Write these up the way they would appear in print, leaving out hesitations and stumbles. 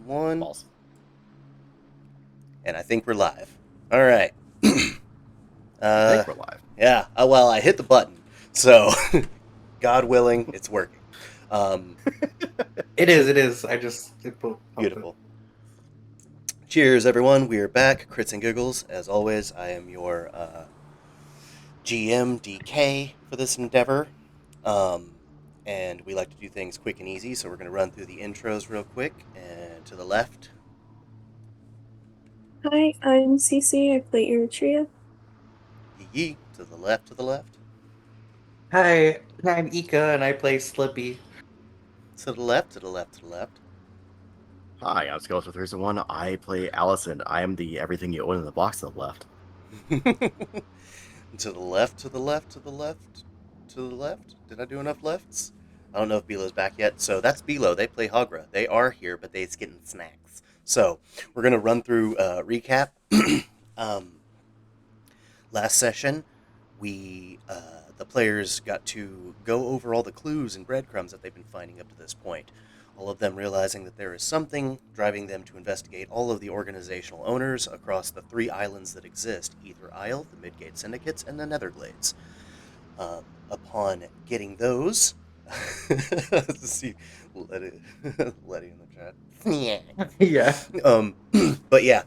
One, False. and I think we're live. All right. I uh, think we're live. yeah. Well, I hit the button, so God willing, it's working. Um, It is, it is. I just it popped up. Beautiful. Cheers, everyone. We are back. Crits-N-Giggles. As always, I am your GM DK for this endeavor. Um, and we like to do things quick and easy, so we're going to run through the intros real quick. And to the left, Hi, I'm Cece. I play Eritrea. yee yee. To the left, to the left. Hi, I'm Ika, and I play Slippy. To the left, to the left, to the left. Hi, I'm Skeletor 301. I play Allison. I am the everything you own in the box to the left. To the left, to the left, to the left, to the left. Did I do enough lefts? I don't know if Belo's back yet. So that's Belo. They play Hagra. They are here, but they's getting snacks. So we're gonna run through recap. um, Last session, we the players got to go over all the clues and breadcrumbs that they've been finding up to this point. All of them realizing that there is something driving them to investigate all of the organizational owners across the three islands that exist: Æther Isle, the Midgate Syndicates, and the Netherglades. Upon getting those, see, Letty, Letty in the chat. Yeah. But yeah,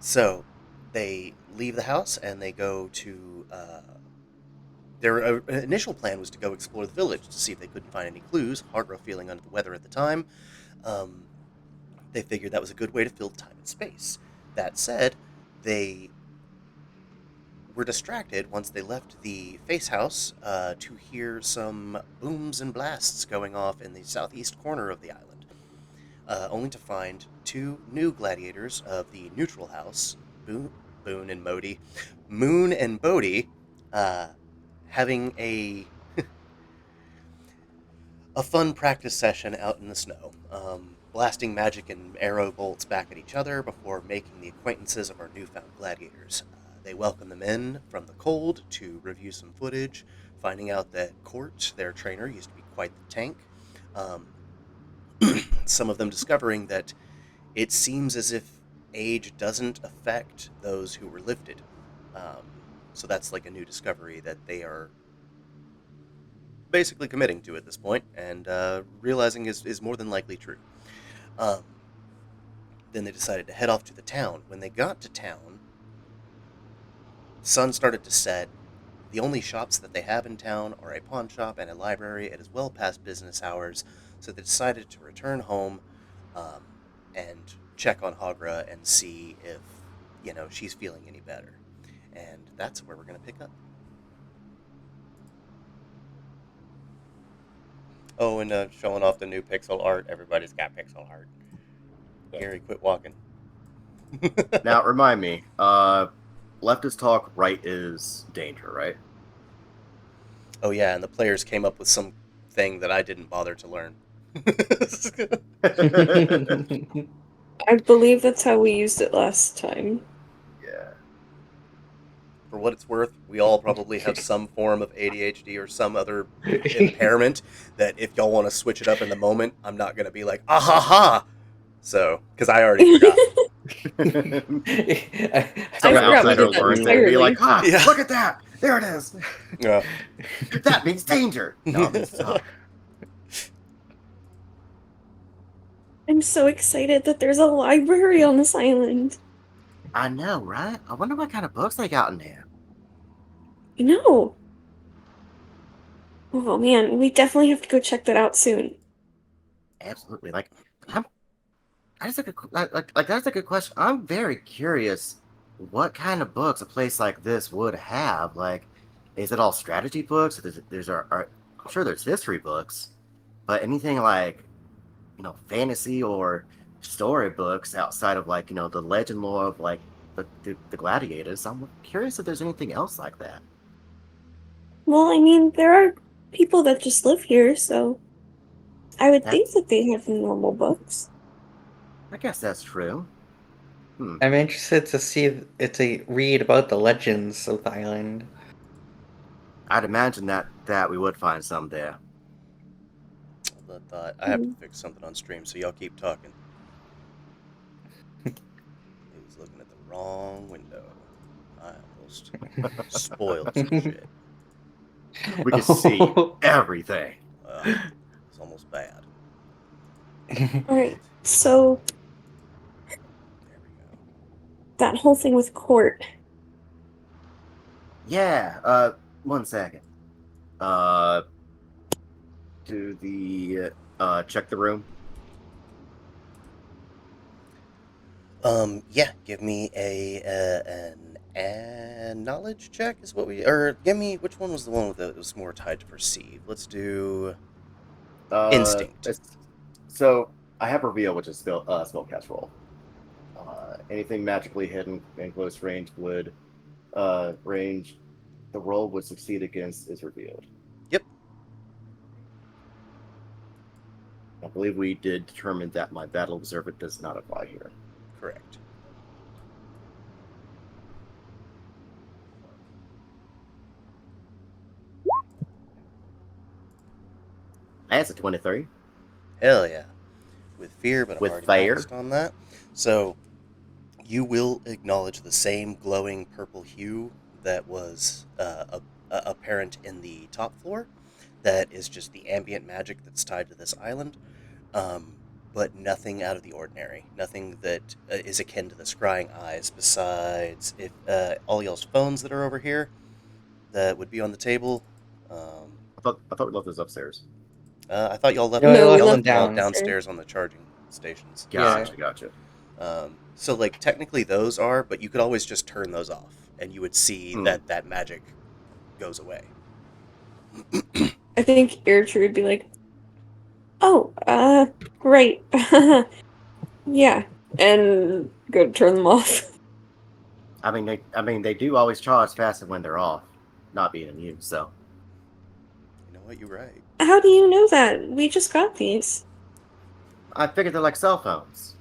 so they leave the house and they go to. Their initial plan was to go explore the village to see if they couldn't find any clues. Hargrove feeling under the weather at the time, um, they figured that was a good way to fill time and space. That said, they were distracted once they left the face house to hear some booms and blasts going off in the southeast corner of the island, only to find two new gladiators of the neutral house, Boone and Modi, Moon and Bodhi, uh, having a fun practice session out in the snow, blasting magic and arrow bolts back at each other before making the acquaintances of our newfound gladiators. They welcome them in from the cold to review some footage, finding out that Court, their trainer, used to be quite the tank. Um, some of them discovering that it seems as if age doesn't affect those who were lifted. Um, so that's like a new discovery that they are basically committing to at this point and realizing is more than likely true. Um, then they decided to head off to the town. When they got to town, sun started to set. The only shops that they have in town are a pawn shop and a library. It is well past business hours, so they decided to return home um, and check on Hagra and see if she's feeling any better. And that's where we're going to pick up. Oh, and showing off the new pixel art. Everybody's got pixel art. Gary, quit walking. Now, remind me, left is talk, right is danger, right? Oh yeah, and the players came up with some thing that I didn't bother to learn. I believe that's how we used it last time. Yeah. For what it's worth, we all probably have some form of ADHD or some other impairment that if y'all want to switch it up in the moment, I'm not going to be like, ah ha ha. So, because I already forgot. I Someone forgot we outsider did that learns it and be like, entirely. "Ha! Yeah. Look at that! There it is. Yeah. That means danger." No, it means talk. I'm so excited that there's a library on this island. I know, right? I wonder what kind of books they got in there. You know. Oh man, we definitely have to go check that out soon. Absolutely. Like, I'm. That's a good. Like that's a good question. I'm very curious. What kind of books a place like this would have? Like, is it all strategy books? I'm sure there's history books, but anything like fantasy or story books outside of like the legend lore of like the gladiators. I'm curious if there's anything else like that. Well, I mean, there are people that just live here, so I would think That's that they have normal books. I guess that's true. Hmm. I'm interested to see to read about the legends of the island. I'd imagine that we would find some there. I thought I have to Hmm. fix something on stream, so y'all keep talking. He was looking at the wrong window. I almost spoiled some shit. We can see Oh. everything. It's almost bad. Alright, so There we go. that whole thing with court. Yeah. 1 second. To the check the room. Yeah, give me a knowledge check is what we, or give me, which one was the one that was more tied to perceive? Let's do instinct. So I have reveal, which is still spellcast roll. Anything magically hidden in close range would range the roll would succeed against is revealed. Yep, I believe we did determine that my battle observant does not apply here. correct. That's a 23. Hell yeah. With fear, but I'm With already fire? maxed on that. So you will acknowledge the same glowing purple hue that was apparent in the top floor. That is just the ambient magic that's tied to this island. Um, but nothing out of the ordinary. Nothing that is akin to the scrying eyes, besides if all y'all's phones that are over here that would be on the table. Um, I thought we left this upstairs. I thought y'all left No, I No, we left y'all them left left them that all down. upstairs. downstairs on the charging stations. Yeah. Gotcha. So like technically those are, but you could always just turn those off, and you would see that that magic goes away. I think Airtrue would be like, oh, right. Yeah. And go turn them off. They do always charge faster when they're off, not being in use. So You know what? You're right. How do you know that? We just got these. I figured they're like cell phones.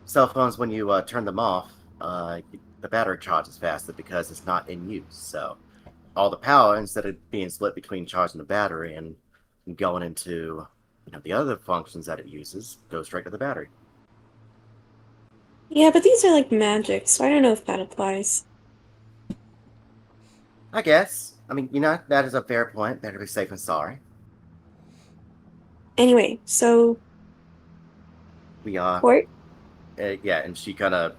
Cell phones when you turn them off, the battery charges faster because it's not in use. So all the power, instead of being split between charging the battery and going into the other functions that it uses, goes straight to the battery. Yeah, but these are like magic, so I don't know if that applies. I guess. That is a fair point. Better be safe than sorry. Anyway, so We are, court. yeah, and she kind of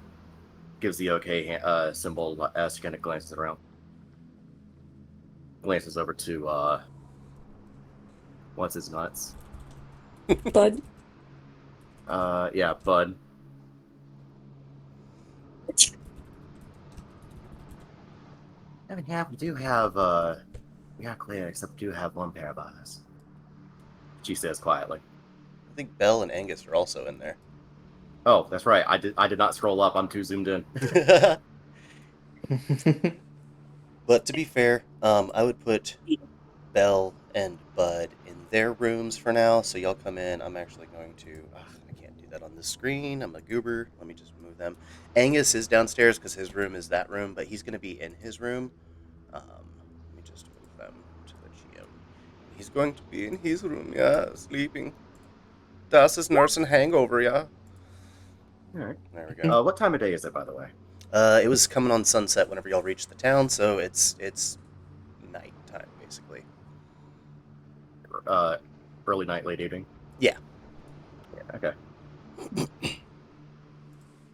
gives the okay symbol as she kind of glances around. Glances over to what's his nuts? Bud. Yeah, Bud. We do have we got clear, except we do have one pair of eyes. She says quietly. I think Belle and Angus are also in there. Oh, that's right. I did not scroll up. I'm too zoomed in. But to be fair, I would put Belle and Bud in their rooms for now. So y'all come in. I'm actually going to. I can't do that on this screen. I'm a goober. Let me just move them. Angus is downstairs because his room is that room, but he's going to be in his room. Let me just move them to the GM. He's going to be in his room, yeah, sleeping. Das ist nursing hangover, yeah. All right. There we go. What time of day is it, by the way? It was coming on sunset whenever y'all reached the town, so it's nighttime basically. Early night, late evening. Yeah. Okay.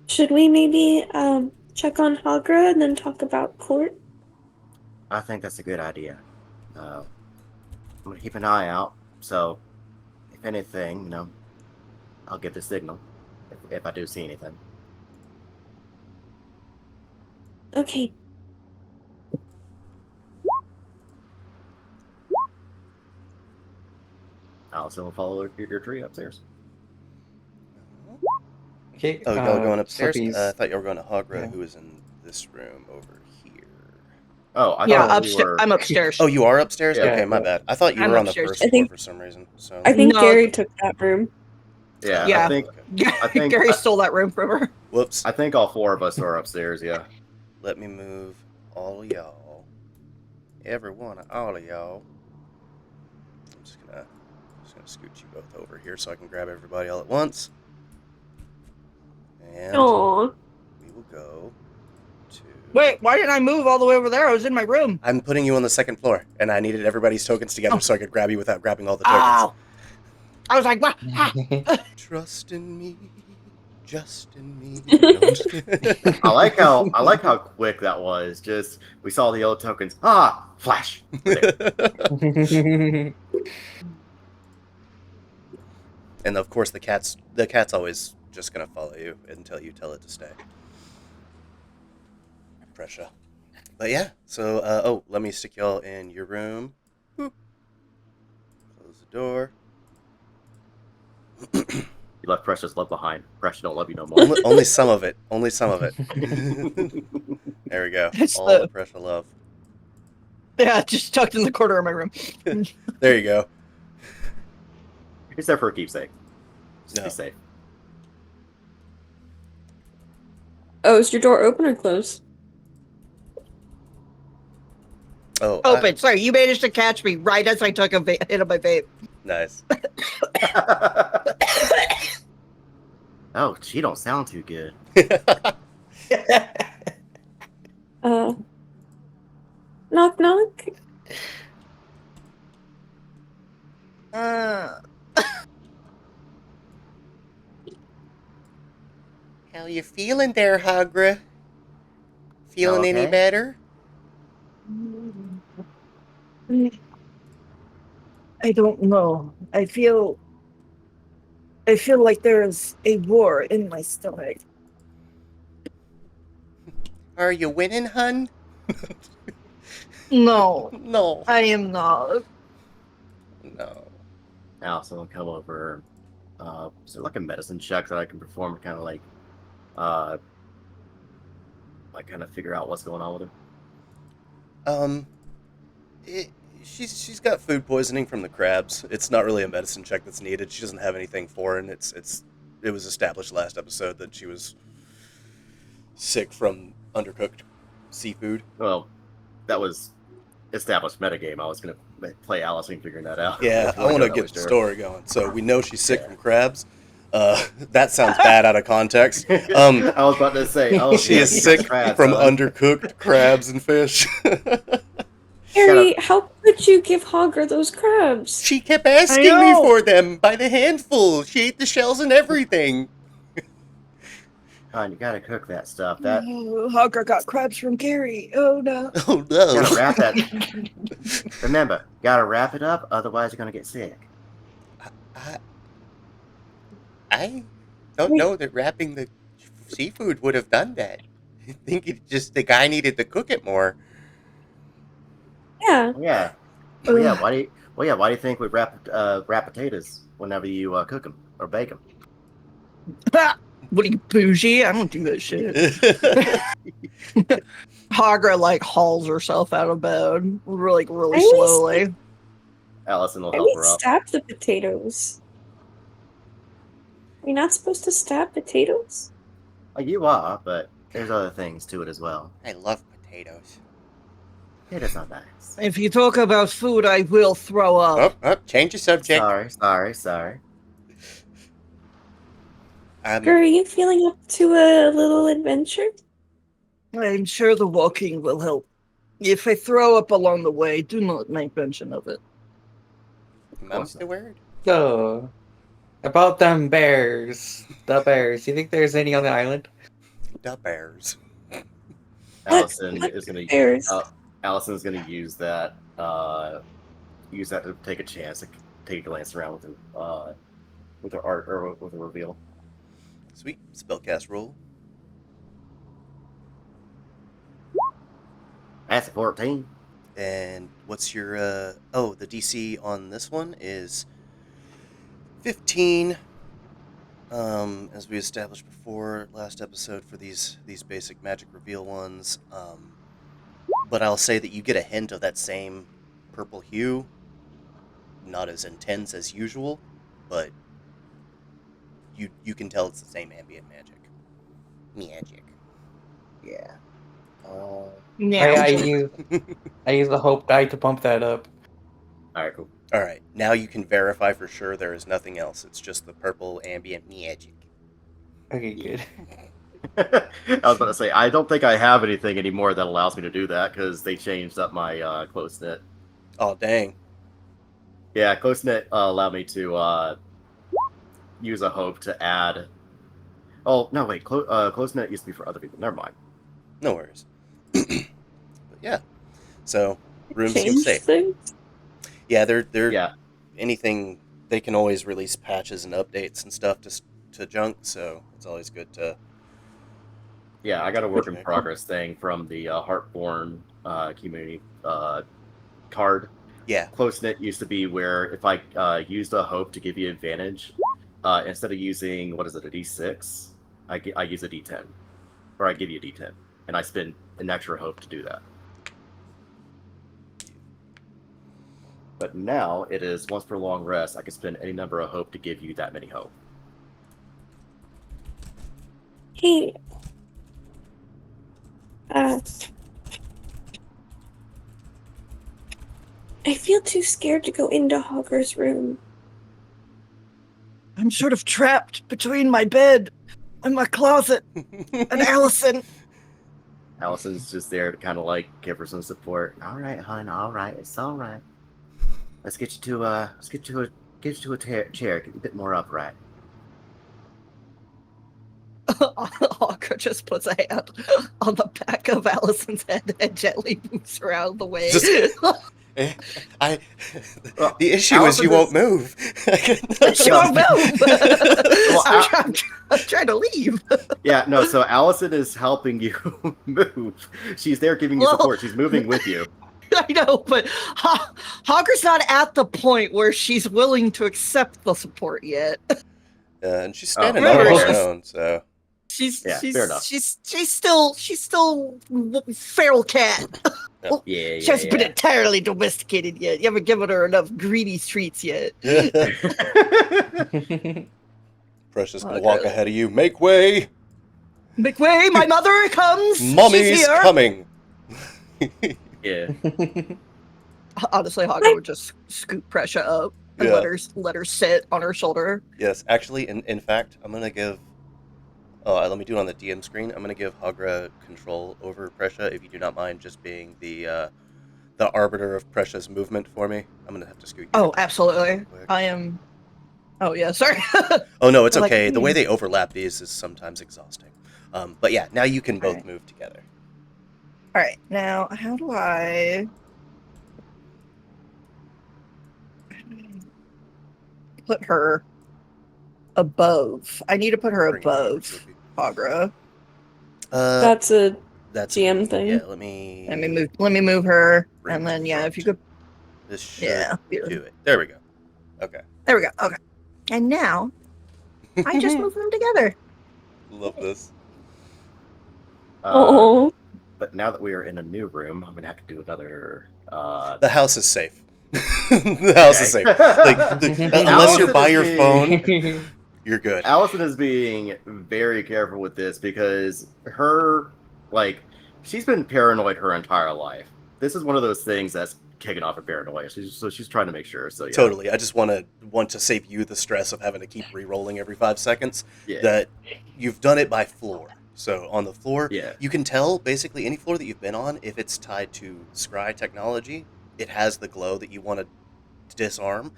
Should we maybe check on Hagra and then talk about court? I think that's a good idea. I'm gonna keep an eye out. So, if anything, I'll give the signal if I do see anything. Okay. I'll still follow your tree upstairs. Okay. Oh, y'all going upstairs? I Slippy's. thought y'all were going to Hagra, Yeah. who is in this room over here. Oh, I Yeah, thought we upstairs. were. I'm upstairs. Oh, you are upstairs? Yeah. Okay, my bad. I thought you I'm were on the upstairs. first I floor think- for some reason. So I think No. Gary took that room. Yeah, Yeah. I think Gary stole that room from her. Whoops. I think all four of us are upstairs. Yeah. Let me move all of y'all. Every one of all of y'all. I'm just gonna scoot you both over here so I can grab everybody all at once. And Aw. we will go to... Wait, why didn't I move all the way over there? I was in my room. I'm putting you on the second floor, and I needed everybody's tokens together so I could grab you without grabbing all the tokens. Oh! I was like, what? Trust in me, just in me. No, I'm just kidding. I like how quick that was. Just we saw the old tokens. Flash. And of course, the cat's always just gonna follow you until you tell it to stay. Pressure. But yeah, so let me stick y'all in your room. Boop. Close the door. You left Precious love behind. Precious don't love you no more. Only some of it. Only some of it. There we go. That's All the- the pressure love. Yeah, just tucked in the corner of my room. There you go. It's there for a keepsake. Just No. be safe. Oh, is your door open or closed? Oh, Open. Sorry, you managed to catch me right as I took a hit of my vape. Nice. Oh, she don't sound too good. Knock knock. How you feeling there, Hagra? Feeling any Okay. better? I don't know. I feel like there's a war in my stomach. Are you winning, hun? No, No. I am not. No. Allison will come over. Is there like a medicine check that I can perform to kind of like kind of figure out what's going on with her? She's got food poisoning from the crabs. It's not really a medicine check that's needed. She doesn't have anything foreign. It was established last episode that she was sick from undercooked seafood. Well, that was established metagame. I was gonna play Allison figuring that out. Yeah, I want to get the sure. story going. So we know she's sick Yeah. from crabs. That sounds bad out of context. I was about to say, She yeah, is you sick got crabs, from huh? undercooked crabs and fish. Harry, how could you give Hogger those crabs? She kept asking I me know. for them by the handful. She ate the shells and everything. Hon, you gotta cook that stuff. That Hogger got crabs from Gary. Oh no. Oh you gotta no. wrap that. Remember, you gotta wrap it up, otherwise you're gonna get sick. I don't know that wrapping the seafood would have done that. I think the guy needed to cook it more. Yeah. Yeah. Well, yeah. Why do you think we wrap potatoes whenever you cook them or bake them? What are you, bougie? I don't do that shit. Hagra like hauls herself out of bed really I always slowly. Allison will I help would her up. stab the potatoes. Are you not supposed to stab potatoes? You are, but there's other things to it as well. I love potatoes. It is not nice. If you talk about food, I will throw up. Change the subject. Sorry. Girl, are you feeling up to a little adventure? I'm sure the walking will help. If I throw up along the way, do not make mention of it. Mum's the word. So, about them bears. The bears. You think there's any on the island? The bears. Allison What is gonna bears? Allison's gonna use that to take a chance to take a glance around with her art or with a reveal. Sweet. Spellcast roll. That's a 14. And what's your the DC on this one is 15. As we established before last episode for these basic magic reveal ones. But I'll say that you get a hint of that same purple hue. Not as intense as usual, but you can tell it's the same ambient magic. Magic. Yeah. Yeah. I use the hope die to pump that up. All right, cool. All right, now you can verify for sure there is nothing else. It's just the purple ambient magic. Okay, good. I was about to say, I don't think I have anything anymore that allows me to do that because they changed up my close knit. Oh dang. Yeah, close knit allowed me to use a hope to add. Oh no, wait, close knit used to be for other people. Never mind. No worries. But yeah. So room seems Change safe. things. Yeah, they're Yeah, anything they can always release patches and updates and stuff to junk, so it's always good to yeah, I got a work in check. progress thing from the Heartborn community card. Yeah. Close knit used to be where if I used a hope to give you advantage, instead of using what is it, a D6, I use a D10, or I give you a D10, and I spend an extra hope to do that. But now it is once per long rest. I can spend any number of hope to give you that many hope. Hey, uh, I feel too scared to go into Hogger's room. I'm sort of trapped between my bed and my closet and Allison. Allison's just there to kind of like give her some support. All right, hon. All right, it's all right. Let's get you to chair. Get you a bit more upright. Hawker just puts a hand on the back of Allison's head and gently moves her out of the way. I Well, the issue is Allison you won't move. She won't move. Well, I'm trying to leave. Yeah, no. So Allison is helping you move. She's there giving you Well- support. She's moving with you. I know, but Hawker's not at the point where she's willing to accept the support yet. And she's standing remember, on her she's- own, so Yeah, fair enough. She's still feral cat. Yeah, She hasn't been entirely domesticated yet. You haven't given her enough greedy treats yet. Precious gonna Okay. walk ahead of you. Make way! Make way, my mother comes. She's Mummy's here. coming! Yeah. Honestly, Hawker would just scoop Pressure up and Yeah. let her sit on her shoulder. Yes, actually, in fact, I'm gonna give. Oh, let me do it on the DM screen. I'm gonna give Hagra control over Prescia, if you do not mind, just being the arbiter of Prescia's movement for me. I'm gonna have to scoot you. Oh, absolutely. quick. I am. Oh yeah, sorry. Oh no, it's Like, okay. The way they overlap these is sometimes exhausting. But yeah, now you can both Alright. move together. All right, now how do I put her above? I need to put her Bring it over, above Sophie. Hagra. That's a That's GM thing. Yeah, let me Let me move her, bring and her then yeah, front. if you could, This should yeah, do it. There we go. Okay. there we go. Okay, and now I just move them together. Love this. oh. But now that we are in a new room, I'm gonna have to do another. The house is safe. The house is safe. Unless you're by your phone, you're good. Allison is being very careful with this because she's been paranoid her entire life. This is one of those things that's kicking off her paranoia. She's trying to make sure. So yeah. Totally. I just want to save you the stress of having to keep re-rolling every 5 seconds. Yeah. That you've done it by floor. So on the floor, Yeah. you can tell basically any floor that you've been on, if it's tied to scry technology, it has the glow that you want to disarm.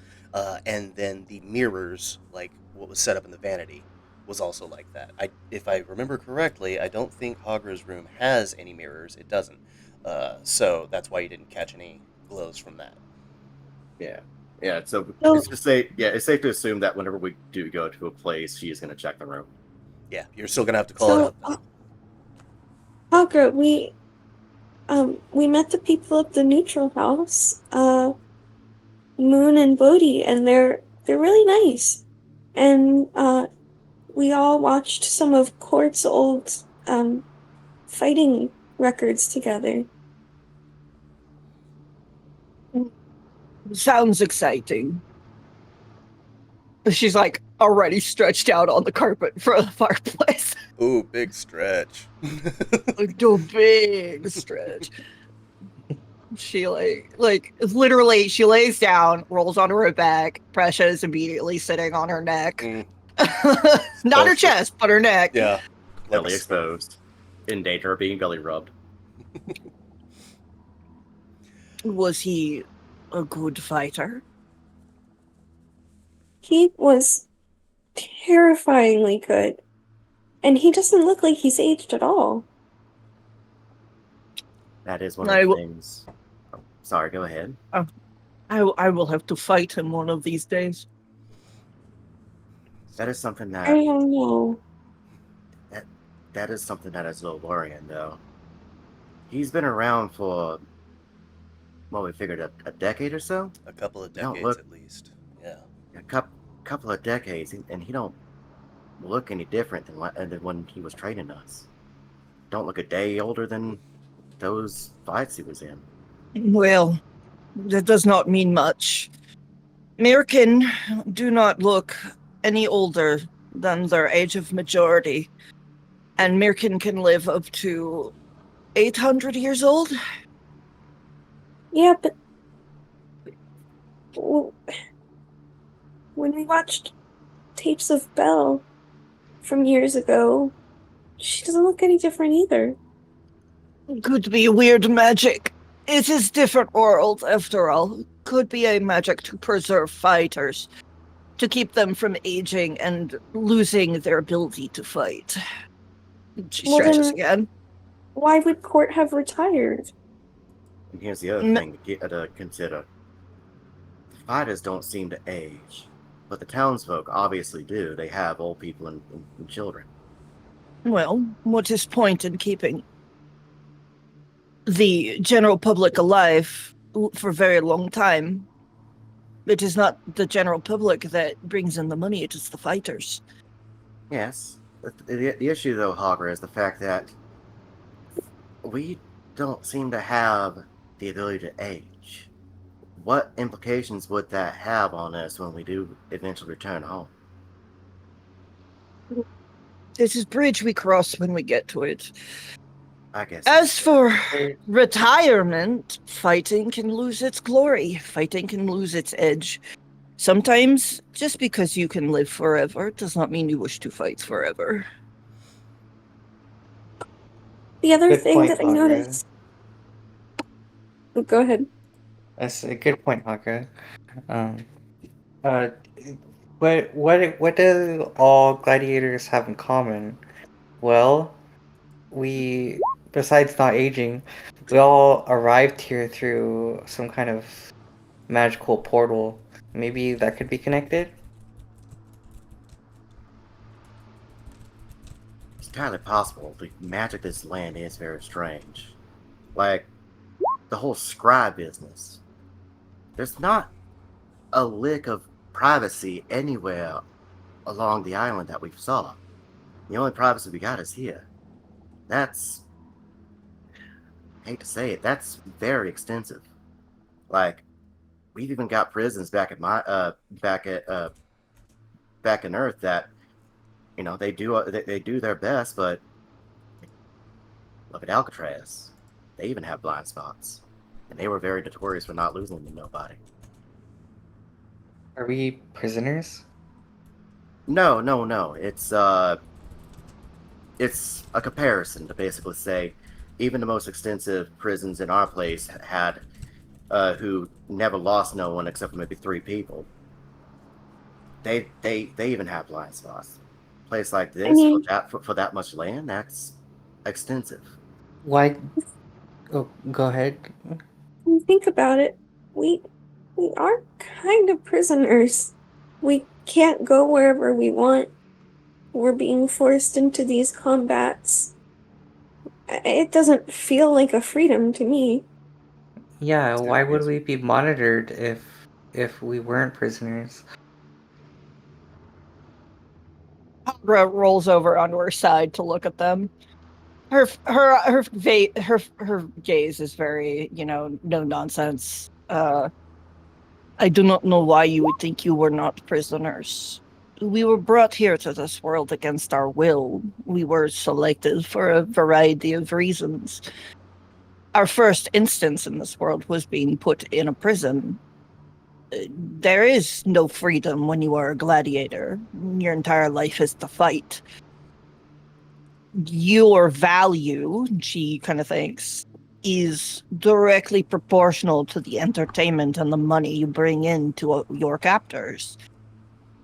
And then the mirrors, like what was set up in the vanity, was also like that. If I remember correctly, I don't think Hagra's room has any mirrors. It doesn't. So that's why you didn't catch any glows from that. Yeah. Yeah. So Oh. it's safe to assume that whenever we do go to a place, she is gonna check the room. Yeah, you're still gonna have to call So, it out. Hogger, we met the people at the neutral house, Moon and Bodhi, and they're really nice. And we all watched some of Court's old fighting records together. Sounds exciting. She's like already stretched out on the carpet in front of the fireplace. Ooh, big stretch. Like a big stretch. She like literally she lays down, rolls onto her back. Precious is immediately sitting on her neck. Mm. Not her Both. chest, but her neck. Yeah. Belly Like, exposed. In danger of being belly rubbed. Was he a good fighter? He was terrifyingly good. And he doesn't look like he's aged at all. That is one I of the will- things. Oh, sorry, go ahead. I will have to fight him one of these days. That is something I that don't know. that is something that is a little worrying, though. He's been around for, well, we figured a decade or so. a couple of He don't decades look at least. Yeah. a couple of decades, and he don't look any different than when he was training us. Don't look a day older than those fights he was in. Well, that does not mean much. Mirkin do not look any older than their age of majority, and Mirkin can live up to 800 years old. Yeah, but when we watched tapes of Belle from years ago, she doesn't look any different either. Could be weird magic. It is different world, after all. Could be a magic to preserve fighters, to keep them from aging and losing their ability to fight. She Well, stretches then- again. Why would Court have retired? And here's the other M- thing to consider. The fighters don't seem to age, but the townsfolk obviously do. They have old people and children. Well, what is point in keeping the general public alive for a very long time? It is not the general public that brings in the money, it is the fighters. Yes. The issue, though, Hogger, is the fact that we don't seem to have the ability to age. What implications would that have on us when we do eventually return home? This is bridge we cross when we get to it. I guess. As for Wait, retirement, fighting can lose its glory. Fighting can lose its edge. Sometimes, just because you can live forever does not mean you wish to fight forever. The other Good thing point, that I Hagra. noticed. Oh, go ahead. That's a good point, Haka. Um, uh, what do all gladiators have in common? Well, we, besides not aging, we all arrived here through some kind of magical portal. Maybe that could be connected? It's entirely possible. The magic of this land is very strange. Like, the whole scribe business. There's not a lick of privacy anywhere along the island that we saw. The only privacy we got is here. That's, I hate to say it, that's very extensive. Like, we've even got prisons back at back in Earth that, they do their best, but look at Alcatraz. They even have blind spots, and they were very notorious for not losing to nobody. Are we prisoners? No, no, no. It's a comparison to basically say, even the most extensive prisons in our place had who never lost no one except for maybe 3 people. They even have blind spots. A place like this mean- for that much land, that's extensive. Why? Oh, go ahead. When you think about it, we are kind of prisoners. We can't go wherever we want. We're being forced into these combats. It doesn't feel like a freedom to me. Yeah, Still why would is. we be monitored if we weren't prisoners? Hagra rolls over onto her side to look at them. Her gaze is very, no nonsense. I do not know why you would think you were not prisoners. We were brought here to this world against our will. We were selected for a variety of reasons. Our first instance in this world was being put in a prison. There is no freedom when you are a gladiator. Your entire life is to fight. Your value, she kind of thinks, is directly proportional to the entertainment and the money you bring in to your captors.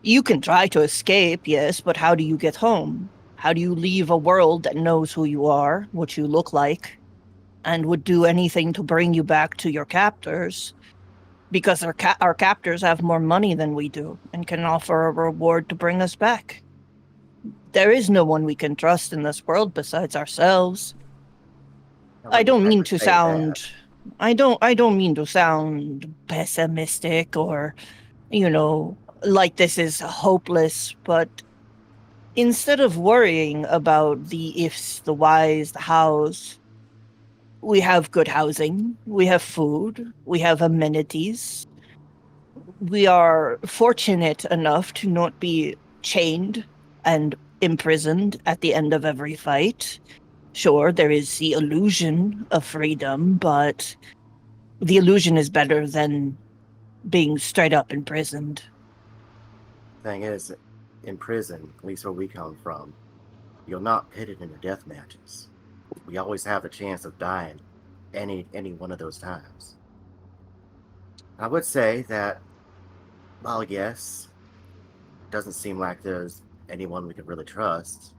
You can try to escape, yes, but how do you get home? How do you leave a world that knows who you are, what you look like, and would do anything to bring you back to your captors? Because our captors have more money than we do and can offer a reward to bring us back. There is no one we can trust in this world besides ourselves. I don't mean to sound I don't mean to sound pessimistic or, like this is hopeless, but instead of worrying about the ifs, the whys, the hows, we have good housing, we have food, we have amenities. We are fortunate enough to not be chained and imprisoned at the end of every fight. Sure, there is the illusion of freedom, but the illusion is better than being straight up imprisoned. Thing is, in prison, at least where we come from, you're not pitted into death matches. We always have the chance of dying any one of those times. I would say that, well, yes, doesn't seem like there's anyone we could really trust.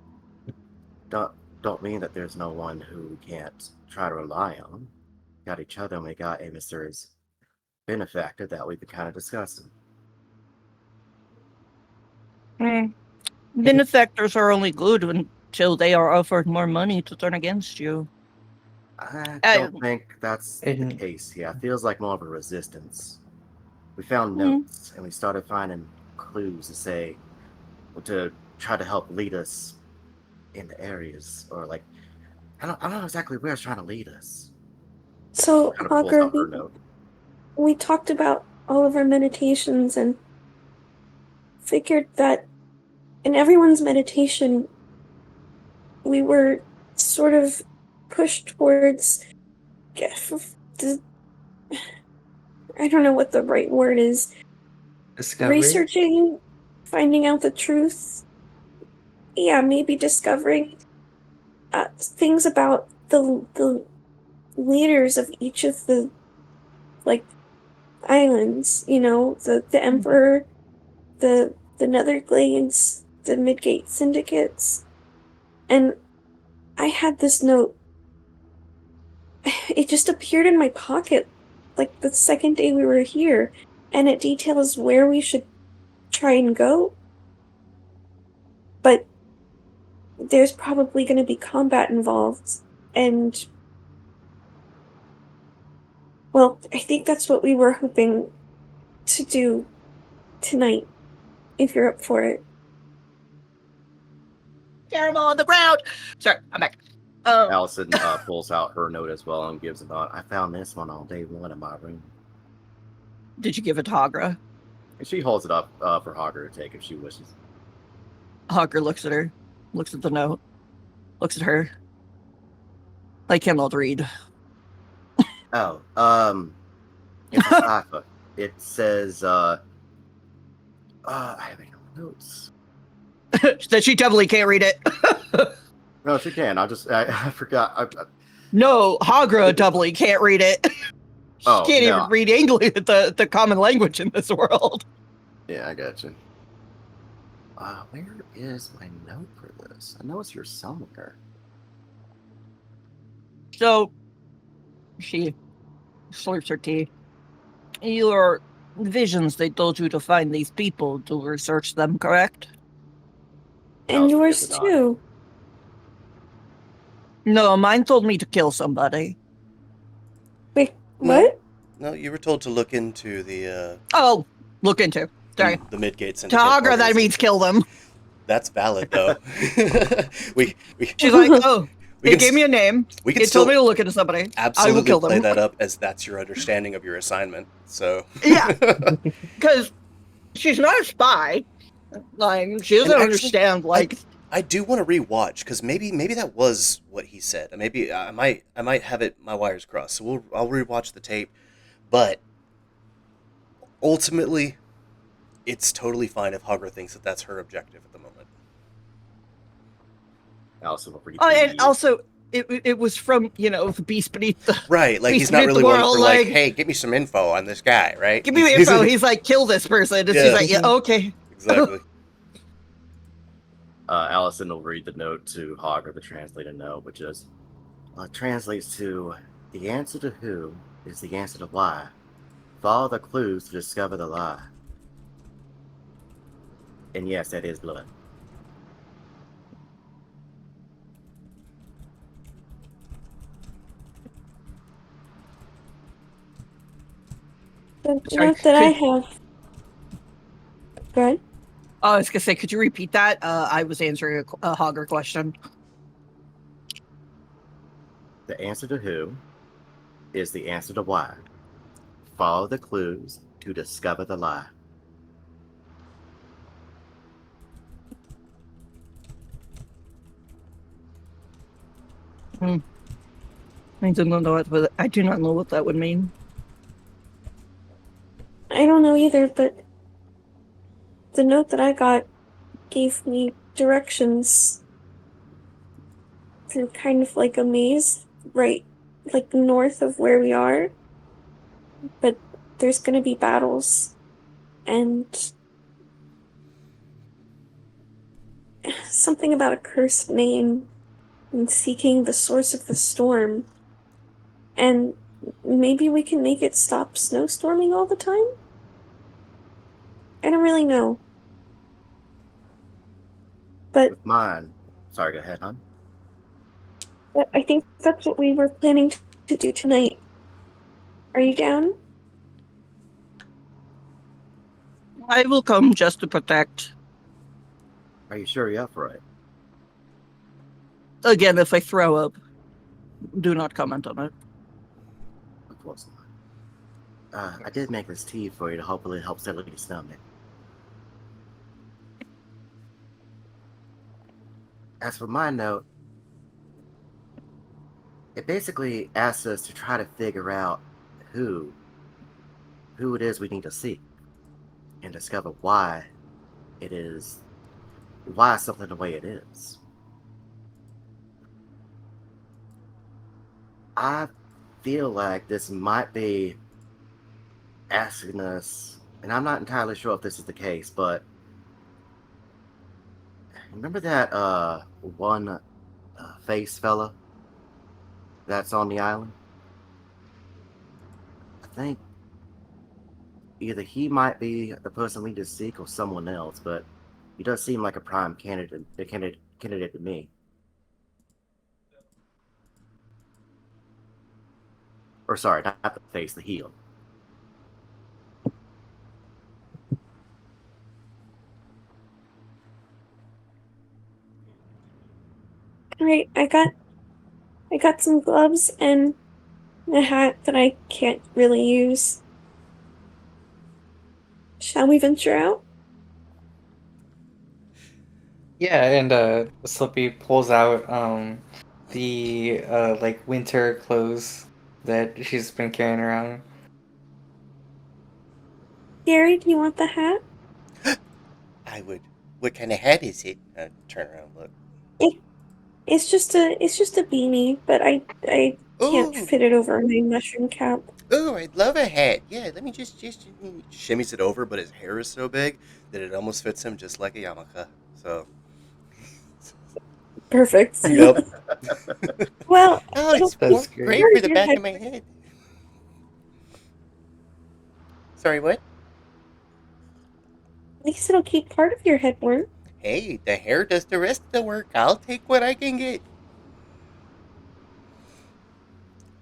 Don't don't mean that there's no one who we can't try to rely on. Got each other, and we got a mysterious benefactor that we've been kind of discussing. Benefactors are only good until they are offered more money to turn against you. I I, don't think that's the And case here. It feels like more of a resistance. We found Mm. notes and we started finding clues to say, to try to help lead us in the areas, or like, I don't know exactly where it's trying to lead us. So, Kind of pulls Hawker, out her note. we talked about all of our meditations and figured that in everyone's meditation, we were sort of pushed towards the, I don't know what the right word is, discovery. researching, finding out the truth. Yeah, maybe discovering things about the leaders of each of the like islands. The Emperor, the Netherglades, the Midgate syndicates, and I had this note. It just appeared in my pocket like the second day we were here, and it details where we should try and go. But there's probably going to be combat involved, and well, I think that's what we were hoping to do tonight, if you're up for it. Terrible on the ground. Sorry, I'm back. Allison pulls out her note as well and gives it on. I found this one on day one in my room. Did you give it to Hagra? And she holds it up for Hogger to take if she wishes. Hagra looks at her, looks at the note, looks at her. I cannot read. Oh, it's a cipher. It says, I have any notes. That she definitely can't read it. No, she can. I forgot. No, Hagra doubly can't read it. She Oh, can't no. even read English, the common language in this world. Yeah, I got you. Where is my note for this? I know it's here somewhere. So, she slurps her tea. Your visions, they told you to find these people to research them, correct? And Allison yours gives it on. too. No, mine told me to kill somebody. Wait, No. what? No, you were told to look into the Oh, look into. Sorry. the Midgate To Syndicate. Hagra, that organization. means kill them. That's valid, though. we She's like, oh, we it can gave me a name. we can It told me still to look into somebody. I will absolutely kill play them. that up as that's your understanding of your assignment. So Yeah. Because she's not a spy. Like, she doesn't actually, understand, like... I do want to rewatch because maybe that was what he said. Maybe I might have it my wires crossed. So I'll rewatch the tape. But ultimately, it's totally fine if Hagra thinks that that's her objective at the moment. Also, read And the also, it was from the beast beneath the Right, like beast he's not beneath really the one world. for like, hey, give me some info on this guy, right? Give me the info. He's like, kill this person. And she's like, yeah, okay. Exactly. Allison will read the note to Hogger, the translated note, which is translates to the answer to who is the answer to why. Follow the clues to discover the lie. And yes, that is blood. The Sorry, note that I have. Go ahead. I was gonna say, could you repeat that? I was answering a Hogger question. The answer to who is the answer to why. Follow the clues to discover the lie. I do not know I do not know what that would mean. I don't know either, but the note that I got gave me directions through kind of like a maze, right, like north of where we are. But there's gonna be battles, and something about a cursed name and seeking the source of the storm. And maybe we can make it stop snowstorming all the time? I don't really know. But With mine, sorry, go ahead, hon. I think that's what we were planning to do tonight. Are you down? I will come just to protect. Are you sure you're up for it? Again, if I throw up, do not comment on it. Of course not. I did make this tea for you to hopefully help settle your stomach. As for my note, it basically asks us to try to figure out who it is we need to seek and discover why something the way it is. I feel like this might be asking us, and I'm not entirely sure if this is the case, but remember that one face fella that's on the island? I think either he might be the person we need to seek or someone else, but he does seem like a prime candidate to me. Or sorry, not the face, the heel. Alright, I got some gloves and a hat that I can't really use. Shall we venture out? Yeah, and Slippy pulls out the like winter clothes that she's been carrying around. Gary, do you want the hat? I would. What kind of hat is it? Turn around, look. It's just a beanie, but I can't Oh, fit it over my mushroom cap. oh, I'd love a hat. Yeah, let me just shimmies it over, but his hair is so big that it almost fits him just like a yarmulke. So, Perfect. yep. Well, Oh, it'll it's That's keep great. great part for of the your back head. of my head. Sorry, what? At least it'll keep part of your head warm. Hey, the hair does the rest of the work. I'll take what I can get.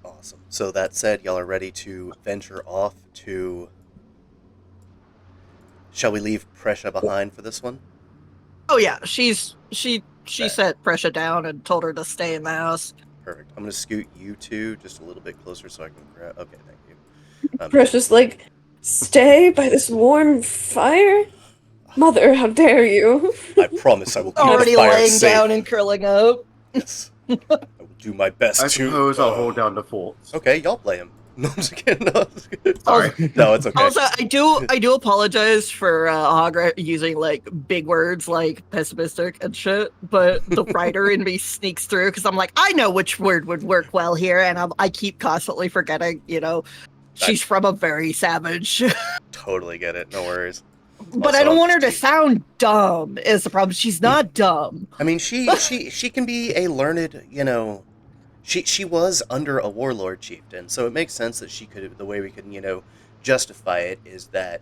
Awesome. So that said, y'all are ready to venture off to. Shall we leave Presha behind for this one? Oh yeah, she Okay. set Pressure down and told her to stay in the house. Perfect. I'm gonna scoot you two just a little bit closer so I can grab. Okay, thank you. Precious, like, stay by this warm fire? Mother, how dare you? I promise I will keep the Already fire laying safe. down and curling up. Yes. I will do my best I to. suppose I'll hold down the fort. Okay, y'all play him. No, I'm just kidding. No, I'm just kidding. Sorry. No, it's okay. Also, I do apologize for Hagra using like big words like pessimistic and shit, but the writer in me sneaks through because I'm like, I know which word would work well here, and I keep constantly forgetting. She's from a very savage. Totally get it. No worries. But Also, I don't I'm want her just to sound dumb. Is the problem? She's not dumb. I mean, she can be a learned, She was under a warlord chieftain, so it makes sense that she could. The way we can, justify it is that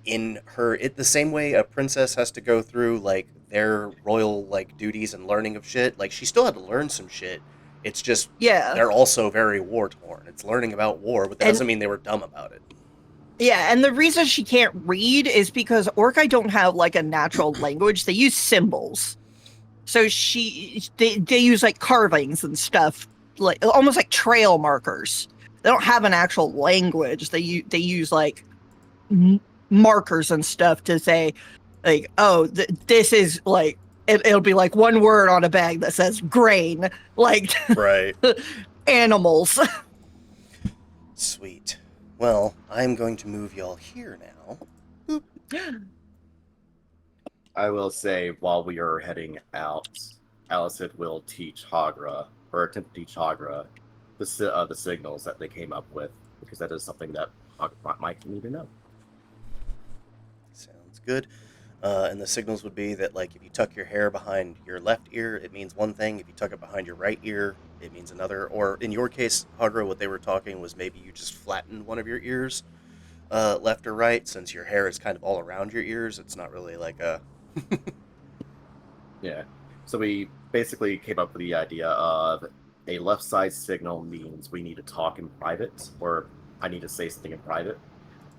in the same way a princess has to go through like their royal like duties and learning of shit. Like she still had to learn some shit. It's just Yeah. they're also very war torn. It's learning about war, but that doesn't mean they wure dumb about it. Yeah, and the reason she can't read is because Orcai don't have like a natural language. They use symbols. So they use like carvings and stuff, like almost like trail markers. They don't have an actual language. They use like markers and stuff to say, like, oh, this is like it'll be like one word on a bag that says grain, like Right. animals. Sweet. Well, I'm going to move y'all here now. Boop. I will say, while we are heading out, Alicent will teach Hagra, or attempt to teach Hagra, the signals that they came up with, because that is something that Hagra might need to know. Sounds good. And the signals would be that, like, if you tuck your hair behind your left ear, it means one thing. If you tuck it behind your right ear, it means another. Or in your case, Hagra, what they were talking was maybe you just flattened one of your ears, left or right, since your hair is kind of all around your ears. It's not really like a... Yeah. So we basically came up with the idea of a left side signal means we need to talk in private, or I need to say something in private,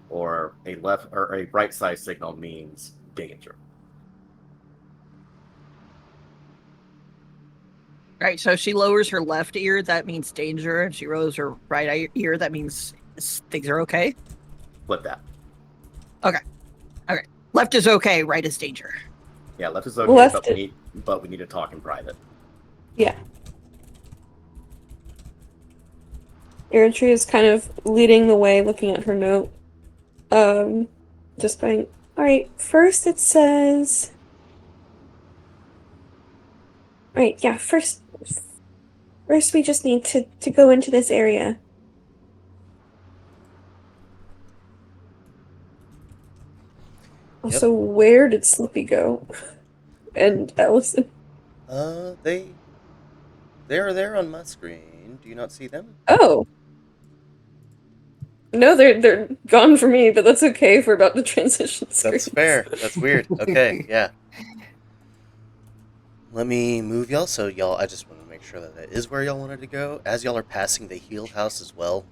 or a right side signal means danger. Right, so if she lowers her left ear, that means danger. If she lowers her right ear, that means things are okay. Flip that. Okay. Left is okay, right is danger. Yeah, left is okay, but we need to talk in private. Yeah. Eritrea is kind of leading the way, looking at her note. Just going, alright, first it says... Alright, yeah, first we just need to go into this area. Also, where did Slippy go? And Alicent? They are there on my screen. Do you not see them? Oh. No, they're gone for me, but that's okay if we're about to transition screens. That's fair. That's weird. Okay, yeah. Let me move y'all. So y'all, I just want to make sure that that is where y'all wanted to go. As y'all are passing the healed house as well,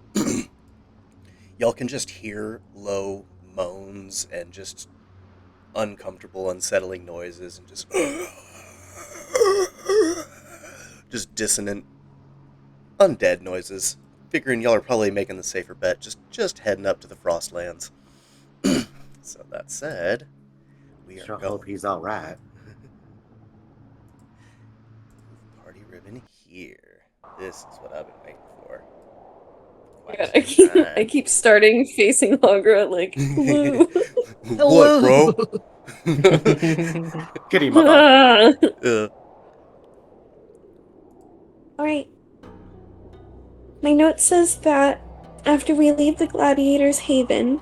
y'all can just hear low moans and just uncomfortable, unsettling noises and just dissonant, undead noises. Figuring y'all are probably making the safer bet, just heading up to the Frostlands. So that said, we are Sure going. hope he's all right. Party ribbon here. This is what I've been waiting for. Yeah, I keep starting facing Hagra like, hello. What, bro? Kitty mother. Alright. My note says that after we leave the Gladiator's Haven,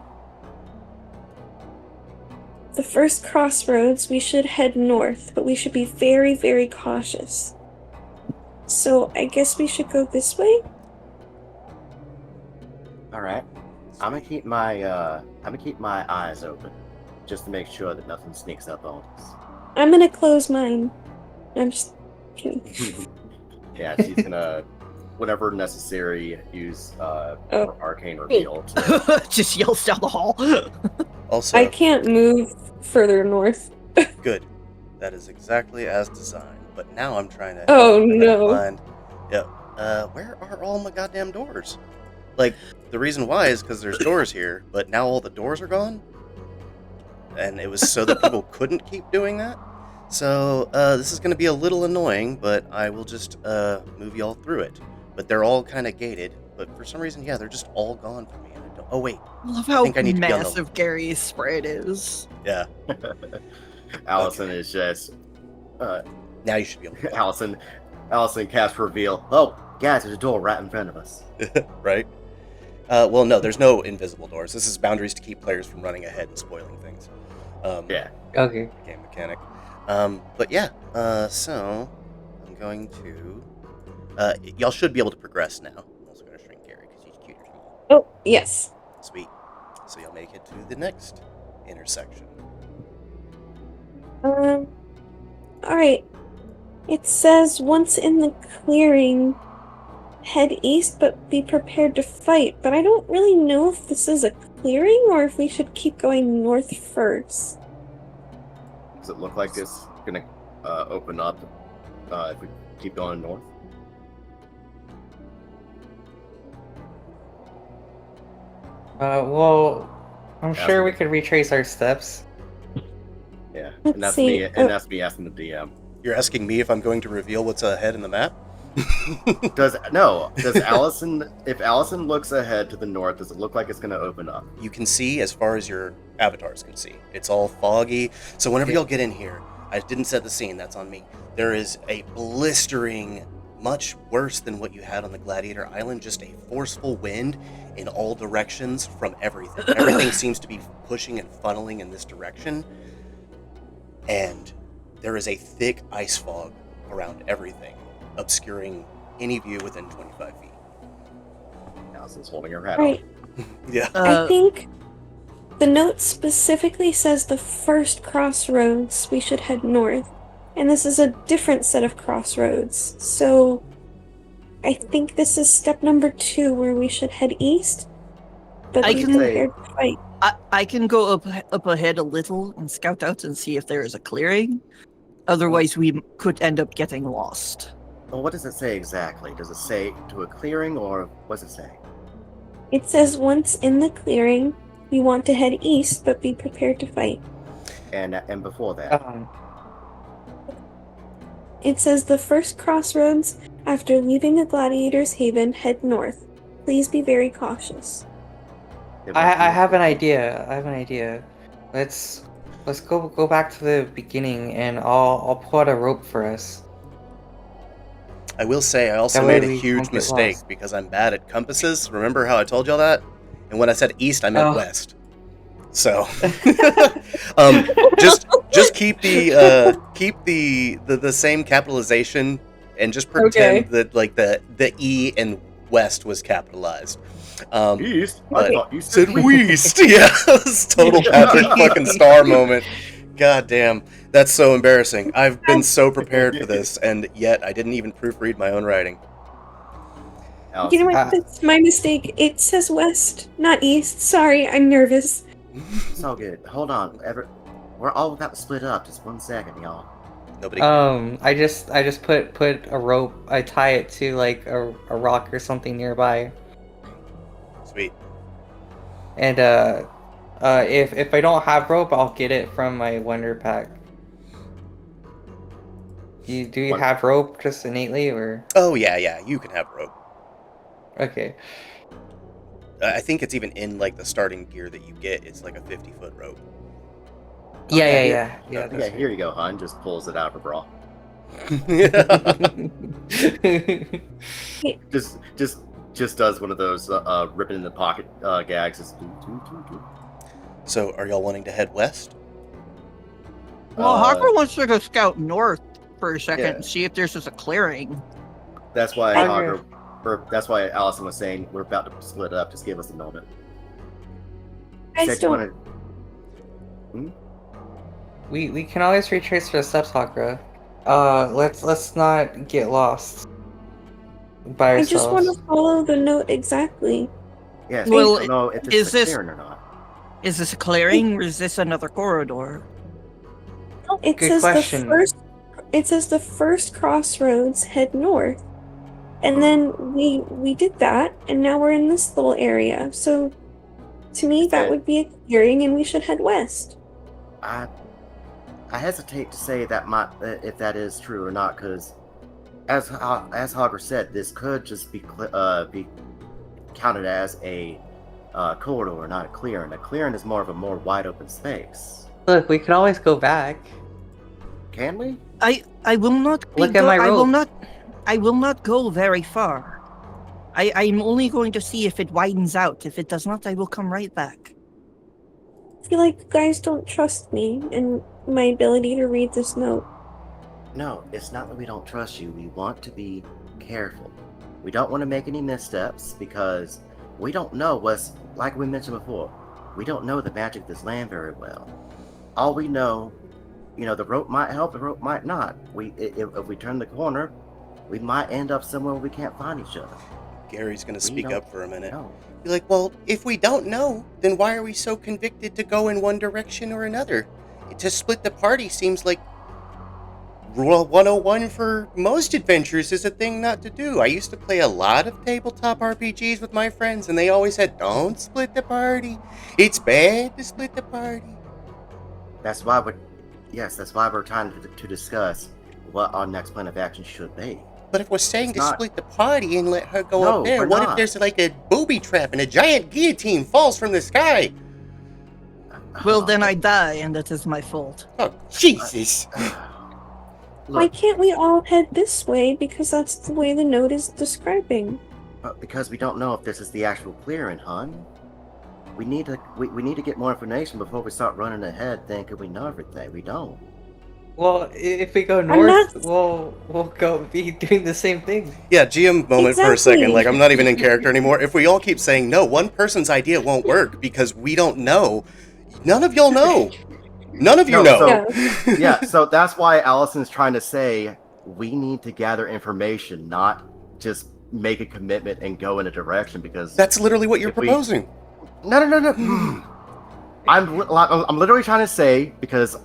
the first crossroads, we should head north, but we should be very, very cautious. So I guess we should go this way? Alright. I'm gonna keep my eyes open, just to make sure that nothing sneaks up on us. I'm gonna close mine. I'm just kidding. Yeah, she's gonna, whatever necessary, use arcane reveal to... Just yells down the hall. Also, I can't move further north. good. That is exactly as designed. But now I'm trying to. Oh no! Find, where are all my goddamn doors? Like, the reason why is because there's doors here, but now all the doors are gone. And it was so that people couldn't keep doing that. So this is going to be a little annoying, but I will just move y'all through it. But they're all kind of gated. but for some reason, yeah, they're just all gone from me. And I don't. Oh wait, I love I how think I need to be on the- massive Gary's spread is. yeah. Allison is just Now you should be able to. Allison casts reveal. Oh, guys, there's a door right in front of us. Right? Well, no, there's no invisible doors. This is boundaries to keep players from running ahead and spoiling things. Yeah. Okay. Game mechanic. But yeah, so I'm going to. Y'all should be able to progress now. I'm also going to shrink Gary because he's cuter than me. Oh, yes. Sweet. So you'll make it to the next intersection. Alright. It says once in the clearing, head east, but be prepared to fight. But I don't really know if this is a clearing or if we should keep going north first. Does it look like it's gonna open up if we keep going north? Well, I'm Yeah, sure I we think- could retrace our steps. Yeah, Let's and that's see. me. And that's me asking the DM. You're asking me if I'm going to reveal what's ahead in the map? Does Allison? If Allison looks ahead to the north, does it look like it's gonna open up? You can see as far as your avatars can see. It's all foggy. So whenever Yeah. y'all get in here, I didn't set the scene, that's on me. There is a blistering, much worse than what you had on the Gladiator Island, just a forceful wind in all directions from everything. Everything seems to be pushing and funneling in this direction. And there is a thick ice fog around everything, obscuring any view within 25 feet. Allison's holding her hat Right. Yeah. I think the note specifically says the first crossroads we should head north. And this is a different set of crossroads. So I think this is step number 2 where we should head east. But I be can- prepared to fight. I can go up ahead a little and scout out and see if there is a clearing. Otherwise, we could end up getting lost. Well, what does it say exactly? Does it say to a clearing, or what does it say? It says once in the clearing, we want to head east, but be prepared to fight. And before that, It says the first crossroads after leaving the Gladiator's Haven, head north. Please be very cautious. I have an idea. Let's go back to the beginning, and I'll pull out a rope for us. I will say I also That way made a we huge won't get mistake lost. because I'm bad at compasses. Remember how I told y'all that? And when I said east, I meant Oh. west. So, just keep the same capitalization and just pretend Okay. that like the E in west was capitalized. East. but- I thought you Said west. Yeah, it's total Patrick fucking Star moment. God damn, that's so embarrassing. I've been so prepared for this, and yet I didn't even proofread my own writing. You know what? Ah. That's my mistake. It says west, not east. Sorry, I'm nervous. It's all good. Hold on. We're all about to split up. Just 1 second, y'all. Nobody. I just put a rope. I tie it to like a rock or something nearby, Sweet. and if I don't have rope, I'll get it from my Wonder Pack. Do you What? have rope just innately, or Oh yeah, you can have rope. okay? I think it's even in like the starting gear that you get. It's like a 50-foot rope. Yeah, Okay, yeah. Yeah, That's here you go, hon. Just pulls it out of her bra. right. Just does one of those ripping in the pocket gags. Just do. So, are y'all wanting to head west? Well, Uh, Hopper wants to go scout north for a second Yeah. and see if there's just a clearing. That's why Okay. that's why Allison was saying we're about to split up. Just give us a moment. I Said you still. wanted- We can always retrace for the steps, Hakra. Let's not get lost by I ourselves. just want to follow the note exactly. Yes. Well, we don't know if is this is a this- clearing or not. Is this a clearing or is this another corridor? It Good says question. the first. It says the first crossroads head north, and then we did that, and now we're in this little area. So, to me, that Okay. would be a clearing, and we should head west. I hesitate to say that if that is true or not, because as Hogger said, this could just be counted as a corridor, not a clearing. A clearing is more of a more wide open space. Look, we can always go back. Can we? I will not be Look at my I will rope. not go very far. I'm only going to see if it widens out. If it does not, I will come right back. I feel like you guys don't trust me and my ability to read this note. No, it's not that we don't trust you. We want to be careful. We don't want to make any missteps because we don't know what's, like we mentioned before, we don't know the magic of this land very well. All we know, the rope might help, the rope might not. If we turn the corner, we might end up somewhere we can't find each other. Gary's going to speak up for a minute. No. Be like, well, if we don't know, then why are we so convicted to go in one direction or another? To split the party seems like Rule 101 for most adventures is a thing not to do. I used to play a lot of tabletop RPGs with my friends, and they always said, don't split the party. It's bad to split the party. That's why we're trying to discuss what our next plan of action should be. But if we're saying It's to not- split the party and let her go No, up there, we're what if not. there's like a booby trap and a giant guillotine falls from the sky? Well, then I die, and that is my fault. Oh, Jesus. Why Look, can't we all head this way? Because that's the way the note is describing. because we don't know if this is the actual clearing, hon. We need to get more information before we start running ahead thinking we know everything. We don't. Well, if we go I'm north, not- we'll go be doing the same thing. Yeah, GM moment for a second. Exactly. Like, I'm not even in character anymore. If we all keep saying no, one person's idea won't work because we don't know. None of y'all know. None of you No, know. so- Yeah, so that's why Allison's trying to say we need to gather information, not just make a commitment and go in a direction because That's literally what you're If we- proposing. no. I'm literally trying to say because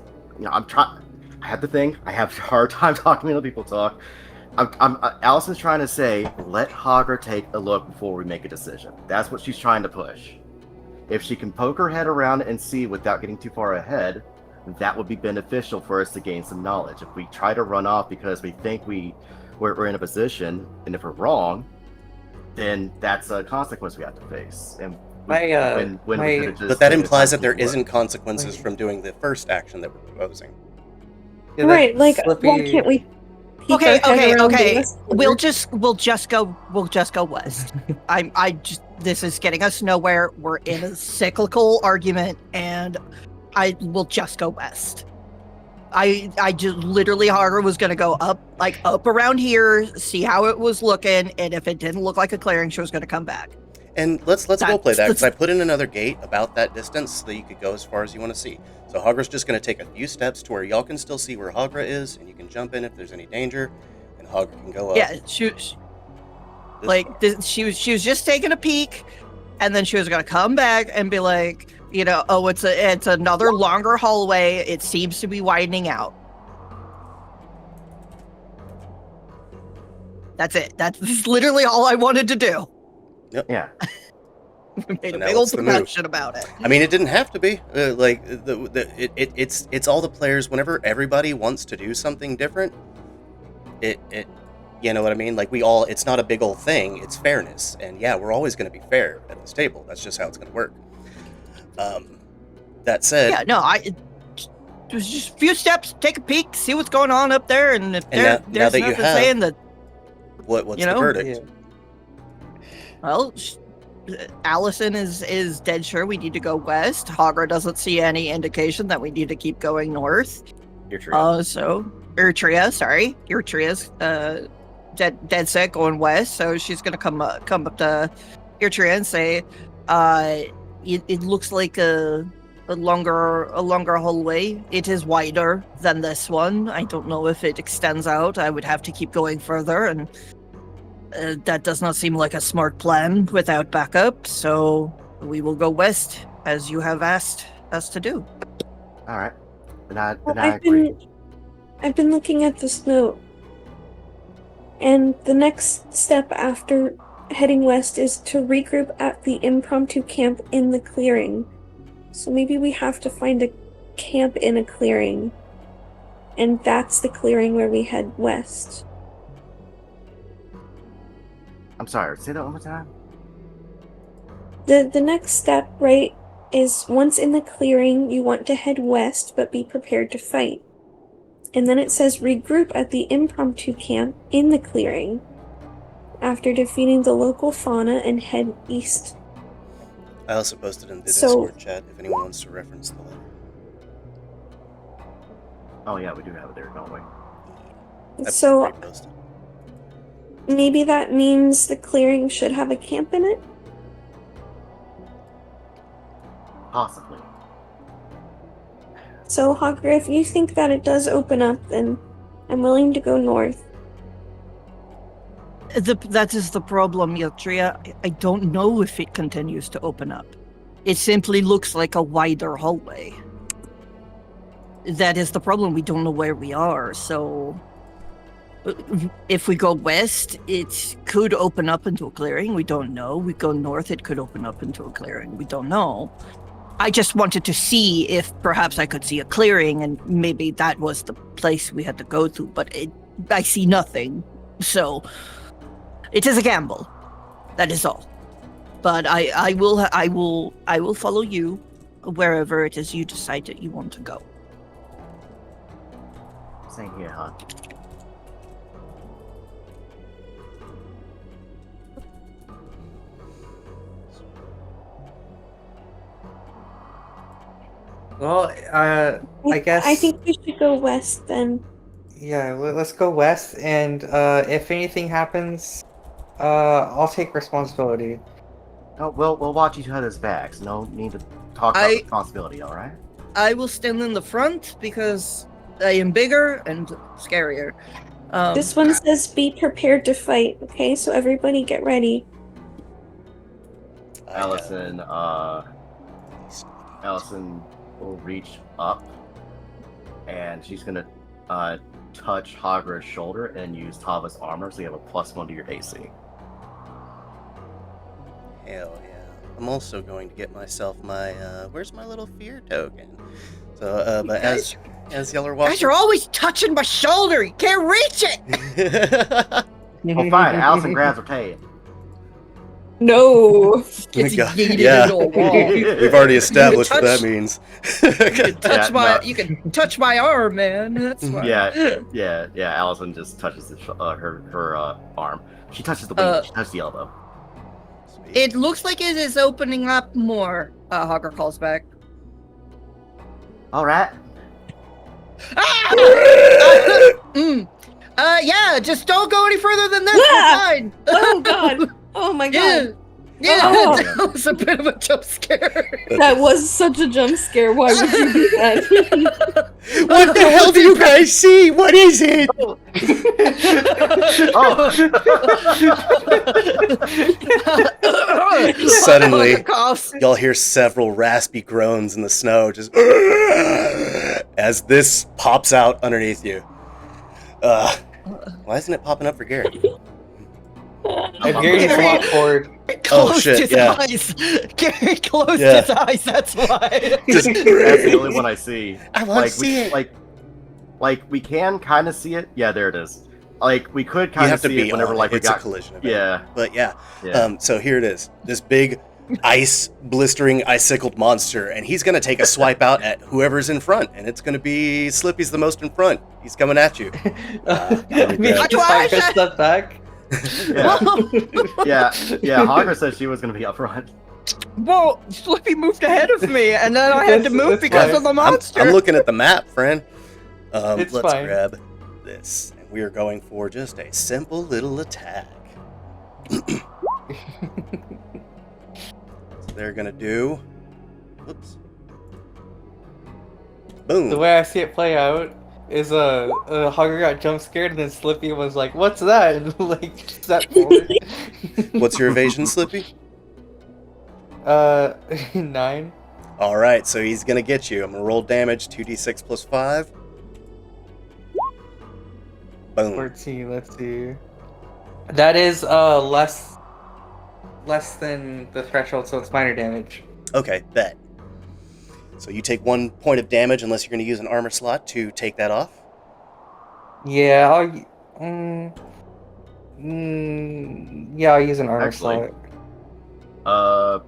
I'm trying. I have the thing. I have a hard time talking when other people talk. Allison's trying to say let Hogger take a look before we make a decision. That's what she's trying to push. If she can poke her head around and see without getting too far ahead, that would be beneficial for us to gain some knowledge. If we try to run off because we think we're in a position, and if we're wrong, then that's a consequence we have to face. And when we could've just But that taken implies time that there to work. isn't consequences from doing the first action that we're proposing. Yeah, Right, like, that's why slippy. can't we peek Okay, our head around the okay. west We'll corner? just go west. This is getting us nowhere. We're in a cyclical argument, and I will just go west. I just literally Hager was gonna go up around here, see how it was looking, and if it didn't look like a clearing, she was gonna come back. And let's go play that, because That's- I put in another gate about that distance so that you could go as far as you want to see. So Hagra's just going to take a few steps to where y'all can still see where Hagra is, and you can jump in if there's any danger, and Hagra can go up. Yeah, she was just taking a peek, and then she was gonna come back and be like, oh, it's another longer hallway. It seems to be widening out. That's it. That's literally all I wanted to do. Yeah. Made a now big old it's the move. production about it. I mean, it didn't have to be. It's all the players. Whenever everybody wants to do something different, it you know what I mean? Like it's not a big old thing. It's fairness, and yeah, we're always going to be fair at this table. That's just how it's going to work. That said, Yeah, no, just a few steps, take a peek, see what's going on up there, and if now there's that you nothing have- saying that, what's you the know? verdict? well, Allison is dead sure we need to go west. Hagra doesn't see any indication that we need to keep going north. Your trio. Ertria's dead set going west, so she's gonna come up to Ertria and say, it looks like a longer hallway. It is wider than this one. I don't know if it extends out. I would have to keep going further, and that does not seem like a smart plan without backup. So we will go west as you have asked us to do. All right. Then I I've agree. I've been looking at this note, and the next step after heading west is to regroup at the impromptu camp in the clearing. So maybe we have to find a camp in a clearing, and that's the clearing where we head west. I'm sorry. Say that one more time. The next step, right, is once in the clearing, you want to head west, but be prepared to fight. And then it says regroup at the impromptu camp in the clearing after defeating the local fauna and head east. I also posted in the So- Discord chat if anyone wants to reference the letter. Oh yeah, we do have it there, don't we? I So reposted. maybe that means the clearing should have a camp in it? Possibly. So, Hawker, if you think that it does open up, then I'm willing to go north. That is the problem, Yatria. I don't know if it continues to open up. It simply looks like a wider hallway. That is the problem. We don't know where we are, so if we go west, it could open up into a clearing. We don't know. We go north, it could open up into a clearing. We don't know. I just wanted to see if perhaps I could see a clearing, and maybe that was the place we had to go to, but I see nothing. So it is a gamble. That is all. But I will follow you wherever it is you decide that you want to go. Same here, huh? Well, I guess. I think we should go west then. Yeah, let's go west, and if anything happens, I'll take responsibility. Oh, we'll watch each other's backs. No need to talk about responsibility, all right? I will stand in the front because I am bigger and scarier. This one says be prepared to fight, okay? So everybody get ready. Allison will reach up, and she's gonna touch Hagra's shoulder and use Tava's armor, so you have a +1 to your AC. Hell yeah. I'm also going to get myself my, where's my little fear token? So, but as y'all are walking... Guys, you're always touching my shoulder. You can't reach it. Well, fine. Allison grabs her tail. No. Gets God, yeeted yeah. into a wall. We've already established what that means. You can touch Yeah, you can touch my arm, man. That's fine. Yeah. Allison just touches her arm. She touches the wing. She touches the elbow. It looks like it is opening up more. Hogger calls back. All right. Yeah, just don't go any further than this. Ah! We're fine. Oh god. Oh my god. Yeah, Oh. that was a bit of a jump scare. That was such a jump scare. Why would you do that? What the hell do you guys see? What is it? Suddenly, y'all hear several raspy groans in the snow, just as this pops out underneath you. Why isn't it popping up for Garrett? If Gary needs to walk forward. Closed shit, his yeah. eyes. Gary closed Yeah. his eyes, that's why. Just, That's the only one I see. I want to see it. Like we can kind of see it. Yeah, there it is. Like we could You kind of have to see be it whenever on like it. we It's got a collision event. Yeah. But yeah. Yeah. So here it is. This big ice blistering icicled monster, and he's gonna take a swipe out at whoever's in front, and it's gonna be Slippy's the most in front. He's coming at you. Watch Just out. a step back. yeah. Hagra said she was gonna be up front. Well, Slippy moved ahead of me, and then I had to move That's because fine. of the monster. I'm looking at the map, friend. It's Let's fine. grab this, and we are going for just a simple little attack. So they're gonna do. Whoops. Boom. The way I see it play out is Hugger got jump scared and then Slippy was like, "What's that?" and like stepped forward. What's your evasion, Slippy? 9. All right, so he's gonna get you. I'm gonna roll damage, 2d6 plus 5. Boom. 14. Let's see. That is less than the threshold, so it's minor damage. Okay, bet. So you take 1 point of damage unless you're gonna use an armor slot to take that off. Yeah, I'll use an armor Actually, slot.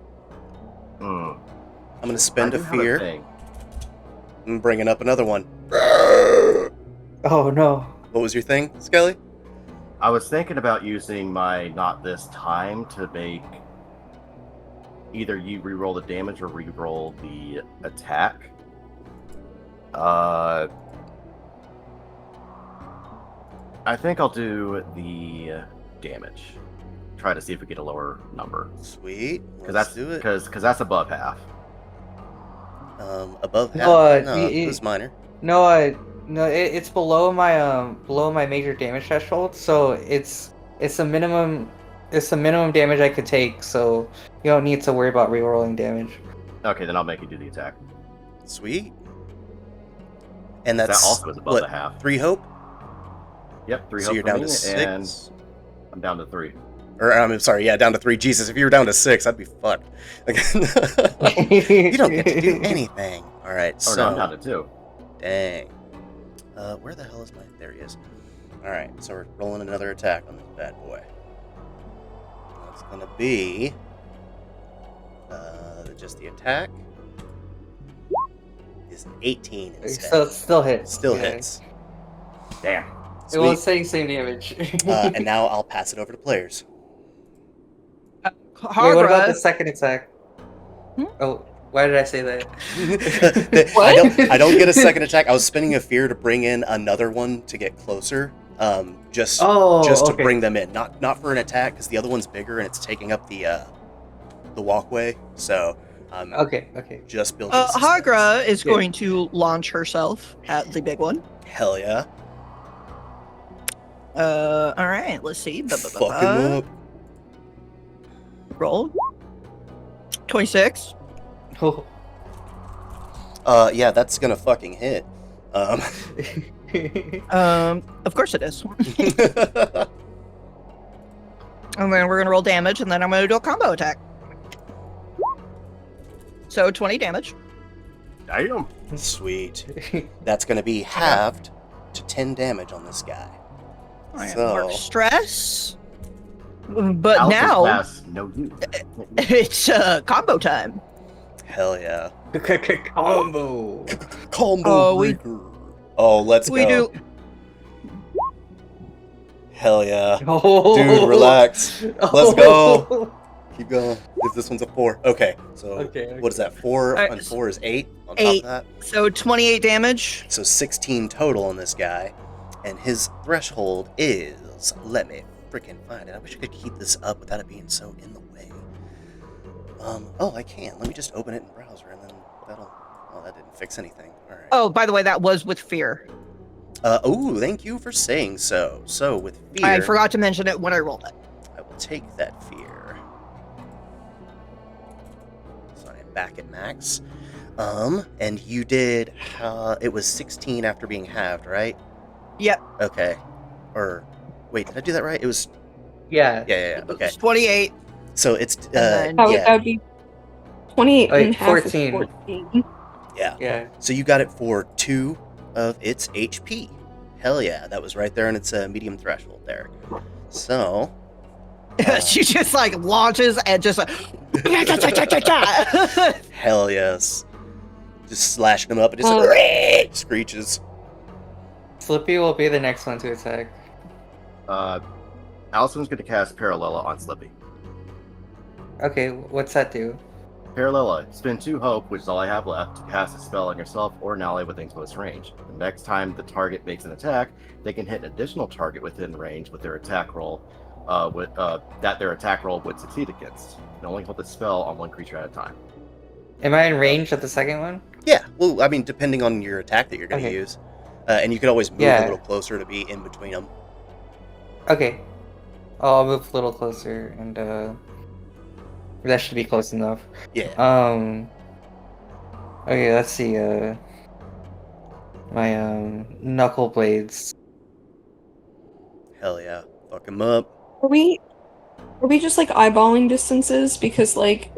gonna spend I a do have a fear. thing. I'm bringing up another one. Oh no. What was your thing, Skelly? I was thinking about using my not this time to make either you re-roll the damage or re-roll the attack. I think I'll do the damage. Try to see if we get a lower number. Sweet. Because Let's that's do it. because that's above half. Above half? No, No, it was minor. No, no, it's below my major damage threshold, so it's a minimum damage I could take, so you don't need to worry about rerolling damage. Okay, then I'll make you do the attack. Sweet. And That that's also is above what, the half. 3 hope? Yep, 3 So health you're for down me, to 6? and I'm down to 3. Or, I'm sorry, yeah, down to 3. Jesus, if you were down to 6, I'd be fucked. You don't get to do anything. Alright, Oh so... no, I'm down to 2. Dang. Where the hell is my... There he is. Alright, so we're rolling another attack on this bad boy. That's gonna be... just the attack. Is an 18 instead. So it still hits. Still Yeah. hits. Damn. It won't Sweet. say same damage. And now I'll pass it over to players. Wait, what about the Hagra, second attack? Hmm? Oh, why did I say that? I don't get a second attack. I was spinning a fear to bring in another one to get closer. Just to okay. bring them in, not for an attack, because the other one's bigger and it's taking up the walkway. So Okay. just building. suspense. Hagra is Yeah. going to launch herself at the big one. Hell yeah! All right, let's see. Fuck him up. Roll. 26. Oh. Yeah, that's gonna fucking hit. Of course it is. And then we're gonna roll damage, and then I'm gonna do a combo attack. So 20 damage. Damn. Sweet. That's gonna be halved to 10 damage on this guy. I am So- mark stress. But Allison's now pass, no use. it's combo time. Hell yeah. Combo. Combo Oh, breaker. Oh, let's We go. do. Hell yeah. Oh. Dude, relax. Let's go. Keep going. This one's a 4. Okay, so Okay. what is that? 4 Alright, on 4 is 8 on top 8. of that. So 28 damage. So 16 total on this guy. And his threshold is... Let me freaking find it. I wish I could keep this up without it being so in the way. Oh, I can. Let me just open it in browser and then that'll... Oh, that didn't fix anything. Alright. Oh, by the way, that was with fear. Oh, thank you for saying so. So with fear... I forgot to mention it when I rolled it. I will take that fear. So I am back at max. And you did, it was 16 after being halved, right? Yep. Okay. Or, wait, did I do that right? It was, Yeah. yeah, okay. It's 28. So it's, then- That yeah, would be 28 Wait, and half is 14. 14. yeah. Yeah. So you got it for 2 of its HP. Hell yeah, that was right there in its medium threshold there. So, She just like launches and just like. hell yes. Just slashing him up and just screeches. Slippy will be the next one to attack. Allison's going to cast Parallella on Slippy. Okay, what's that do? Parallella, spend 2 hope, which is all I have left, to cast a spell on yourself or an ally within close range. The next time the target makes an attack, they can hit an additional target within range with their attack roll, that their attack roll would succeed against. You can only hold the spell on one creature at a time. Am I in range of the second one? Yeah, well, I mean, depending on your attack that you're going to Okay. use. And you could always move Yeah. a little closer to be in between them. Okay. I'll move a little closer, and that should be close enough. Yeah. Okay, let's see. My knuckle blades. Hell yeah. Fuck him up. Are we just like eyeballing distances? Because like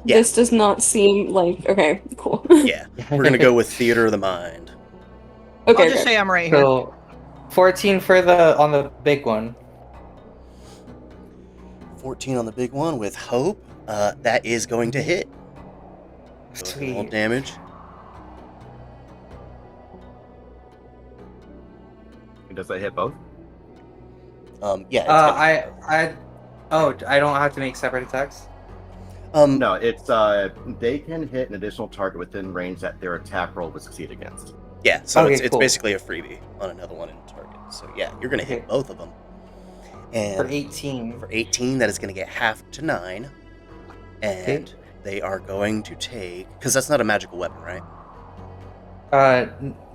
Yeah. this does not seem like okay, cool. Yeah. We're going to go with Theater of the Mind. Okay, I'll just okay. say I'm right here. So, 14 for on the big one. 14 on the big one with Hope. That is going to hit. Go ahead and roll Sweet. damage. Does that hit both? Yeah, it's gonna hit both. I don't have to make separate attacks. No, it's they can hit an additional target within range that their attack roll would succeed against. Yeah, so Okay, it's cool. basically a freebie on another one in target. So yeah, you're gonna hit Okay. both of them. And For 18. for 18, that is gonna get half to 9. And Okay. they are going to take, because that's not a magical weapon, right?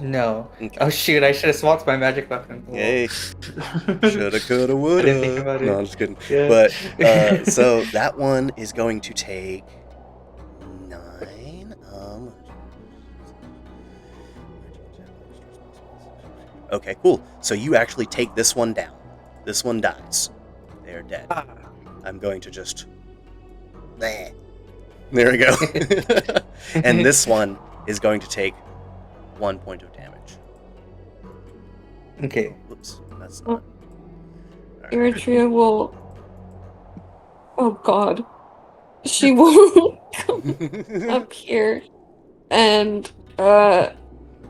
No. Okay. Oh shoot, I should have swapped my magic weapon. Yay. Shoulda, coulda, I woulda. didn't think about it. No, I'm just kidding. Yeah. But so that one is going to take 9. Okay, cool. So you actually take this one down. This one dies. They're dead. I'm going to just. There we go. And this one is going to take 1 point of damage. Okay. Whoops, that's not. Eritrea will. Oh God. She will come up here and what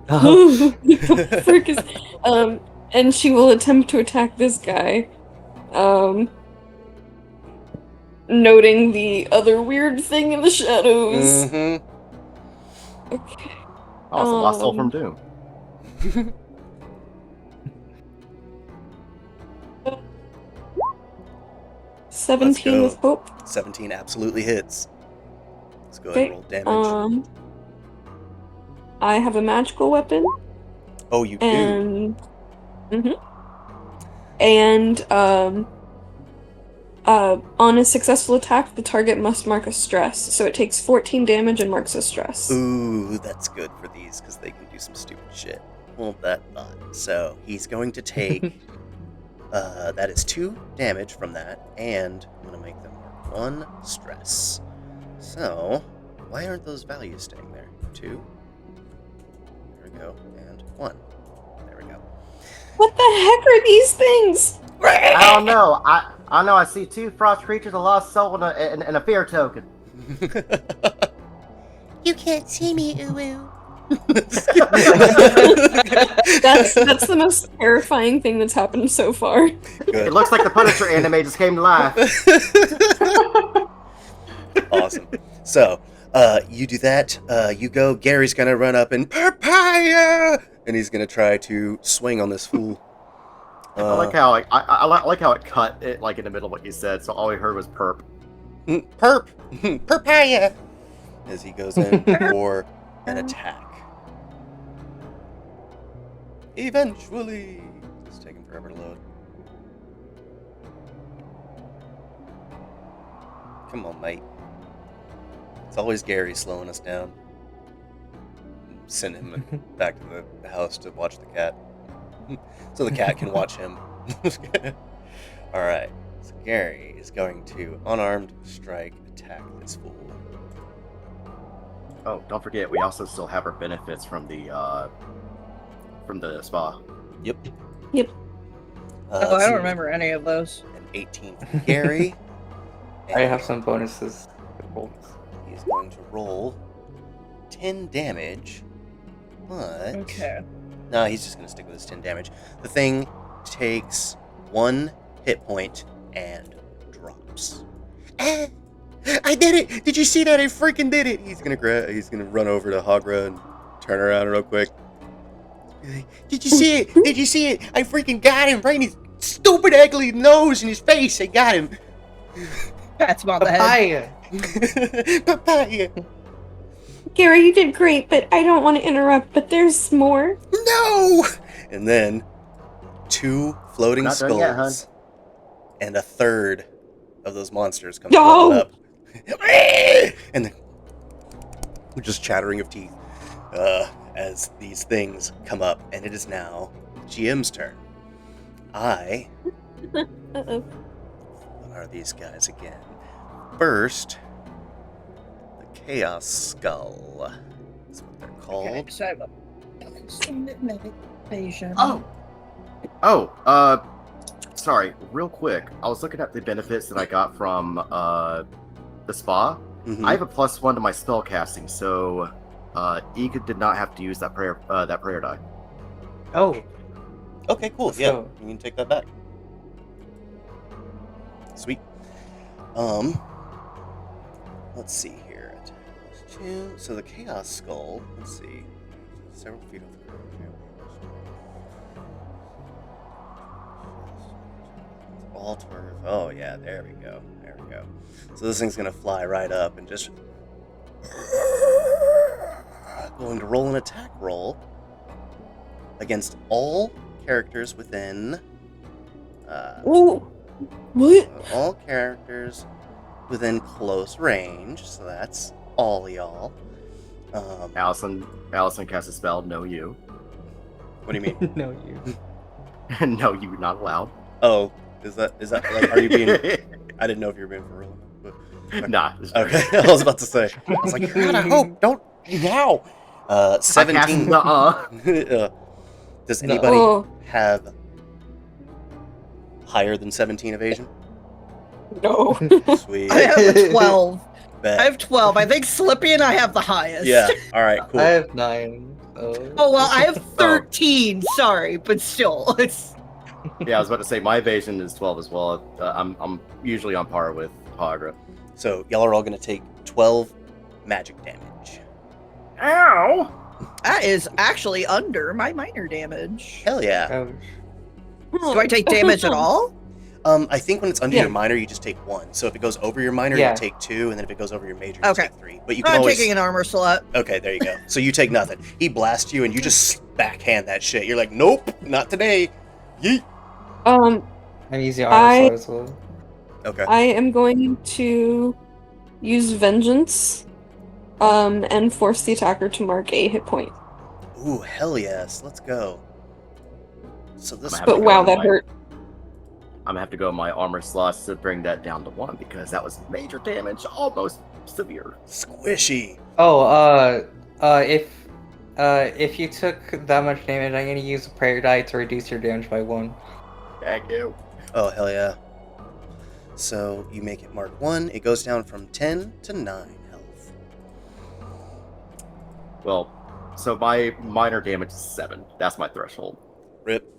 the frick is and she will attempt to attack this guy. Noting the other weird thing in the shadows. Mm-hmm. Okay. Oh, it's a lost soul from Doom. 17 with hope. 17 absolutely hits. Let's go ahead and roll damage. I have a magical weapon. Oh, you do? And on a successful attack, the target must mark a stress. So it takes 14 damage and marks a stress. Ooh, that's good for these, because they can do some stupid shit. Hold that thought. So, he's going to take... that is 2 damage from that, and I'm going to make them mark 1 stress. So, why aren't those values staying there? 2. There we go. And 1. There we go. What the heck are these things? I don't know. I know. I see 2 frost creatures, a lost soul, and a fear token. You can't see me, Uwu. That's the most terrifying thing that's happened so far. Good. It looks like the Punisher anime just came to life. Awesome. So, you do that. You go. Gary's gonna run up and papaya, and he's gonna try to swing on this fool. I like how I like how it cut it like in the middle of what you said, so all we heard was perp. Papaya, as he goes in for an attack. Eventually, it's taking forever to load. Come on, mate. It's always Gary slowing us down. Send him back to the house to watch the cat. So the cat can watch him. Alright. So Gary is going to unarmed strike attack this fool. Oh, don't forget, we also still have our benefits from the spa. Yep. I don't remember any of those. An 18 for Gary. I have some bonuses. He's going to roll 10 damage. But... Okay. No, he's just going to stick with his 10 damage. The thing takes 1 hit point and drops. I did it! Did you see that? I freaking did it! He's gonna run over to Hagra and turn around real quick. Did you see it? Did you see it? I freaking got him right in his stupid ugly nose and his face. I got him. Pats him on the head. Papaya! Papaya. Gary, you did great, but I don't want to interrupt, but there's more. No! And then 2 floating Not done yet, skulls and a third of those monsters come No! crawling up. And then just chattering of teeth as these things come up, and it is now GM's turn. Uh-oh. What are these guys again? First, the Chaos Skull. That's what they're called. Okay, so I have a meditation. Sorry, real quick. I was looking at the benefits that I got from the spa. Mhm. I have a +1 to my spell casting, so Ika did not have to use that prayer die. Oh, Okay, cool. Let's Yeah, go. you can take that back. Sweet. Let's see here. Two. So the Chaos Skull. Let's see. Several feet off the ground. All target. Oh yeah, there we go. There we go. So this thing's gonna fly right up and just going to roll an attack roll against all characters within. Oh, what? All characters within close range. So that's all y'all. Allison casts a spell. No, you. What do you mean? no, you. No, you not allowed. Oh, is that like? Are you being? I didn't know if you were being for real. But, Nah. okay, I was about to say. I was like, God, I hope don't now. 17. Does anybody Oh. have higher than 17 evasion? No. Sweet. I have a 12. Bet. I have 12. I think Slippy and I have the highest. Yeah. All right. Cool. I have 9. So... Oh, well, I have 13. Sorry, but still. It's Yeah, I was about to say my evasion is 12 as well. I'm usually on par with Hagra. So y'all are all gonna take 12 magic damage. Ow! that is actually under my minor damage. Hell yeah. Ouch. Do I take damage at all? I think when it's under Yeah. your minor, you just take 1. So if it goes over your minor, Yeah. you take 2, and then if it goes over your major, you Okay. take 3. But you can I'm always. taking an armor slot. Okay, there you go. So you take nothing. He blasts you, and you just backhand that shit. You're like, nope, not today. Yeet. I'm using armor I- slot as well. Okay. I am going to use vengeance, and force the attacker to mark a hit point. Ooh, hell yes. Let's go. So this. I'm But to go wow, with that my- hurt. I'm gonna have to go with my armor slots to bring that down to 1 because that was major damage, almost severe. Squishy. Oh, if you took that much damage, I'm gonna use a prayer die to reduce your damage by 1. Thank you. Oh, hell yeah. So you make it mark 1. It goes down from 10 to 9 health. Well, so my minor damage is 7. That's my threshold. Rip.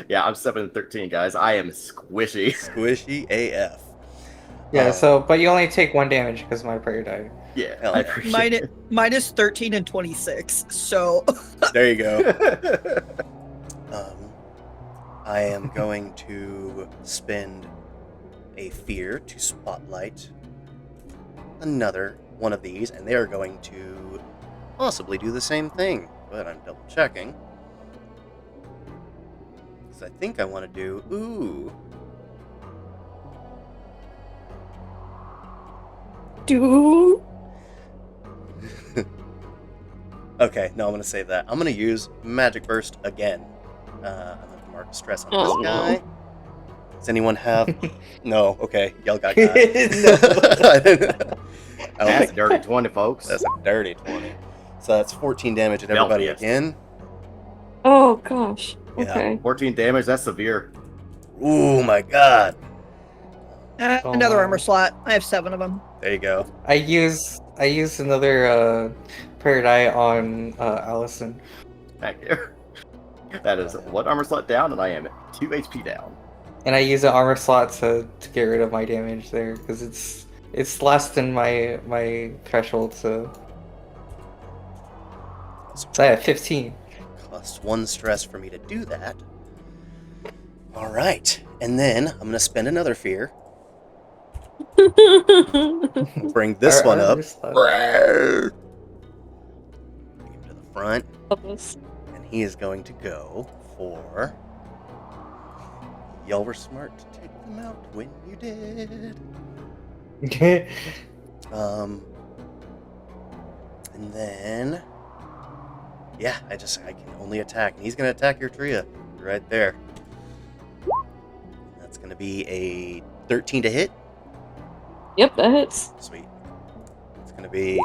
Yeah, I'm 7 and 13, guys. I am squishy. Squishy AF. Yeah, but you only take 1 damage because of my prayer die. Yeah, Hell I yeah. appreciate it. Minus 13 and 26. So There you go. I am going to spend a fear to spotlight another one of these, and they are going to possibly do the same thing, but I'm double checking. Because I think I want to do. Ooh. Do Okay, no, I'm going to save that. I'm going to use Magic Burst again. I'm going to mark stress on Oh, this no. guy. Does anyone have. No, okay, y'all got No. I don't That's think- a dirty 20, folks. That's a dirty 20. So that's 14 damage at everybody Yes. again. Oh gosh. Yeah. Okay. 14 damage, that's severe. Ooh, my god. another Oh. armor slot. I have 7 of them. There you go. I use another prayer die on Allison. Thank you. That is 1 armor slot down, and I am 2 HP down. And I use an armor slot to get rid of my damage there because it's less than my threshold. So I have 15. Costs 1 stress for me to do that. Alright. And then I'm going to spend another fear. Bring this Our one up. armor slot. Bring him to the front. Love this. And he is going to go for. Y'all were smart to take them out when you did. And then. Yeah, I can only attack. And he's going to attack your Tria. Right there. That's going to be a 13 to hit. Yep, that hits. Sweet. It's going to be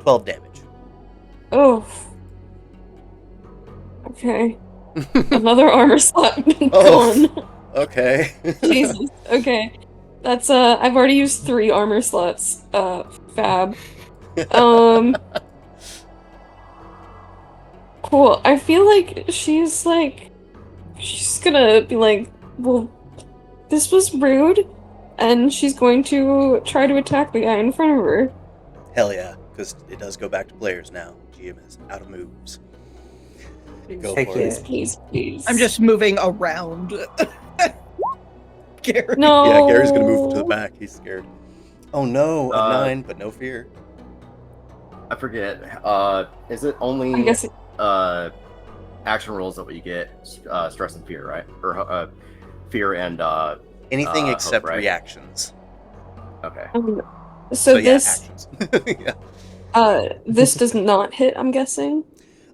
12 damage. Oh. Okay. Another armor slot Oh. gone. Okay. Jesus. Okay. That's I've already used 3 armor slots. Fab. Um, cool. I feel like she's gonna be like, well, this was rude, and she's going to try to attack the guy in front of her. Hell yeah, because it does go back to players now. GM is out of moves. Go Heck for yeah. it. Please. I'm just moving around. Gary. No. Yeah, Gary's gonna move to the back. He's scared. Oh no, a 9, but no fear. I forget. Is it only I guess action rolls that you get stress and fear, right? Or fear and Anything hope, except right? reactions. Okay. so yeah, this actions. Yeah. this does not hit, I'm guessing.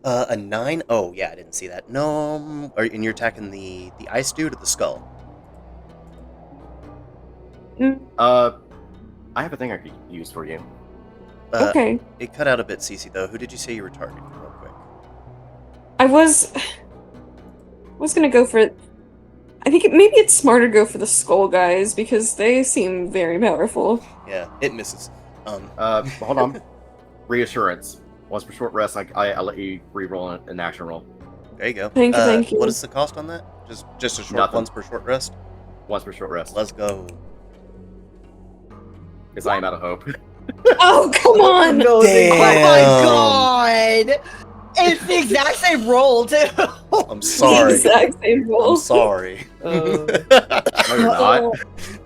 A 9? Oh yeah, I didn't see that. No, and you're attacking the ice dude or the skull? I have a thing I could use for you. Okay. It cut out a bit, Cece, though. Who did you say you were targeting, real quick? I was gonna go for it. I think maybe it's smarter to go for the skull guys because they seem very powerful. Yeah, it misses. Hold on. Reassurance. Once per short rest, I let you re-roll an action roll. There you go. Thank you. What is the cost on that? Just a short Nothing. once per short rest? Once per short rest. Let's go. Because I am out of hope. Oh, come on! No, Damn. oh my god! It's the exact same roll, too! I'm sorry. The exact same roll. I'm sorry. No, you're not.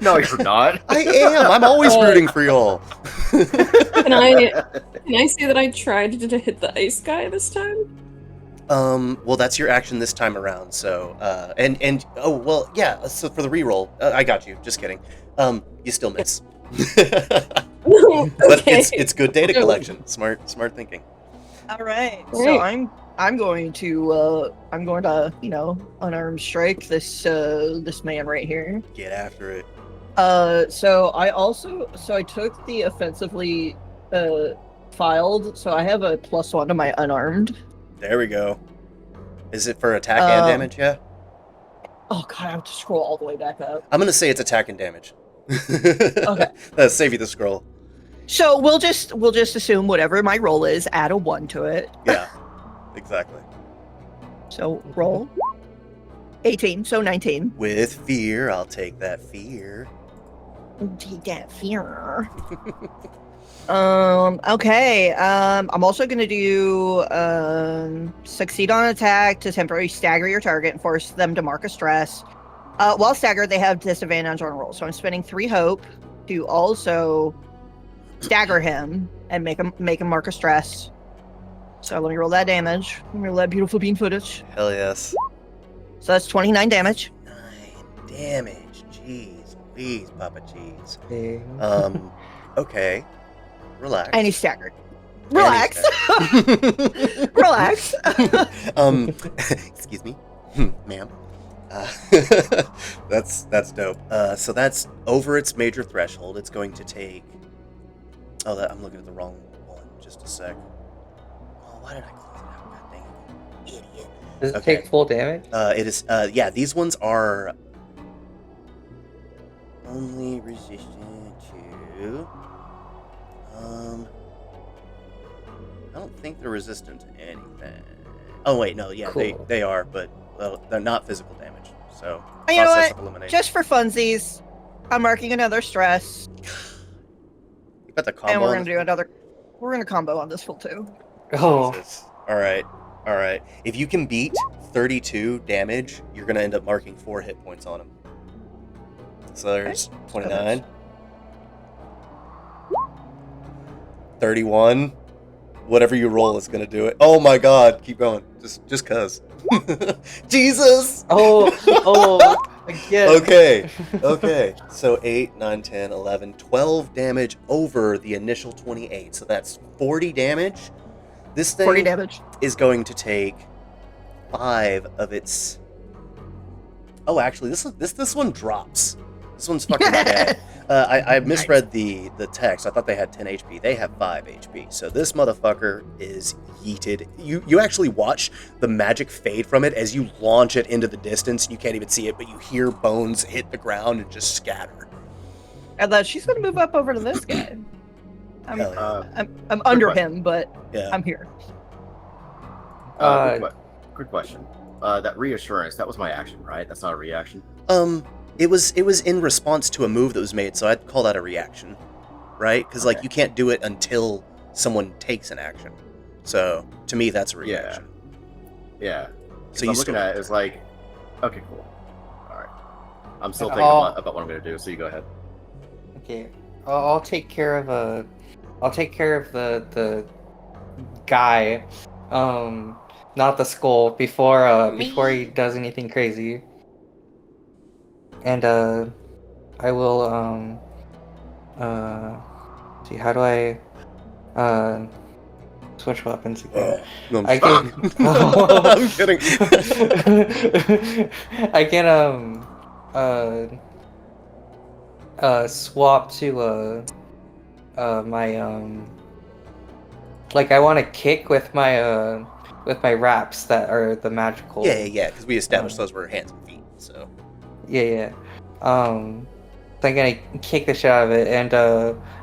No, you're not. I am. I'm always rooting for y'all. Can I say that I tried to hit the ice guy this time? Well, that's your action this time around. So, oh well, yeah. So for the reroll, I got you. Just kidding. You still miss. But Okay. it's good data collection. Smart thinking. Alright, Great. so I'm going to unarmed strike this man right here. Get after it. So I took the offensively filed, so I have a +1 to my unarmed. There we go. Is it for attack and damage? Yeah. Oh god, I have to scroll all the way back up. I'm gonna say it's attack and damage. Okay. Save you the scroll. So we'll just assume whatever my roll is, add a 1 to it. Yeah. Exactly. So roll 18, so 19. With fear, I'll take that fear. Take that fear. Okay. I'm also gonna do succeed on attack to temporarily stagger your target and force them to mark a stress. While staggered, they have disadvantage on rolls. So I'm spending 3 hope to also stagger him and make him mark a stress. So let me roll that damage. Let me roll that beautiful bean footage. Hell yes. So that's 29 damage. 9 damage. Jeez. Please, Papa Cheese. Okay. Okay. Relax. And he's staggered. And he's Relax. staggered. Relax. Excuse me, ma'am. That's dope. So that's over its major threshold. It's going to take. Oh, I'm looking at the wrong one. Just a sec. Oh, why did I close it out? God dang it, idiot. Does it Okay. take full damage? It is. Yeah, these ones are only resistant to. I don't think they're resistant to anything. Oh wait, no, yeah, Cool. they are, but they're not physical damage. So You know process what? of elimination. Just for funsies, I'm marking another stress, You got the combo. and we're on gonna this do another. We're gonna combo on this full too. Oh, Jesus. All right. If you can beat 32 damage, you're gonna end up marking 4 hit points on him. So there's 29, 31. Whatever you roll is gonna do it. Oh my God! Keep going. Just cause. Jesus. again. Okay. So 8, 9, 10, 11, 12 damage over the initial 28. So that's 40 damage. This thing 40 damage. is going to take 5 of its. Oh, actually, this one drops. This one's fucking dead. I misread the text. I thought they had 10 HP. They have 5 HP. So this motherfucker is yeeted. You actually watch the magic fade from it as you launch it into the distance. You can't even see it, but you hear bones hit the ground and just scatter. And then she's gonna move up over to this guy. Hell yeah. I'm under question. him, but Yeah. I'm here. Quick question. That reassurance, that was my action, right? That's not a reaction. It was in response to a move that was made, so I'd call that a reaction, right? Because like Okay. you can't do it until someone takes an action. So to me, that's a reaction. Yeah. So So you I'm still looking at it, it's like, okay, cool. All right. I'm still thinking I'll- about what I'm gonna do. So you go ahead. Okay, I'll take care of the guy, not the skull before he does anything crazy. And I will see, how do I switch weapons again? No, I'm I just- can I'm kidding. I can swap to my like I want to kick with my wraps that are the magical. Yeah, because we established those were hands and feet. So Yeah. So I'm gonna kick the shit out of it, and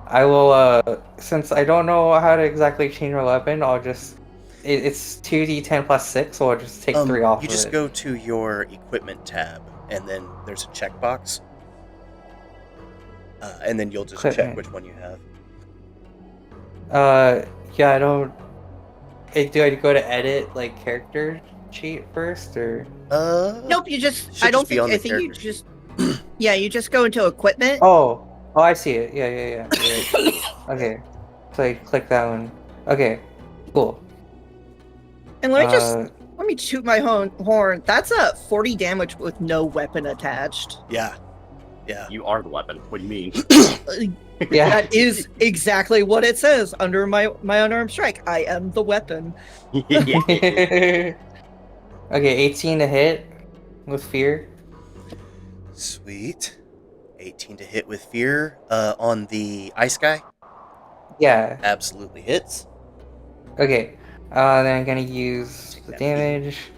I will since I don't know how to exactly change my weapon, I'll just it's 2d10 plus 6, so I'll just take 3 off you of just it. go to your equipment tab, and then there's a checkbox, and then you'll just check Equipment. which one you have. Yeah, I don't. Do I go to edit like character sheet first, or? Nope, you just. Should I don't just be think. on I the think you character just. Yeah, you just go into equipment. Oh, I see it. Yeah. You're right. Okay, so I click that one. Okay, cool. And let me toot my horn. That's a 40 damage with no weapon attached. Yeah. You are the weapon. What do you mean? Yeah. That is exactly what it says under my unarmed strike. I am the weapon. Okay, 18 to hit with fear. Sweet. 18 to hit with fear. On the ice guy, Yeah. absolutely hits. Okay. Then I'm gonna use the damage.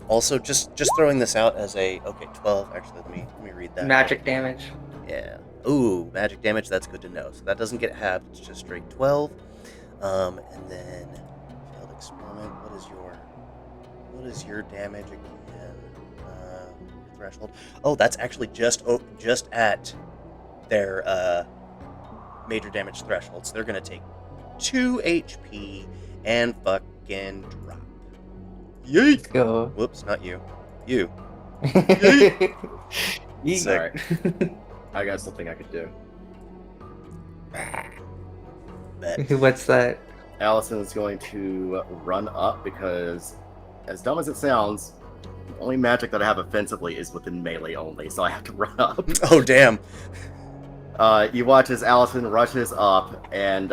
Also, just throwing this out as a 12. Actually, let me read that. Magic damage. Yeah. Ooh, magic damage. That's good to know. So that doesn't get halved. It's just straight 12. And then failed experiment. What is your damage again? Threshold. Oh, that's actually just at their major damage threshold. So they're gonna take 2 HP and fucking drop. Yeet. Let's go. Whoops, not you. You. Yeet. Sick. I got something I could do. Bet. What's that? Allison is going to run up because, as dumb as it sounds, the only magic that I have offensively is within melee only, so I have to run up. Oh, damn. You watch as Allison rushes up and,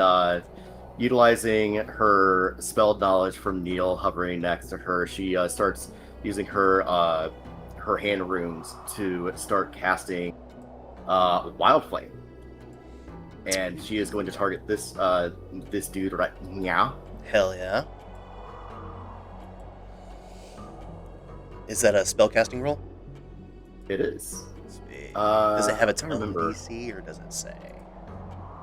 utilizing her spell knowledge from Neil hovering next to her, she starts using her hand runes to start casting Wild Flame. And she is going to target this dude right now. Hell yeah. Is that a spellcasting roll? It is. Sweet. Does it have its I own remember. DC, or does it say?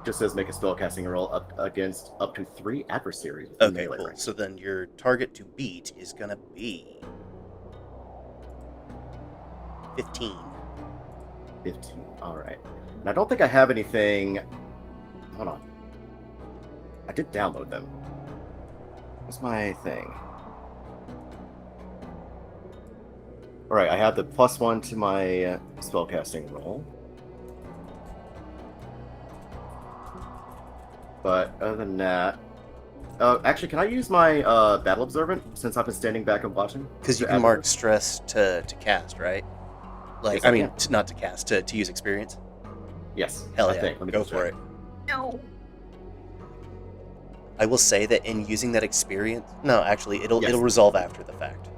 Just says make a spellcasting roll up against up to 3 adversaries. with Okay, melee cool. range. So then your target to beat is gonna be 15. 15. All right. And I don't think I have anything. Hold on. I did download them. What's my thing? All right. I have the +1 to my spellcasting roll. But other than that, actually, can I use my battle observant since I've been standing back and watching? Because you To can add mark this? stress to cast, right? Like, Yes, I I mean, can. not to cast, to use experience. Yes. Hell I yeah, think. Let me go just for check. it. No. I will say that in using that experience, no, actually, it'll Yes. resolve after the fact.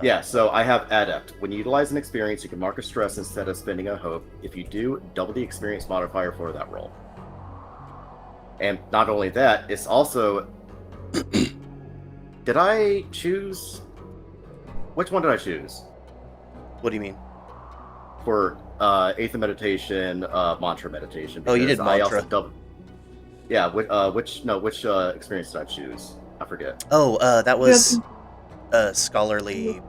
Yeah, so I have Adept. When you utilize an experience, you can mark a stress instead of spending a hope. If you do, double the experience modifier for that roll. And not only that, it's also... Did I choose... Which one did I choose? What do you mean? For Æther meditation, mantra meditation. Oh, you did because I also mantra. double. Yeah, which experience did I choose? I forget. Oh, that You was scholarly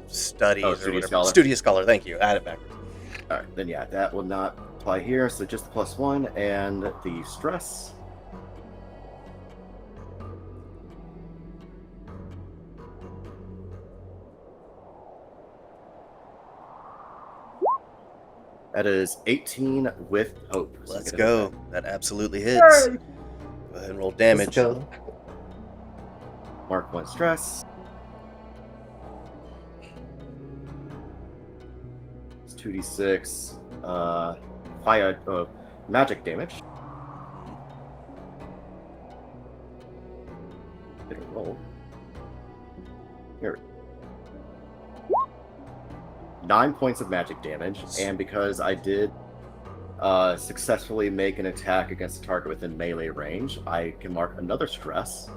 studies Oh, or studious whatever. scholar. Studious scholar. Thank you. I had it backwards. All right, then yeah, that will not apply here. So just the +1 and the stress. That is 18 with hope. So Let's get it go. back. That absolutely hits. Go ahead and roll Let's damage. go. Mark 1 stress. It's 2d6. Fire magic damage. Get a roll. Here. 9 points of magic damage, and because I did successfully make an attack against a target within melee range, I can mark another stress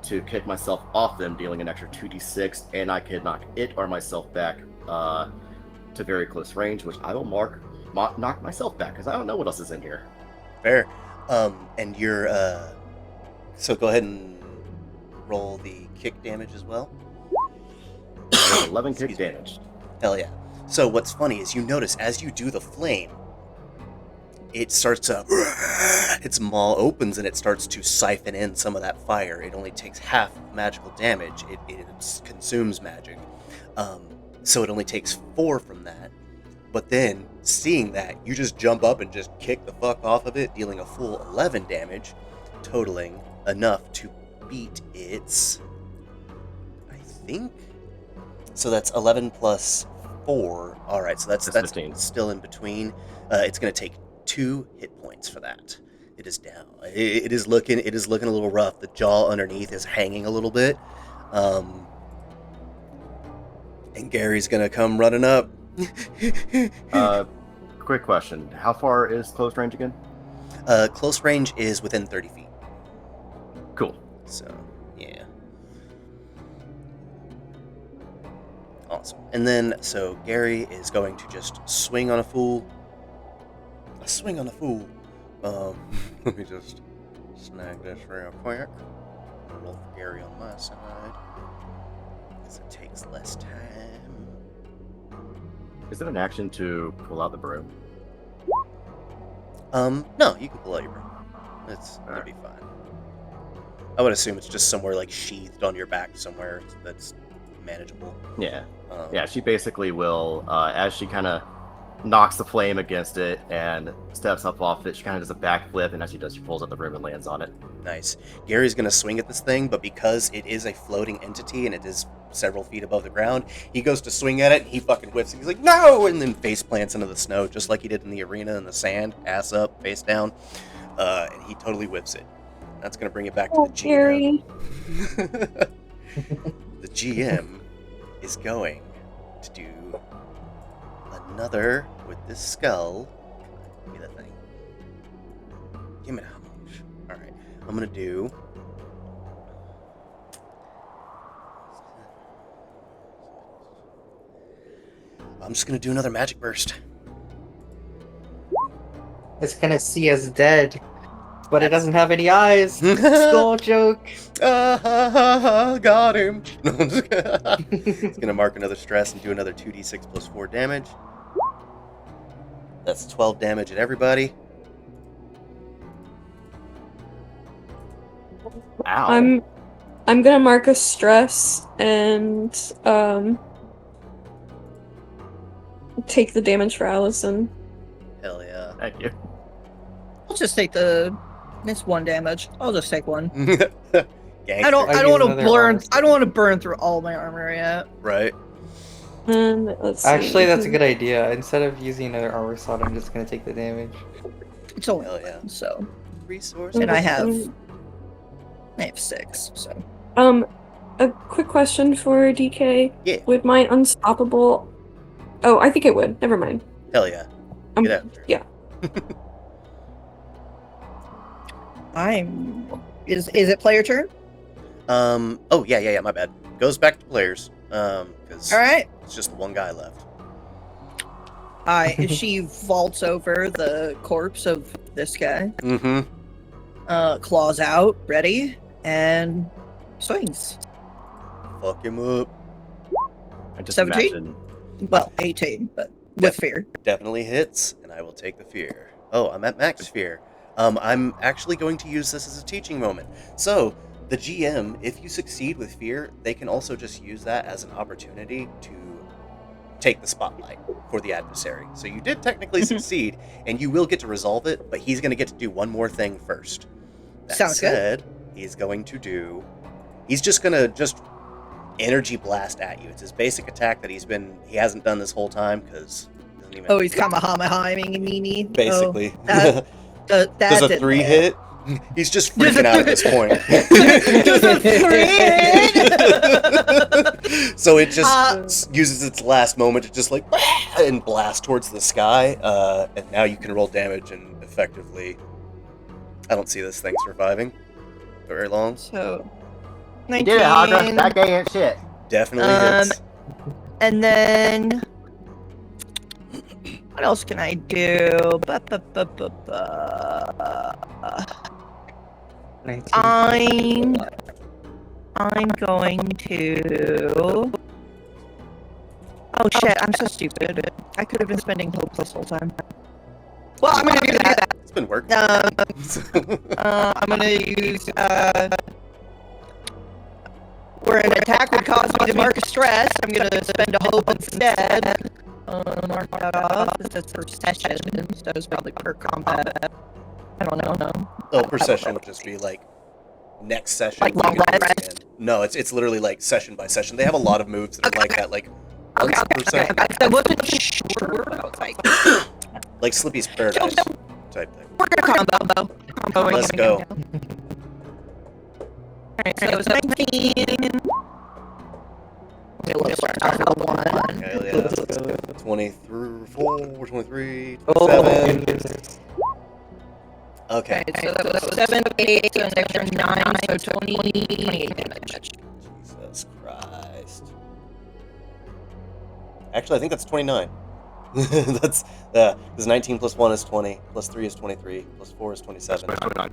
to kick myself off them, dealing an extra 2d6, and I can knock it or myself back to very close range, which I will knock myself back, because I don't know what else is in here. Fair. And you're so go ahead and roll the kick damage as well. 11 kick Excuse me. damage. Hell yeah. So what's funny is you notice as you do the flame, it starts to its maw opens and it starts to siphon in some of that fire. It only takes half magical damage. It consumes magic. So it only takes 4 from that. But then, seeing that, you just jump up and just kick the fuck off of it, dealing a full 11 damage, totaling enough to beat its, I think. So that's 11 plus 4. All right, so that's 15. still in between. It's going to take 2 hit points for that. It is down. It is looking a little rough. The jaw underneath is hanging a little bit. And Gary's going to come running up. Quick question. How far is close range again? Close range is within 30 feet. Cool. So, yeah. Awesome. And then, so Gary is going to just swing on a fool. A swing on a fool. Let me just snag this real quick. I'll roll for Gary on my side. Because it takes less time. Is it an action to pull out the broom? No, you can pull out your broom. It'll be fine. I would assume it's just somewhere like sheathed on your back somewhere that's manageable. Yeah. Yeah, she basically will, as she kind of knocks the flame against it and steps up off it, she kind of does a backflip, and as she does, she pulls out the broom and lands on it. Nice. Gary's going to swing at this thing, but because it is a floating entity and it is several feet above the ground, he goes to swing at it, and he fucking whiffs it. He's like, no! And then face plants into the snow, just like he did in the arena in the sand, ass up, face down. And he totally whiffs it. That's going to bring it back to the GM. Gary. The GM is going to do another with this skull. Give me that thing. Give me that much. Alright. I'm going to do... I'm just going to do another magic burst. It's gonna see us dead, but it doesn't have any eyes. Skull joke. Got him. It's going to mark another stress and do another 2d6 plus 4 damage. That's 12 damage at everybody. Ow. I'm gonna mark a stress and take the damage for Allison. Hell yeah. Thank you. I'll just take it's 1 damage. I'll just take 1. Gangster. I don't use want to another burn. armor I don't want to burn through all my armor yet. Right. And let's see. Actually, that's a good idea. Instead of using another armor slot, I'm just gonna take the damage. It's only Hell yeah. 1, so Resource. and I have 6. So A quick question for DK. Yeah. Would my unstoppable? Oh, I think it would. Never mind. Hell yeah. Get out there. Yeah. Is it player turn? Oh yeah. My bad. Goes back to players. Because All right. it's just one guy left. She vaults over the corpse of this guy, Mm-hmm. claws out, ready, and swings. Fuck him up. I just 17? imagine. Well, 18, but with fear. Definitely hits, and I will take the fear. Oh, I'm at max fear. I'm actually going to use this as a teaching moment. So, the GM, if you succeed with fear, they can also just use that as an opportunity to take the spotlight for the adversary. So you did technically succeed, and you will get to resolve it, but he's going to get to do one more thing first. That Sounds good. said, he's going to do... He's just going to energy blast at you. It's his basic attack that he hasn't done this whole time, because... Oh, he's Kamehameha-ing me. Basically. Oh, that Does a didn't 3 hit. hit? He's just freaking out at this point. Does a 3 hit? So it just uses its last moment to just like and blast towards the sky. And now you can roll damage and effectively. I don't see this thing surviving very long. So, You 19. did it, Hagra. That guy ain't shit. Definitely hits. And then, what else can I do? 19. I'm going to. Oh shit! I'm so stupid. I could have been spending hope this whole time. Well, I'm gonna do that. It's been working. I'm gonna use. Where an attack would cause me to mark a stress, I'm gonna spend a hope instead. Mark that off. This is per session, so it's probably per combat. I don't know. Oh, per session would just be like next session. Like long you can do it rest? again. No, it's literally like session by session. They have a lot of moves that are like that, like once per session. I wasn't sure. I was like, Like Slippy's Paradise type thing. we're gonna combo. Comboing. Let's go. Alright, so it was 19. Let's start off with 1. Hell yeah, let's go. 24, 23, Oh, 27. goodness. Okay. Okay, so that was 7, 8, so an extra 9, so 28 damage. Jesus Christ. Actually, I think that's 29. That's because 19 plus 1 is 20, plus 3 is 23, plus 4 is 27,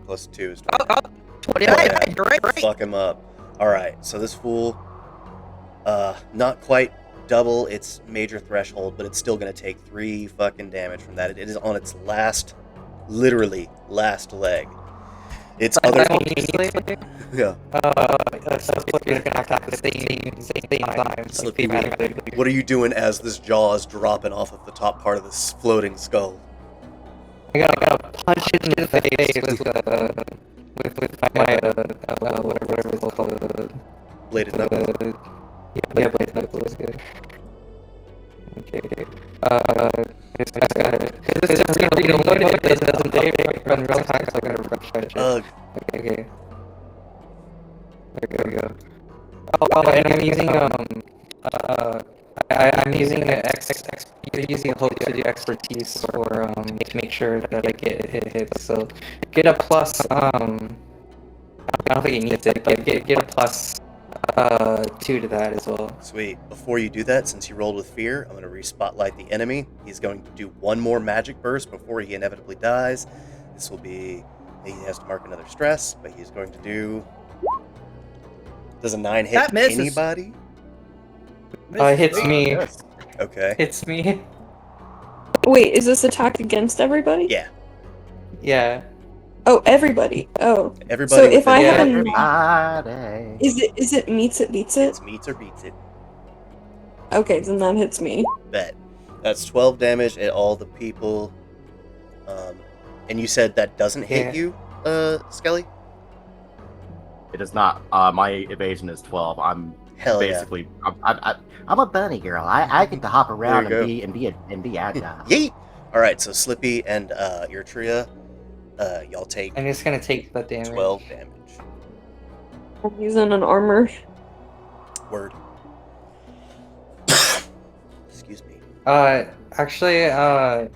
plus 2 is 20. 29, yeah. you're right. Fuck him up. Alright, so this fool, not quite double its major threshold, but it's still going to take 3 fucking damage from that. It is on its literally last leg. Its other... Yeah. Slippy's gonna attack the same time. Slippy, what are you doing as this jaw is dropping off of the top part of this floating skull? I gotta punch it in the face with my whatever it's called. Bladed knuckle. Yeah, bladed knuckle is good. Okay. This is reloaded. It doesn't run real time, so I'm gonna rush it. Ugh. Okay. There we go. Oh, and I'm using I'm using using hope to do expertise for to make sure that I get hits. So get a plus. I don't think it needs it, but get a plus 2 to that as well. Sweet. Before you do that, since you rolled with fear, I'm going to re-spotlight the enemy. He's going to do one more magic burst before he inevitably dies. This will be... He has to mark another stress, but he's going to do... Does a 9 hit That misses. anybody? It hits me. Okay. Hits me. Wait, is this attack against everybody? Yeah. Yeah. Oh, everybody. Oh. Everybody So if within I the have a- enemy. Everybody. Is it meets it beats it? It's meets or beats it. Okay, then that hits me. Bet. That's 12 damage at all the people. And you said that doesn't hit you, Skelly? It is not. My evasion is 12. I'm Hell basically. I'm a bunny girl. I get to hop around There and you be agile. yeah. Yeet! Alright, so Slippy and Eritrea, y'all take I'm just gonna take the damage. 12 damage. I'm using an armor. Word. Excuse me. Actually, I'm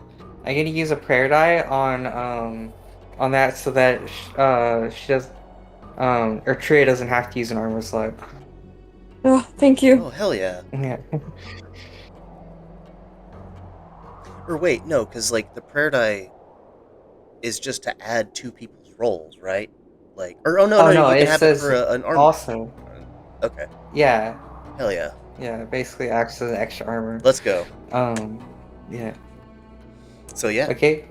gonna use a prayer die on that so that she does or Tria doesn't have to use an armor slot. Oh, thank you. Oh, hell yeah. Yeah. Or wait, no, because like the prayer die is just to add 2 people's rolls, right? Like, or oh no, Oh no, no, you can it have it for says an armor. also. Okay, Yeah, hell yeah, yeah, it basically acts as extra armor. let's go. Yeah. So yeah, Okay.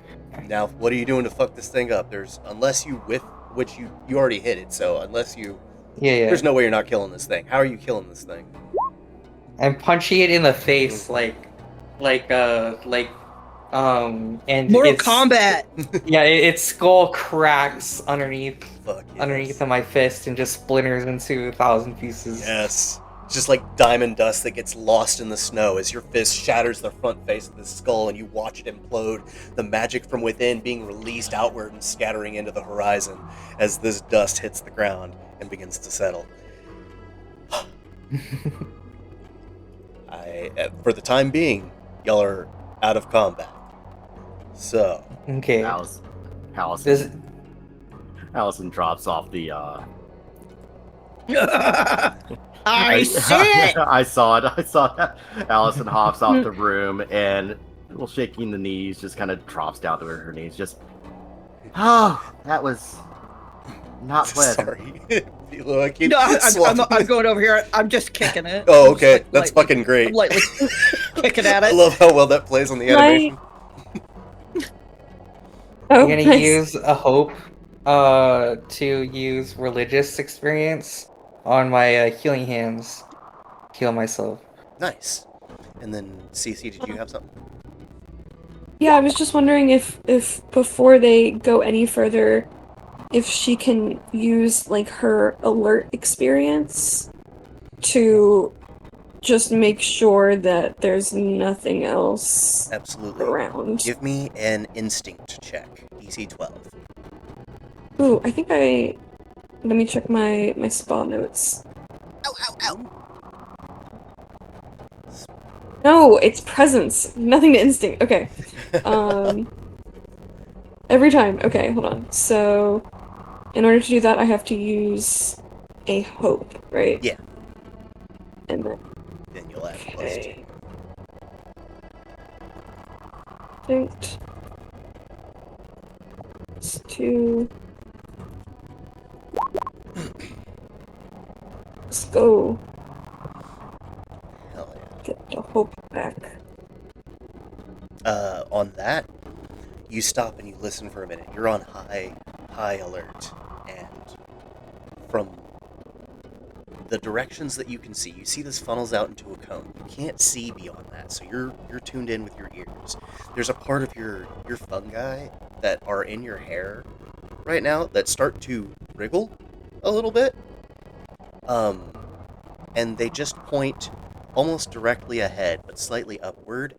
now what are you doing to fuck this thing up? There's unless you whiff, which you already hit it, so unless you, Yeah. there's no way you're not killing this thing. How are you killing this thing? I'm punching it in the face, and Mortal it's Kombat. yeah, its skull cracks underneath Fuck yes. underneath of my fist and just splinters into 1,000 pieces. Yes. Just like diamond dust that gets lost in the snow as your fist shatters the front face of the skull and you watch it implode, the magic from within being released outward and scattering into the horizon as this dust hits the ground and begins to settle. For the time being, y'all are out of combat. So, Okay. Allison drops off the I see it. I saw it. I saw it. Allison hops off the room and, well, shaking the knees, just kind of drops down to her knees. Just, oh, that was not pleasant. sorry. I keep No, I'm swapping- going over here. I'm just kicking it. Oh, I'm just, okay. like, That's lightly- fucking great. I'm lightly kicking at I it. love how well that plays on the animation. Oh, I'm gonna nice. use a hope to use religious experience on my healing hands. Heal myself. Nice. And then, CC, did you have something? Yeah, I was just wondering if before they go any further, if she can use like her alert experience to just make sure that there's nothing else Absolutely. around. Give me an instinct check. DC 12. Ooh, I think let me check my spa notes. No, it's presence. Nothing to instinct. Okay. Every time. Okay, hold on. So, in order to do that, I have to use a hope, right? Yeah. And then, Then you'll add +2. okay. Instinct. +2. Let's go. Hell yeah. Get the hope back. On that, you stop and you listen for a minute. You're on high alert, and from the directions that you can see, you see this funnels out into a cone. You can't see beyond that, so you're tuned in with your ears. There's a part of your fungi that are in your hair right now that start to wriggle a little bit, and they just point almost directly ahead, but slightly upward.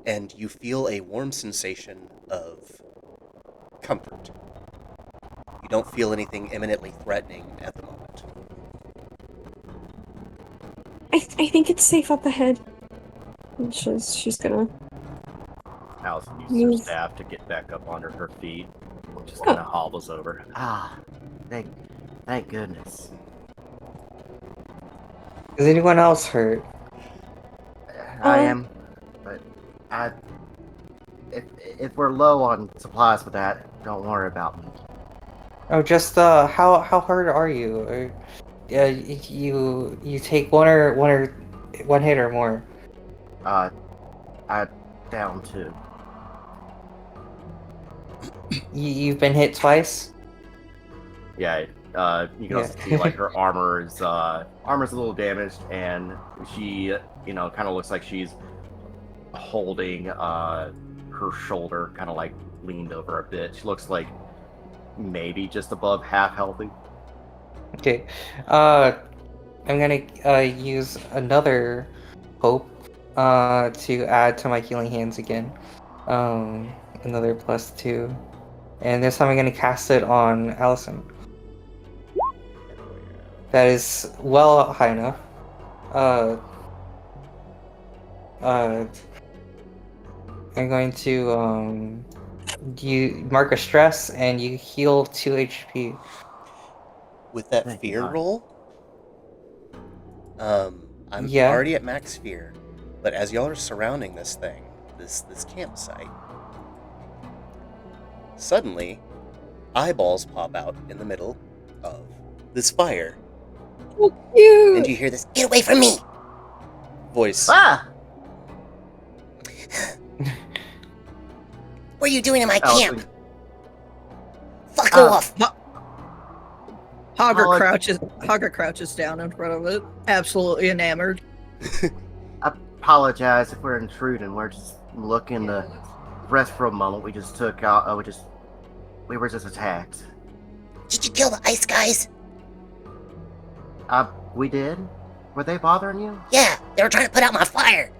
And you feel a warm sensation of comfort. You don't feel anything imminently threatening at the moment. I think it's safe up ahead. And she's gonna. Allison uses her staff to get back up onto her feet. Just kind of hobbles over. Ah, thank goodness. Is anyone else hurt? I am, but if we're low on supplies with that, don't worry about me. Oh, just how hurt are you? Or, you take one hit or more. I down 2. You've been hit twice. Yeah. You can also see like her armor's a little damaged, and she, kind of looks like she's holding her shoulder, kind of like leaned over a bit. She looks like maybe just above half healthy. Okay. I'm gonna use another hope to add to my healing hands again. Another +2, and this time I'm gonna cast it on Allison. That is well high enough. I'm going to you mark a stress and you heal 2 HP. With that Thank you, fear Mark. roll, I'm Yeah. already at max fear, but as y'all are surrounding this thing, this campsite. Suddenly, eyeballs pop out in the middle of this fire, Cute. and you hear this "Get away from me!" voice. Ah! What are you doing in my Allison, camp? Fuck Uh, off. Hogger Apolog- crouches down in front of it, absolutely enamored. I apologize if we're intruding. We're just looking to rest for a moment. We just took out. We were just attacked. Did you kill the ice guys? We did. Were they bothering you? Yeah, they were trying to put out my fire.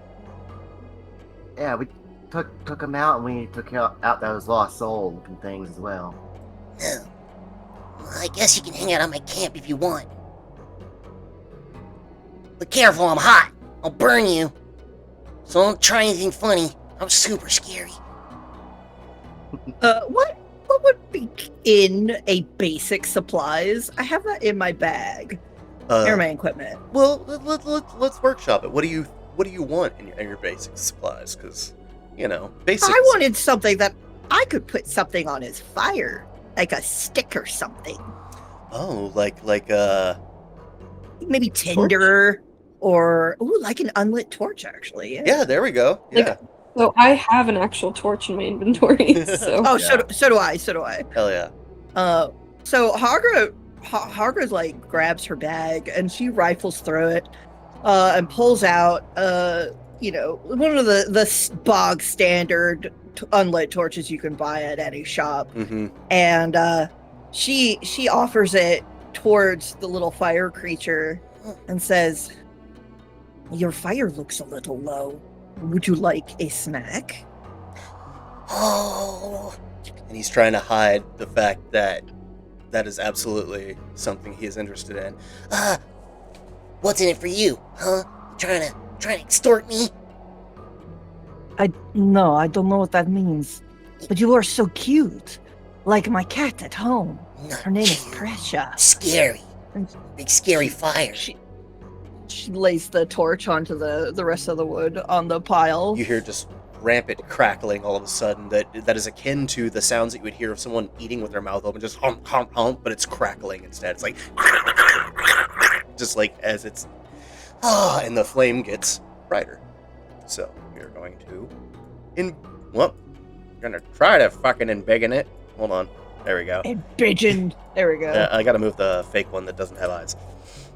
Yeah, we took them out, and we took out those lost soul looking things as well. No. Well, I guess you can hang out on my camp if you want. But careful, I'm hot. I'll burn you. So don't try anything funny. I'm super scary. What would be in a basic supplies? I have that in my bag. Airman equipment. Well, let's workshop it. What do you want in your basic supplies? Because basics. I wanted something that I could put something on his fire, like a stick or something. Oh, like Maybe tinder or like an unlit torch. Actually, yeah, there we go. Yeah. Like, so I have an actual torch in my inventory. So Oh, Yeah. so do I. So do I. Hell yeah. So Hagra like grabs her bag and she rifles through it, and pulls out one of the bog standard unlit torches you can buy at any shop, Mm-hmm. and she offers it towards the little fire creature and says, "Your fire looks a little low. Would you like a snack?" Oh, And he's trying to hide the fact that is absolutely something he is interested in. what's in it for you, huh? Trying to extort me? No, I don't know what that means. But you are so cute. Like my cat at home. Not Her name is cute. Precious. Scary. Big scary fire. She lays the torch onto the rest of the wood on the pile. You hear just rampant crackling all of a sudden that is akin to the sounds that you would hear of someone eating with their mouth open, just hump, hump, hump, but it's crackling instead. It's like just like as it's and the flame gets brighter. So we're going to we're gonna try to fucking embiggen it. Hold on. There we go. And pigeon. There we go. Yeah, I gotta move the fake one that doesn't have eyes.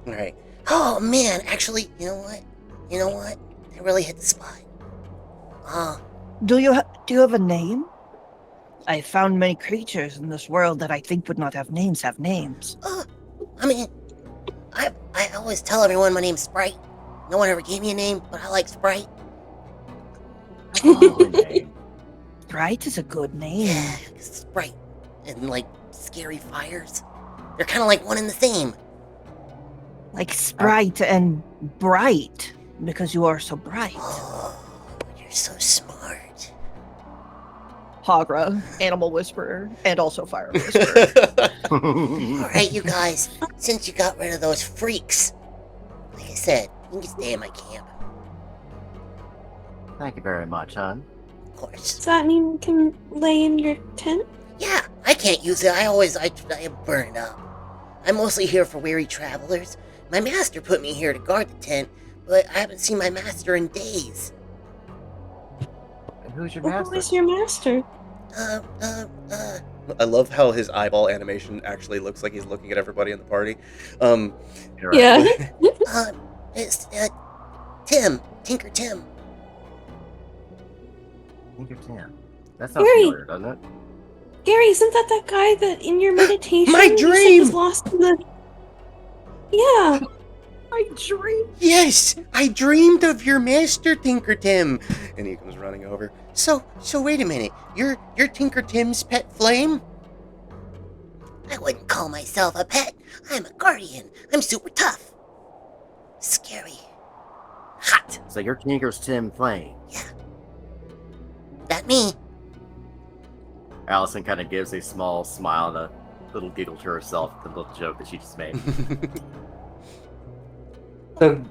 Alright. Oh man, actually, you know what? I really hit the spot. Do you have a name? I found many creatures in this world that I think would not have names. I mean, I always tell everyone my name's Sprite. No one ever gave me a name, but I like Sprite. Sprite is a good name. Yeah, Sprite. And like scary fires. They're kind of like one and the same. Like Sprite and Bright, because you are so bright. Oh, you're so smart. Hagra, animal whisperer, and also fire whisperer. Alright, you guys, since you got rid of those freaks, like I said, you can stay in my camp. Thank you very much, hon. Of course. does that mean we can lay in your tent? Yeah, I can't use it. I burn it up. I'm mostly here for weary travelers. My master put me here to guard the tent, but I haven't seen my master in days. And who's your Who master? is your master? I love how his eyeball animation actually looks like he's looking at everybody in the party. You're right. Yeah. It's, Tim. Tinker Tim. Tinker Tim. That sounds Gary. familiar, doesn't it? Gary, isn't that guy that in your meditation My you said dream! was lost in the... Yeah. I dream. Yes, I dreamed of your master, Tinker Tim. And he comes running over. So wait a minute. You're Tinker Tim's pet flame? I wouldn't call myself a pet. I'm a guardian. I'm super tough. Scary. Hot. So you're Tinker's Tim Flame. That me. Allison kind of gives a small smile and a little giggle to herself at the little joke that she just made.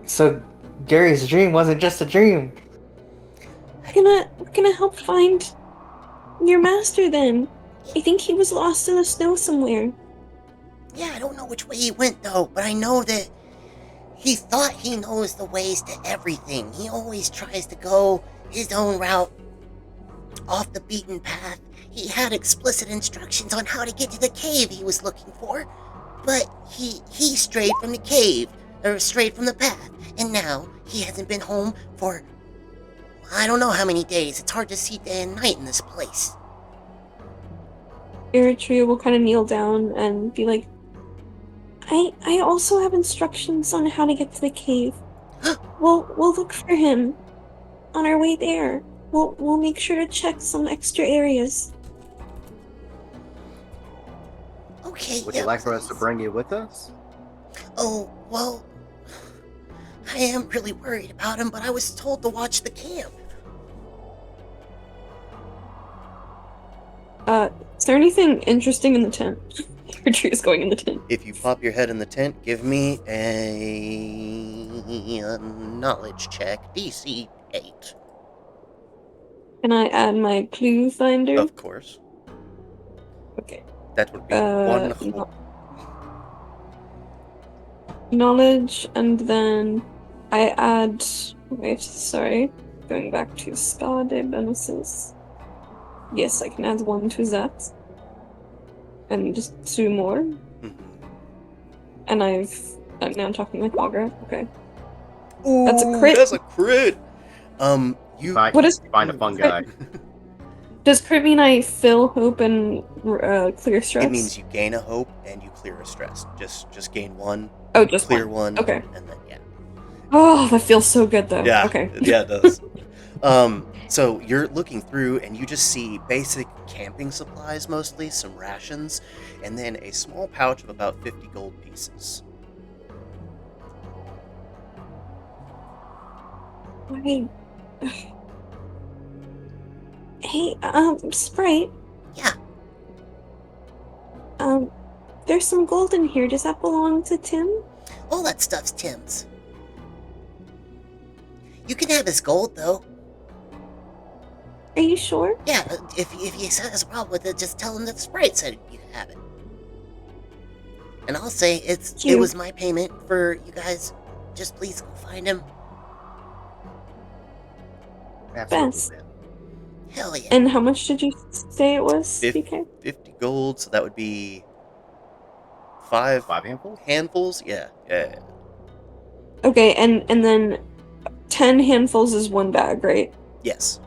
So Gary's dream wasn't just a dream. we're gonna help find your master then. I think he was lost in the snow somewhere. Yeah, I don't know which way he went, though, but I know that he thought he knows the ways to everything. He always tries to go his own route, off the beaten path. He had explicit instructions on how to get to the cave he was looking for, but he strayed from the cave, or strayed from the path, and now he hasn't been home for I don't know how many days. It's hard to see day and night in this place. Eritrea will kind of kneel down and be like, I also have instructions on how to get to the cave. We'll look for him on our way there. We'll make sure to check some extra areas. Okay, Would you like for us to bring you with us? Oh, well, I am really worried about him, but I was told to watch the camp. Is there anything interesting in the tent? Eritrea's going in the tent. If you pop your head in the tent, give me a knowledge check, DC 8. Can I add my clue finder? Of course. Okay. That would be one no- hope. Knowledge, and then I add. Wait, sorry. Going back to Skade bonuses. Yes, I can add 1 to that. And just 2 more. Mhm. And I'm now talking like Augur. Okay. Ooh, That's a crit. That's a crit. You. What is Find a fun guy. Does crit mean I fill hope and clear stress? It means you gain a hope and you clear a stress. Just gain 1. Oh, just clear one. 1. Okay. And then yeah. Oh, that feels so good though. Yeah. Okay. Yeah, it does. So you're looking through and you just see basic camping supplies mostly, some rations, and then a small pouch of about 50 gold pieces. Hey, Sprite. Yeah. There's some gold in here. Does that belong to Tim? All that stuff's Tim's. You can have his gold, though. Are you sure? Yeah, if he has a problem with it, just tell him that the Sprite said you can have it. And I'll say it Cute. was my payment for you guys. Just please go find him. Absolutely, Best. man. Hell yeah. And how much did you say it was, Fif- DK? 50 gold, so that would be 5 5 handfuls? handfuls? Yeah. Okay, and then 10 handfuls is 1 bag, right? Yes.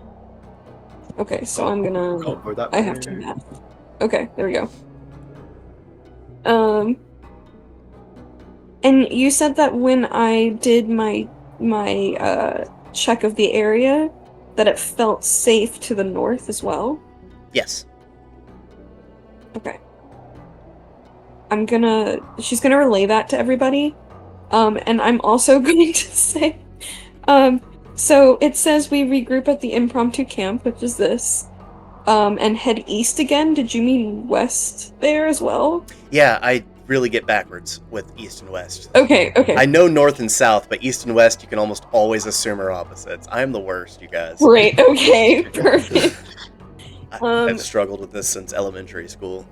Okay, so I'm gonna. Go for that. I have to math. Okay, there we go. And you said that when I did my check of the area, that it felt safe to the north as well. Yes. Okay. She's gonna relay that to everybody. And I'm also going to say, so it says we regroup at the impromptu camp, which is this, and head east again. Did you mean west there as well? Yeah, I really get backwards with east and west. Okay. I know north and south, but east and west you can almost always assume are opposites. I'm the worst, you guys. Great, okay, perfect. I've struggled with this since elementary school.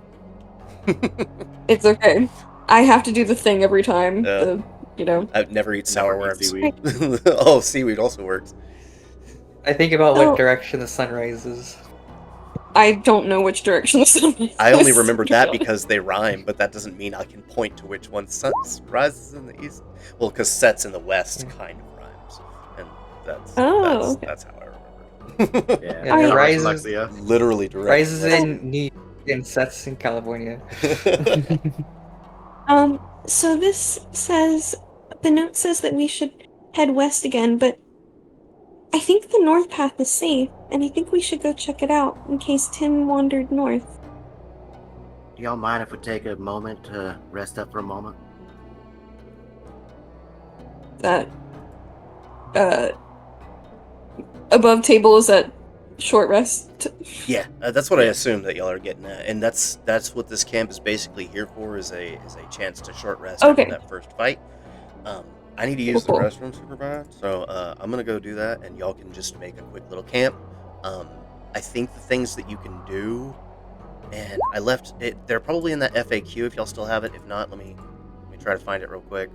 It's okay. I have to do the thing every time. I've never eat sour Never eat worms. seaweed. Oh, seaweed also works. I think about Oh. what direction the sun rises. I don't know which direction the sun is. I only remember that because they rhyme, but that doesn't mean I can point to which one rises in the east. Well, because sets in the west kind of rhymes, and that's okay. that's how I remember. Yeah, Yeah, it rises. rises- Literally direct. Rises in New York and sets in California. So this says, the note says that we should head west again, but I think the north path is safe, and I think we should go check it out in case Tim wandered north. Do y'all mind if we take a moment to rest up for a moment? That, above table is that short rest? Yeah, that's what I assume that y'all are getting at, and that's what this camp is basically here for, is a chance to short rest Okay. after that first fight. I need to use the restroom super bad, so I'm gonna go do that, and y'all can just make a quick little camp. I think the things that you can do, and I left it. They're probably in that FAQ if y'all still have it. If not, let me try to find it real quick.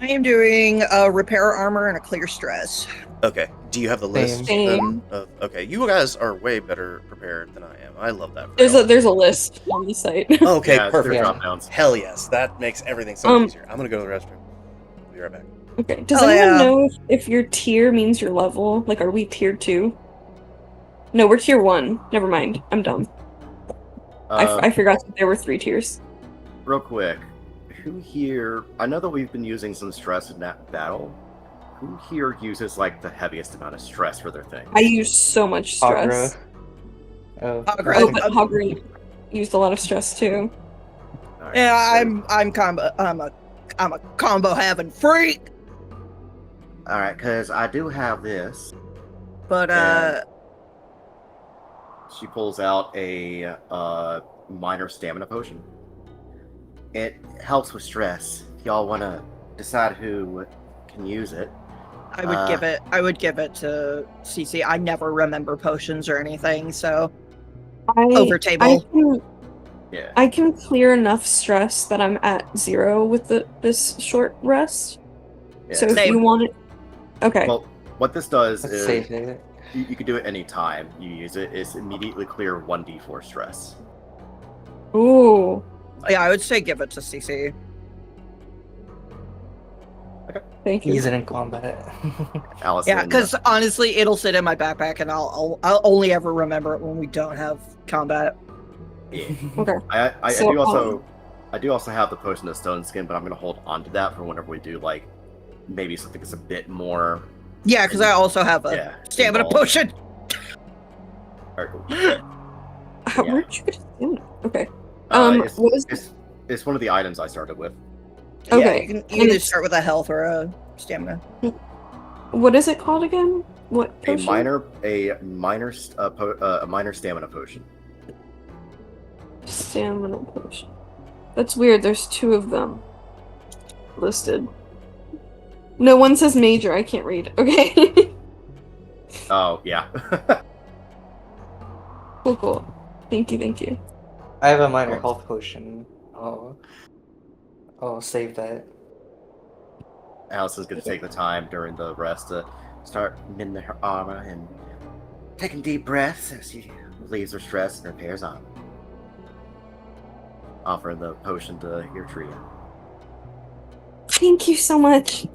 I am doing a repair armor and a clear stress. Okay. Do you have the list? Same. Then okay, you guys are way better prepared than I am. I love that. There's a list on the site. Okay, Yeah, perfect. they're drop downs. Hell yes, that makes everything so much easier. I'm gonna go to the restroom. I'll be right back. Okay. Does anyone know if your tier means your level? Like, are we tier 2? No, we're tier 1. Never mind. I'm dumb. I forgot that there were 3 tiers. Real quick, who here? I know that we've been using some stress in that battle. Who here uses like the heaviest amount of stress for their thing? I use so much stress. Oh, But Hogger used a lot of stress too. Right, Yeah, so- I'm a combo having freak. All right, because I do have this. But And she pulls out a minor stamina potion. It helps with stress. If y'all want to decide who can use it. I would give it to CC. I never remember potions or anything, so over table. Yeah. I can clear enough stress that I'm at 0 with this short rest. Yeah. So if Same. you want it, okay. Well, what this does let's is save it. you can do it any time you use it. It's immediately clear 1d4 stress. Ooh. Yeah, I would say give it to CC. Thank you. Use it in combat. Allison. Yeah, because honestly, it'll sit in my backpack, and I'll only ever remember it when we don't have combat. Yeah. Okay. I So, do also have the potion of stone skin, but I'm gonna hold on to that for whenever we do like maybe something that's a bit more. Yeah, because I also have a stamina involved. potion. Alright, cool. Yeah. Where'd you get stamina? Okay. It's, what is it's one of the items I started with. Okay. Yeah, you can And either it's- start with a health or a stamina. What is it called again? What A potion? minor stamina potion. Stamina potion. That's weird. There's 2 of them listed. No, one says major. I can't read. Okay. Oh yeah. Cool. Thank you. I have a minor health potion. I'll save that. Allison's gonna take the time during the rest to start mending her armor and taking deep breaths as she relieves her stress and repairs armor. Offering the potion to your trio. Thank you so much.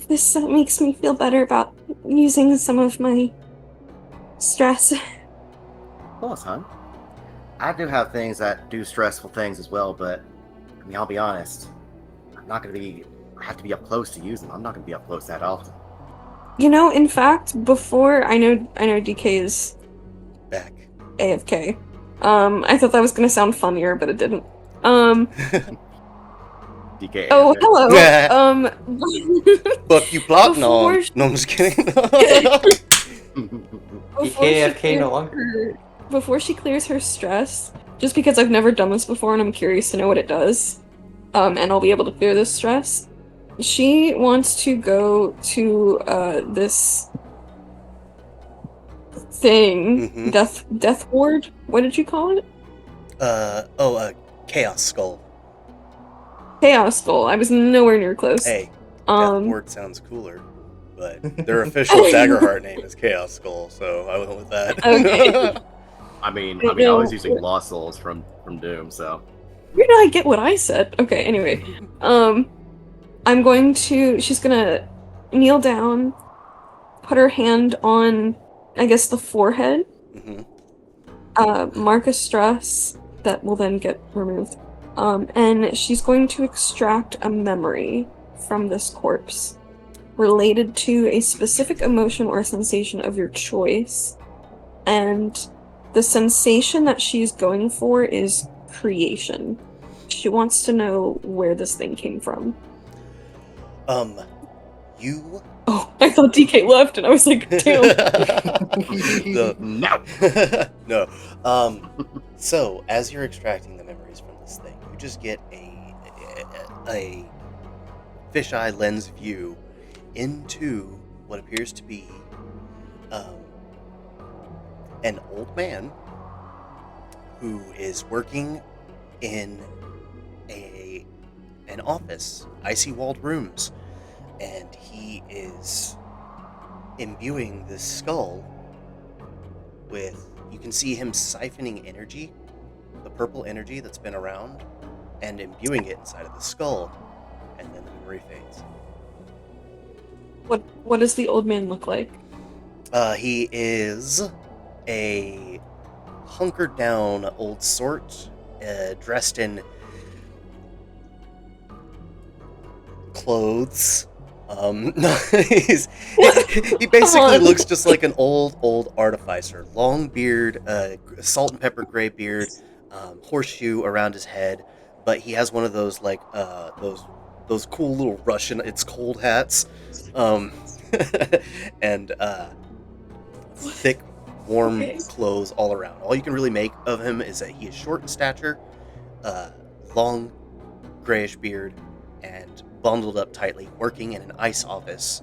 This makes me feel better about using some of my stress. Of course, hon. I do have things that do stressful things as well, but I mean, I'll be honest. I have to be up close to use them. I'm not gonna be up close that often. You know, in fact, before I know DK is Back. AFK. I thought that was gonna sound funnier, but it didn't. DK. Oh, hello. Yeah. Fuck you plotting on. Before- No, I'm just kidding. AFK no longer. Before she clears her stress, just because I've never done this before and I'm curious to know what it does, and I'll be able to clear this stress, she wants to go to this thing, death ward. What did you call it? Chaos Skull. Chaos Skull. I was nowhere near close. Hey, Death Ward sounds cooler, but their official Daggerheart name is Chaos Skull, so I went with that. Okay. I mean, I was using Lost Souls from Doom, so. Where did I get what I said? Okay, anyway. She's gonna kneel down, put her hand on, I guess, the forehead, mark a stress that will then get removed. And she's going to extract a memory from this corpse related to a specific emotion or sensation of your choice. And the sensation that she's going for is creation. She wants to know where this thing came from. You? Oh, I thought DK left, and I was like, damn. No. No. So, as you're extracting the memories from this thing, you just get a fisheye lens view into what appears to be an old man who is working in an office, icy walled rooms, and he is imbuing this skull with, you can see him siphoning energy, the purple energy that's been around, and imbuing it inside of the skull, and then the memory fades. What does the old man look like? He is a hunkered down old sort, dressed in clothes. No, he basically looks just like an old artificer. Long beard, salt and pepper gray beard, horseshoe around his head, but he has one of those like those cool little Russian it's cold hats, and thick, warm clothes all around. All you can really make of him is that he is short in stature, long grayish beard, and bundled up tightly, working in an ice office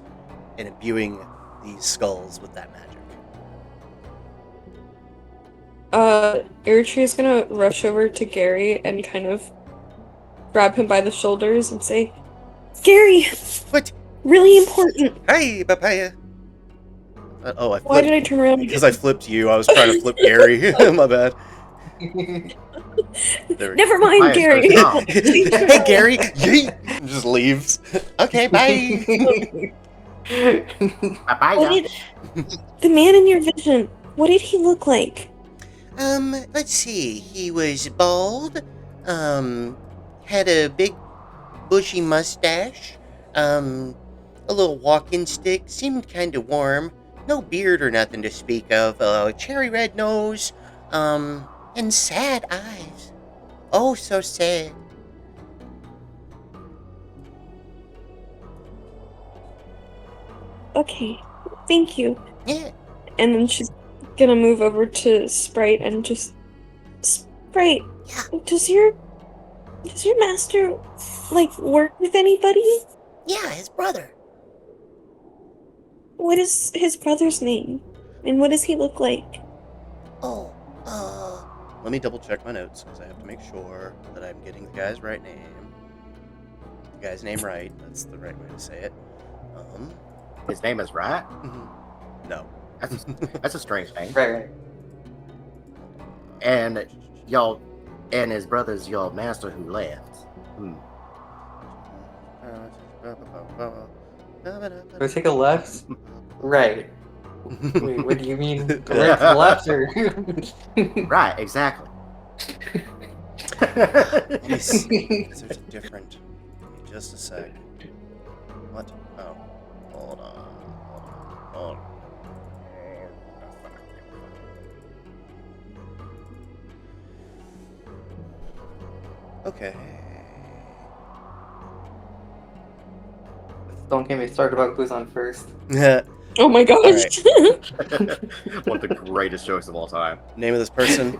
and imbuing these skulls with that magic. Eritrea's gonna rush over to Gary and kind of grab him by the shoulders and say, Gary! What? Really important! Hey, papaya! I flipped. Why did I turn around? Because I flipped you. I was trying to flip Gary. My bad. Never mind, Gary! Hey, Gary! Yeet! Just leaves. Okay, bye! Bye-bye. The man in your vision, what did he look like? Let's see. He was bald, had a big bushy mustache, a little walking stick, seemed kind of warm, no beard or nothing to speak of, cherry red nose, and sad eyes. Oh, so sad. Okay, thank you. Yeah. And then she's gonna move over to Sprite and just... Sprite, Yeah. does your master, like, work with anybody? Yeah, his brother. What is his brother's name? And what does he look like? Oh, Let me double check my notes, because I have to make sure that I'm getting the guy's right name. The guy's name right. That's the right way to say it. His name is Rat? No. That's a strange name. Right. And y'all, and his brother's your master who left. Do I take a left? Right. Wait, what do you mean? The right to the left or? Right, exactly. Let me see, 'cause there's a different... Give me just a sec. What? Oh. Hold on. Okay. Don't get me started about Guzan first. Oh my gosh! One of the greatest jokes of all time. Name of this person?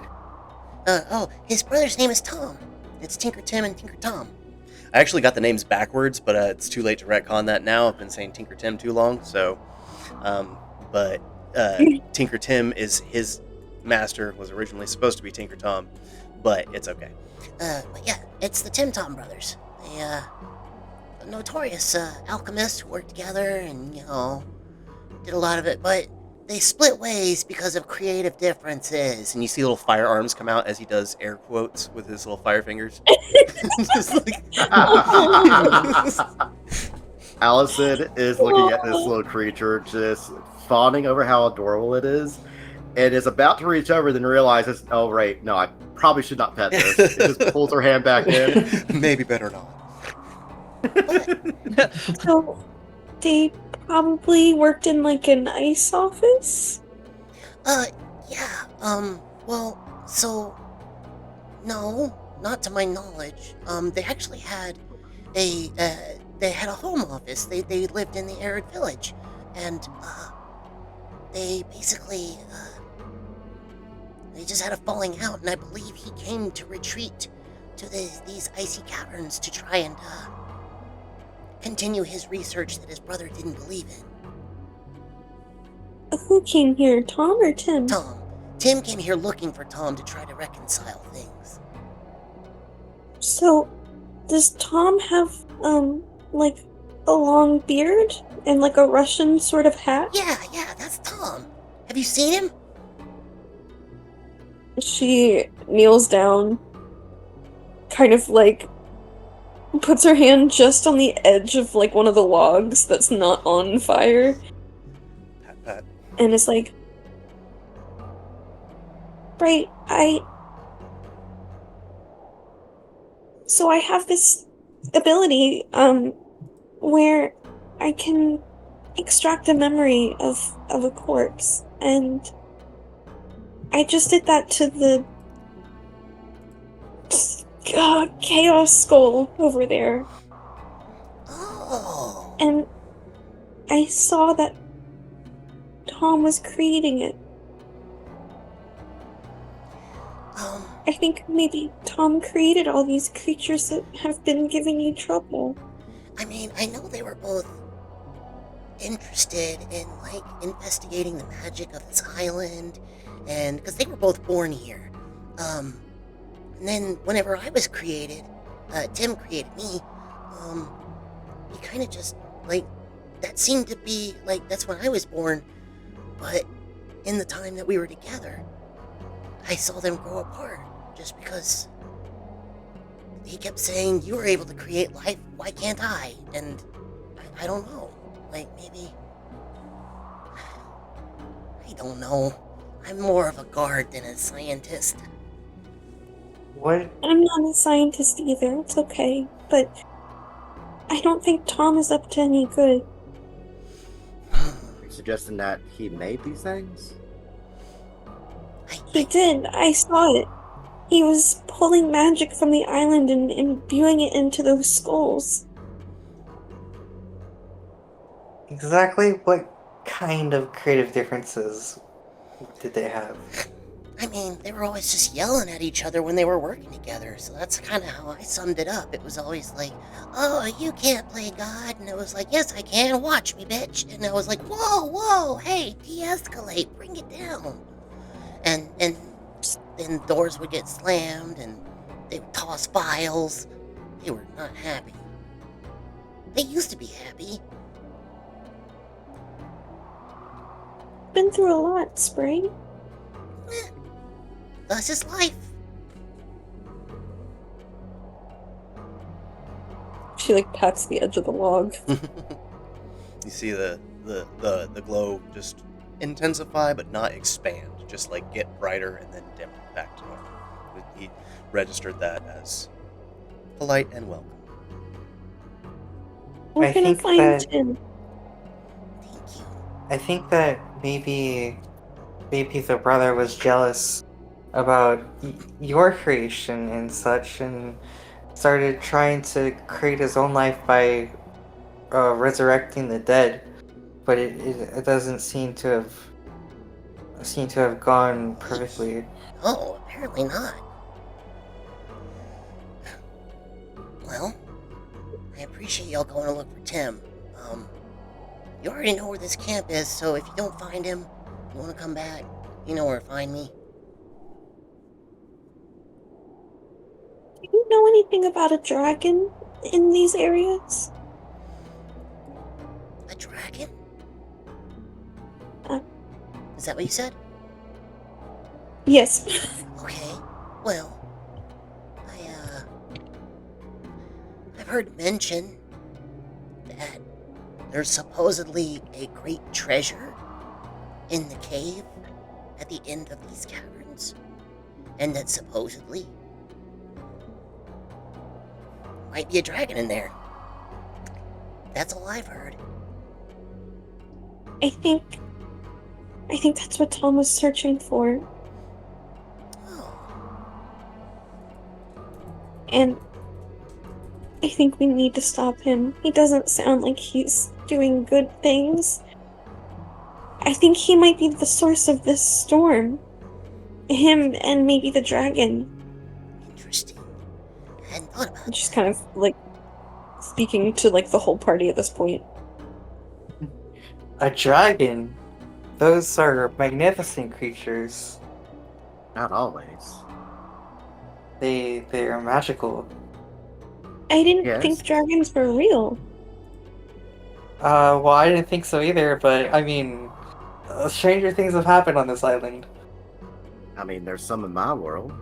his brother's name is Tom. It's Tinker Tim and Tinker Tom. I actually got the names backwards, but it's too late to retcon that now. I've been saying Tinker Tim too long, so... but Tinker Tim is his master, was originally supposed to be Tinker Tom, but it's okay. But yeah, it's the Tim Tom brothers. They, a notorious alchemists who worked together and, did a lot of it, but they split ways because of creative differences. And you see little firearms come out as he does air quotes with his little fire fingers. Just like... Allison is looking at this little creature, just fawning over how adorable it is, and is about to reach over, then realizes, oh, right, no, I probably should not pet this. It just pulls her hand back in. Maybe better not. So, they probably worked in, like, an ice office? Yeah, well, so, no, not to my knowledge. They actually had they had a home office. They lived in the arid village, and, they basically, they just had a falling out, and I believe he came to retreat to these icy caverns to try and, continue his research that his brother didn't believe in. Who came here, Tom or Tim? Tom. Tim came here looking for Tom to try to reconcile things. So, does Tom have, like, a long beard and, like, a Russian sort of hat? Yeah, that's Tom. Have you seen him? She kneels down, kind of, like, puts her hand just on the edge of, like, one of the logs that's not on fire, Pat, pat. and is like, right, So I have this ability, where I can extract a memory of a corpse, and I just did that to the Chaos Skull over there, Oh. and I saw that Tom was creating it. I think maybe Tom created all these creatures that have been giving you trouble. I mean, I know they were both interested in, like, investigating the magic of this island, and because they were both born here. And then whenever I was created, Tim created me, he kind of just, like, that seemed to be, like, that's when I was born, but in the time that we were together, I saw them grow apart, just because he kept saying, you were able to create life, why can't I? And I don't know, like, maybe, I don't know. I'm more of a guard than a scientist. What? I'm not a scientist either, it's okay, but I don't think Tom is up to any good. Are you suggesting that he made these things? He did, I saw it. He was pulling magic from the island and imbuing it into those skulls. Exactly what kind of creative differences did they have? I mean, they were always just yelling at each other when they were working together, so that's kind of how I summed it up. It was always like, oh, you can't play God, and it was like, yes, I can, watch me, bitch. And I was like, whoa, hey, de-escalate, bring it down. And then doors would get slammed, and they would toss files. They were not happy. They used to be happy. Been through a lot, Spring. That's just life. She, like, pats the edge of the log. You see the glow just intensify but not expand, just like get brighter and then dim back to normal. He registered that as polite and welcome. We're I gonna think find that- Tim. Thank you. I think that maybe the brother was jealous about your creation and such, and started trying to create his own life by resurrecting the dead. But it doesn't seem to have gone perfectly. Oh, apparently not. Well, I appreciate y'all going to look for Tim. You already know where this camp is, so if you don't find him, you want to come back, you know where to find me. Do you know anything about a dragon in these areas? A dragon? Uh. Is that what you said? Yes. Okay, well, I've heard mention that there's supposedly a great treasure in the cave at the end of these caverns, and that supposedly might be a dragon in there. That's all I've heard. I think that's what Tom was searching for. Oh, And I think we need to stop him. He doesn't sound like he's doing good things. I think he might be the source of this storm. Him and maybe the dragon. interesting. I hadn't thought about And she's that. kind of like speaking to like the whole party at this point. A dragon? Those are magnificent creatures. Not always. They're magical. I didn't Yes. think dragons were real. Well, I didn't think so either, but I mean, stranger things have happened on this island. I mean, there's some in my world.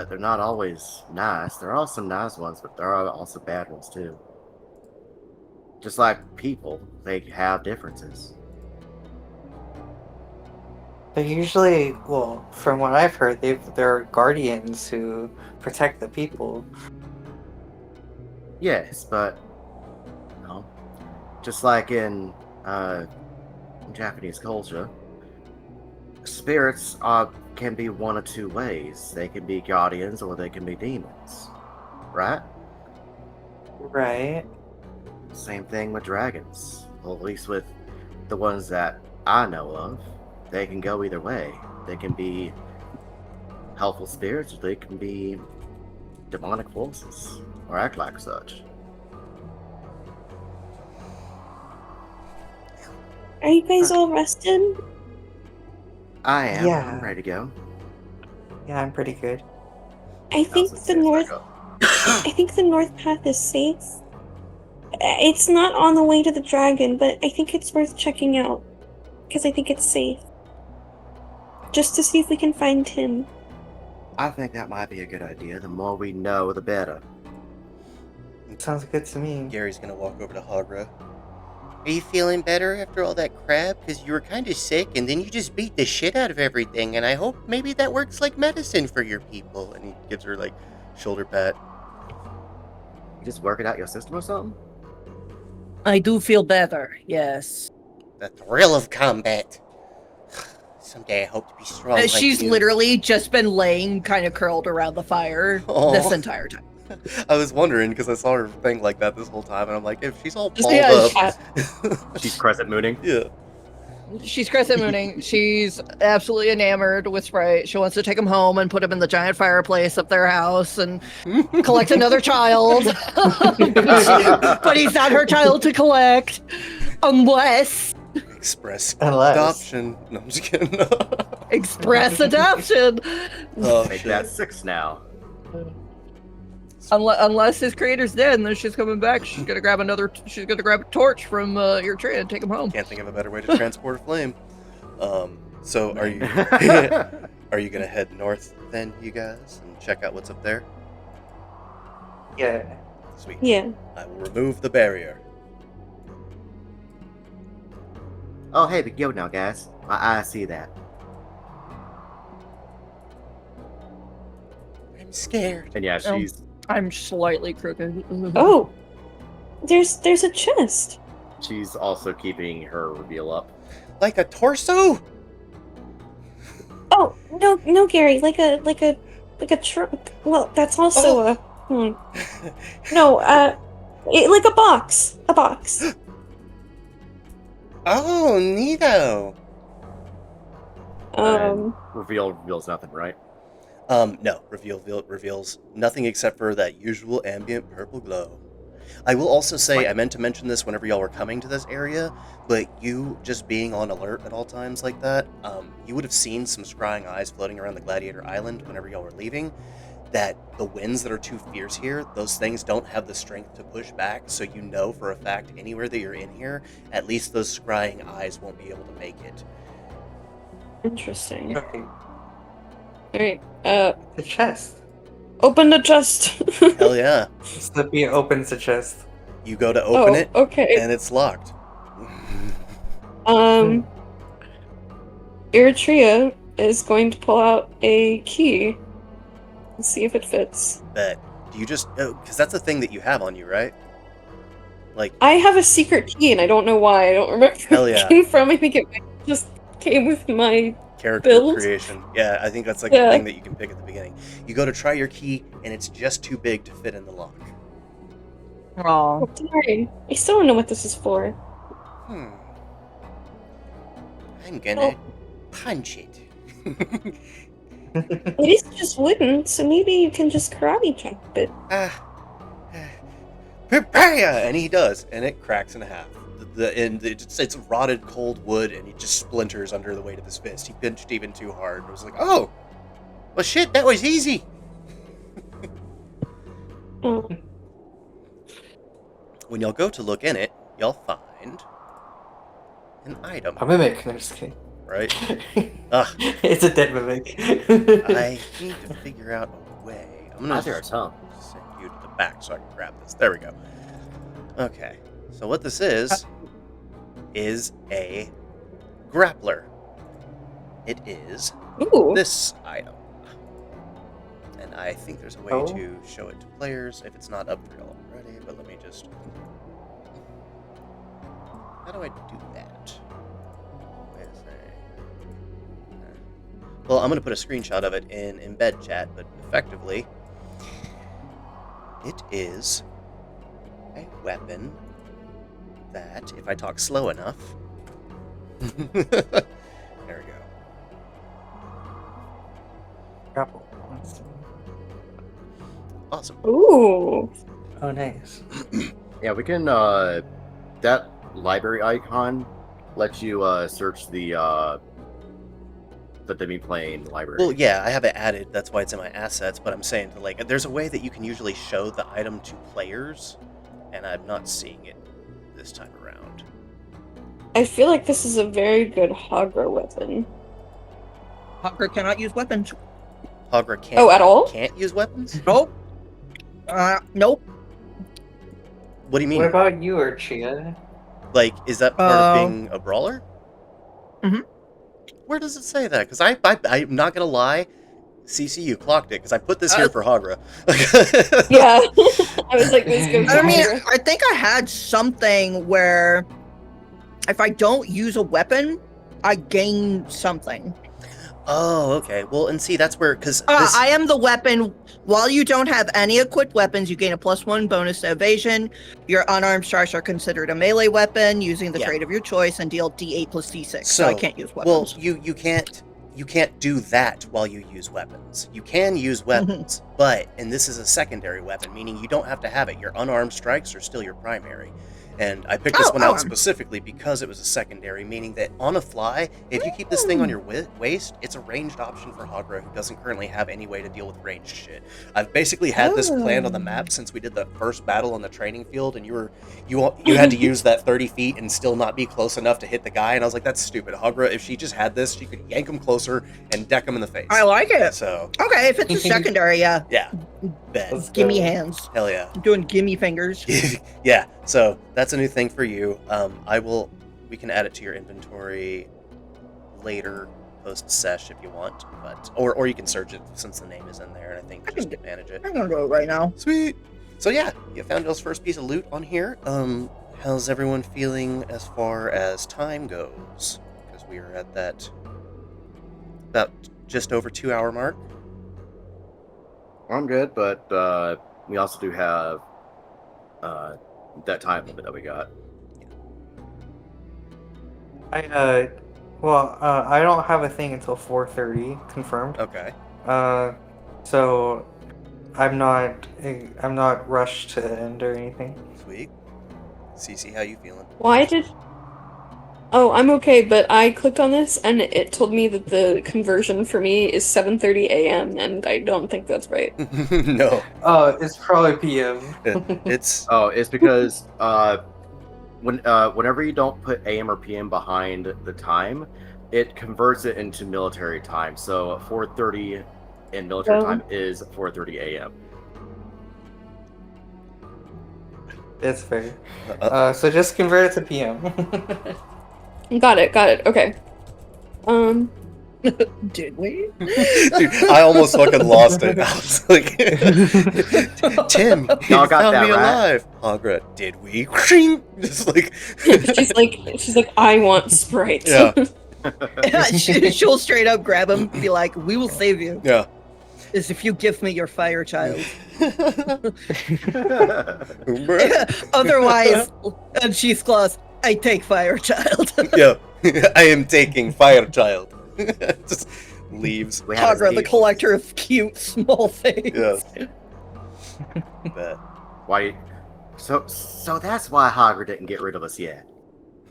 They're not always nice. There are some nice ones, but there are also bad ones too. Just like people, they have differences. They're usually, well, from what I've heard, they're guardians who protect the people. Yes, but just like in Japanese culture, spirits can be one of two ways. They can be guardians or they can be demons, right? Right. Same thing with dragons. Well, at least with the ones that I know of, they can go either way. They can be helpful spirits, or they can be demonic forces, or act like such. Are you guys all rested? I am. Yeah. I'm ready to go. Yeah, I'm pretty good. I think Elsa the stands north. back up. I think the north path is safe. It's not on the way to the dragon, but I think it's worth checking out because I think it's safe. Just to see if we can find him. I think that might be a good idea. The more we know, the better. Sounds good to me. Gary's gonna walk over to Hagra. Are you feeling better after all that crap? Because you were kind of sick, and then you just beat the shit out of everything, and I hope maybe that works like medicine for your people. And he gives her like shoulder pat. You just work it out your system or something? I do feel better, yes. The thrill of combat. Someday I hope to be strong like She's you. literally just been laying kind of curled around the fire Aw. this entire time. I was wondering because I saw her thing like that this whole time, and I'm like, if she's all balled Yeah, up, She's crescent mooning. yeah. She's crescent mooning. She's absolutely enamored with Sprite. She wants to take him home and put him in the giant fireplace of their house and collect another child. But he's not her child to collect unless Express Unless. adoption. No, I'm just kidding. express adoption. Oh Make shit. that 6 now. Unless his creator's dead, and then she's coming back. She's gonna grab a torch from your tree and take him home. Can't think of a better way to transport a flame. So are you are you gonna head north then, you guys, and check out what's up there? Yeah. Sweet. Yeah. I will remove the barrier. Oh, hey, but go now, guys. I see that. I'm scared. And yeah, Oh. she's I'm slightly crooked. Oh, there's a chest. she's also keeping her reveal up. Like a torso? Oh no, Gary, like a trunk. Well, that's also a. No, like a box. A box. Oh, neato. Reveals nothing, right? No. Reveals nothing except for that usual ambient purple glow. I will also say, I meant to mention this whenever y'all were coming to this area, but you just being on alert at all times like that, you would have seen some scrying eyes floating around the Gladiator Island whenever y'all were leaving, that the winds that are too fierce here, those things don't have the strength to push back, so you know for a fact anywhere that you're in here, at least those scrying eyes won't be able to make it. Interesting. Okay. Alright, The chest. open the chest. Hell yeah. Slippy opens the chest. You go to open Oh, it, okay. and it's locked. Eritrea is going to pull out a key and see if it fits. Bet. Do you just... Oh, because that's a thing that you have on you, right? Like, I have a secret key and I don't know why. I don't remember Hell where yeah. it came from. I think it just came with my... character Build? creation. Yeah, I think that's like Yeah. a thing that you can pick at the beginning. You go to try your key, and it's just too big to fit in the lock. Oh, Sorry. I still don't know what this is for. I'm gonna punch it. It is just wooden, so maybe you can just karate chop it. Prepare! And he does, and it cracks in half. And it's rotted cold wood, and it just splinters under the weight of his fist. He pinched even too hard. It was like, oh, well, shit, that was easy. Oh. When y'all go to look in it, y'all find an item, A mimic. No, just kidding. right? Ugh, It's a dead mimic. I need to figure out a way. I'm gonna Either it's home. send you to the back so I can grab this. There we go. Okay, so what this is a grappler. It is Ooh. this item. And I think there's a way Oh. to show it to players if it's not up for y'all already, but let me just... How do I do that? Wait a second. Well, I'm going to put a screenshot of it in embed chat, but effectively, it is a weapon that, if I talk slow enough... There we go. Grapple. Awesome. Ooh. Oh, nice. Yeah, we can. That library icon lets you search the demi-plane library. Well, yeah, I have it added. That's why it's in my assets. But I'm saying, like, there's a way that you can usually show the item to players, and I'm not seeing it this time around. I feel like this is a very good Hagra weapon. Hawker cannot use weapons. Hagra can't. Oh, at all? Can't use weapons. Nope. Nope. What do you mean? What about you, Archia? Like, is that part of being a brawler? Mhm. Where does it say that? Because I'm not gonna lie, CCU clocked it because I put this here for Hagra. Yeah. I was like, this goes I mean, Hagra. I think I had something where if I don't use a weapon, I gain something. Oh, okay. Well, and see, that's where because I am the weapon. While you don't have any equipped weapons, you gain a +1 bonus to evasion. Your unarmed strikes are considered a melee weapon using the Yeah. trait of your choice and deal D8 plus D6. So I can't use Well, weapons. you can't do that while you use weapons. You can use weapons, but and this is a secondary weapon, meaning you don't have to have it. Your unarmed strikes are still your primary. And I picked this one out specifically because it was a secondary, meaning that on a fly, if you keep this thing on your waist, it's a ranged option for Hagra, who doesn't currently have any way to deal with ranged shit. I've basically had this planned on the map since we did the first battle on the training field, and you had to use that 30 feet and still not be close enough to hit the guy, and I was like, that's stupid. Hagra, if she just had this, she could yank him closer and deck him in the face. I like it. So, Okay, if it's a secondary, yeah. yeah. Bet. Let's Gimme go. hands. Hell yeah. I'm doing gimme fingers. Yeah, so that's a new thing for you. We can add it to your inventory later, post sesh if you want, but or you can search it since the name is in there, and I think just manage it. I'm gonna do it right now. Sweet. So yeah, you found y'all's first piece of loot on here. How's everyone feeling as far as time goes? Because we are at that about just over 2 hour mark. I'm good, but we also do have that time limit that we got. I don't have a thing until 4:30 confirmed. Okay. So I'm not rushed to end or anything. Sweet. Cece, how you feeling? Why did... Oh, I'm okay, but I clicked on this and it told me that the conversion for me is 7:30 a.m. and I don't think that's right. No. Oh, it's probably PM. It's Oh, it's because whenever you don't put AM or PM behind the time, it converts it into military time. So 4:30 in military Oh. time is 4:30 a.m. It's fair. So just convert it to PM. Got it, okay. Did we? Dude, I almost fucking lost it. I was like, Tim, you Y'all got found that me right. alive. Hagra, did we? Just like, she's like, I want Sprite. Yeah. She'll straight up grab him, be like, "We will save you, yeah. as if you give me your fire child." Otherwise, and she's claws. I take fire child. Yeah, I am taking fire child. Just leaves. We have Hagra, the collector of cute small things. Yes. Bet. Why? So that's why Hogger didn't get rid of us yet.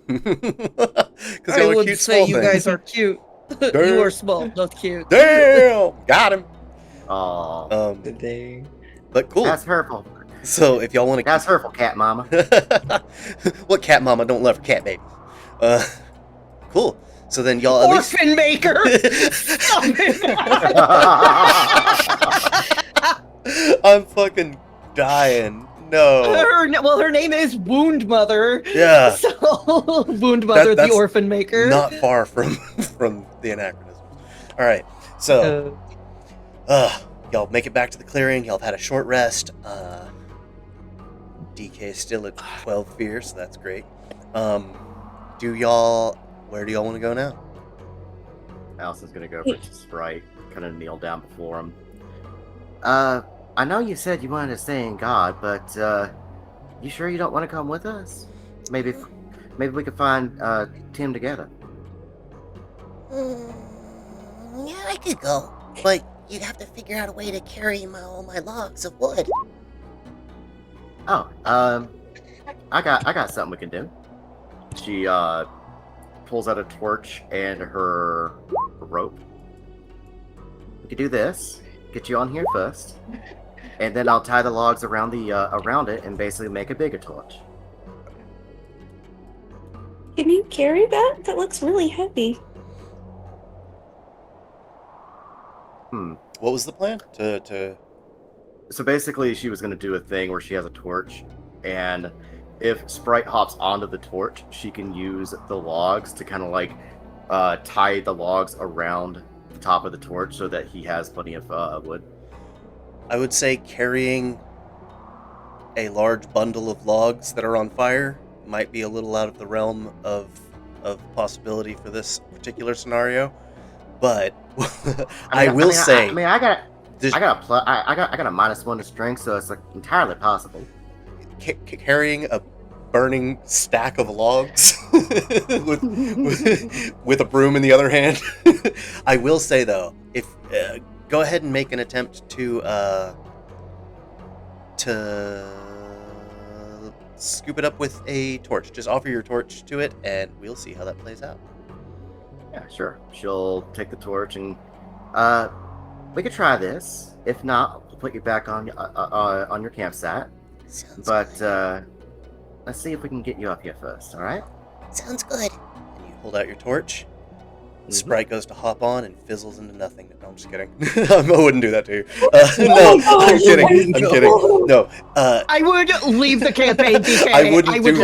Because I y'all are would cute say small you things. guys are cute. You Damn. are small, not cute. Damn! Got him! Oh, Today. But cool. that's hurtful. So if y'all want to That's hurtful, cat mama. what cat mama don't love her cat baby? Cool. So then y'all at least... Orphan maker! Stop it! I'm fucking dying. No. Her name is Wound Mother. Yeah. So, Wound Mother, the that's orphan maker. Not far from the anachronism. All right. So, y'all make it back to the clearing. Y'all have had a short rest. DK is still at 12 fear, so that's great. Where do y'all want to go now? Allison's gonna go over to Sprite, kind of kneel down before him. I know you said you wanted to stay in God, but you sure you don't want to come with us? Maybe we could find Tim together. Yeah, I could go, but you'd have to figure out a way to carry all my logs of wood. Oh, I got something we can do. She pulls out a torch and her rope. We could do this. Get you on here first, and then I'll tie the logs around it and basically make a bigger torch. Can you carry that? That looks really heavy. What was the plan? To So basically, she was going to do a thing where she has a torch, and if Sprite hops onto the torch, she can use the logs to kind of like tie the logs around the top of the torch so that he has plenty of wood. I would say carrying a large bundle of logs that are on fire might be a little out of the realm of possibility for this particular scenario, but I got a -1 to strength, so it's like entirely possible. Carrying a burning stack of logs with a broom in the other hand. I will say though, if go ahead and make an attempt to scoop it up with a torch. Just offer your torch to it, and we'll see how that plays out. Yeah, sure. She'll take the torch, and we could try this. If not, we'll put you back on your campsite. Sounds But good. let's see if we can get you up here first. All right? Sounds good. And you hold out your torch. Mhm. Sprite goes to hop on and fizzles into nothing. No, I'm just kidding. I wouldn't do that to you. No, I'm kidding. I'm kidding. No. I would leave the campaign, DK. I wouldn't would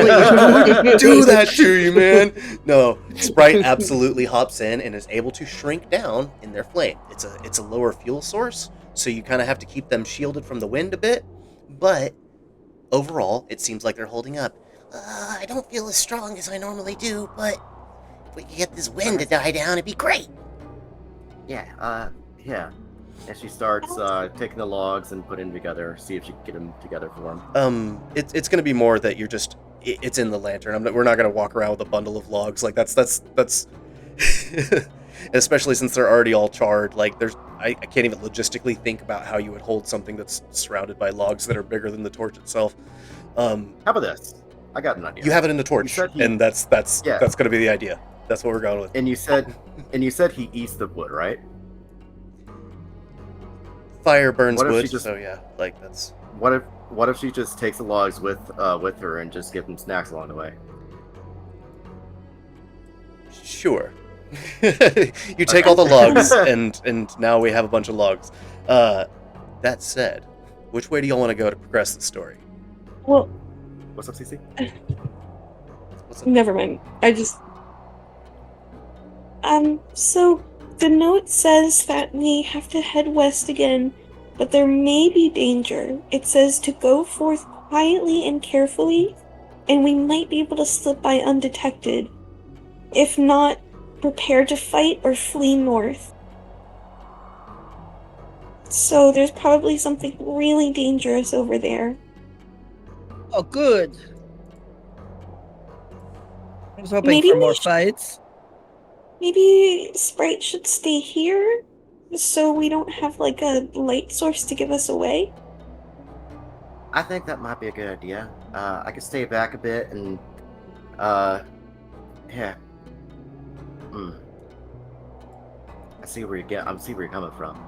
do that to you, man. No, Sprite absolutely hops in and is able to shrink down in their flame. It's a lower fuel source, so you kind of have to keep them shielded from the wind a bit. But overall, it seems like they're holding up. I don't feel as strong as I normally do, but if we could get this wind to die down, it'd be great. Yeah. Yeah. And she starts taking the logs and putting them together. See if she can get them together for him. It's going to be more that you're just it's in the lantern. We're not going to walk around with a bundle of logs like that's especially since they're already all charred. Like I can't even logistically think about how you would hold something that's surrounded by logs that are bigger than the torch itself. How about this? I got an idea. You have it in the torch, and that's going to be the idea. That's what we're going with. And you said he eats the wood, right? Fire burns What if wood, she just- so yeah, like that's. What if she just takes the logs with her and just gives them snacks along the way? Sure. You take all the logs, and now we have a bunch of logs. That said, which way do y'all want to go to progress the story? Well, What's up, CC? What's up? never mind. So the note says that we have to head west again, but there may be danger. It says to go forth quietly and carefully, and we might be able to slip by undetected. If not, prepare to fight or flee north. So there's probably something really dangerous over there. Oh, good. I was hoping Maybe for we more should- fights. Maybe Sprite should stay here so we don't have like a light source to give us away. I think that might be a good idea. I could stay back a bit and, yeah. Hmm. I see where you're coming from.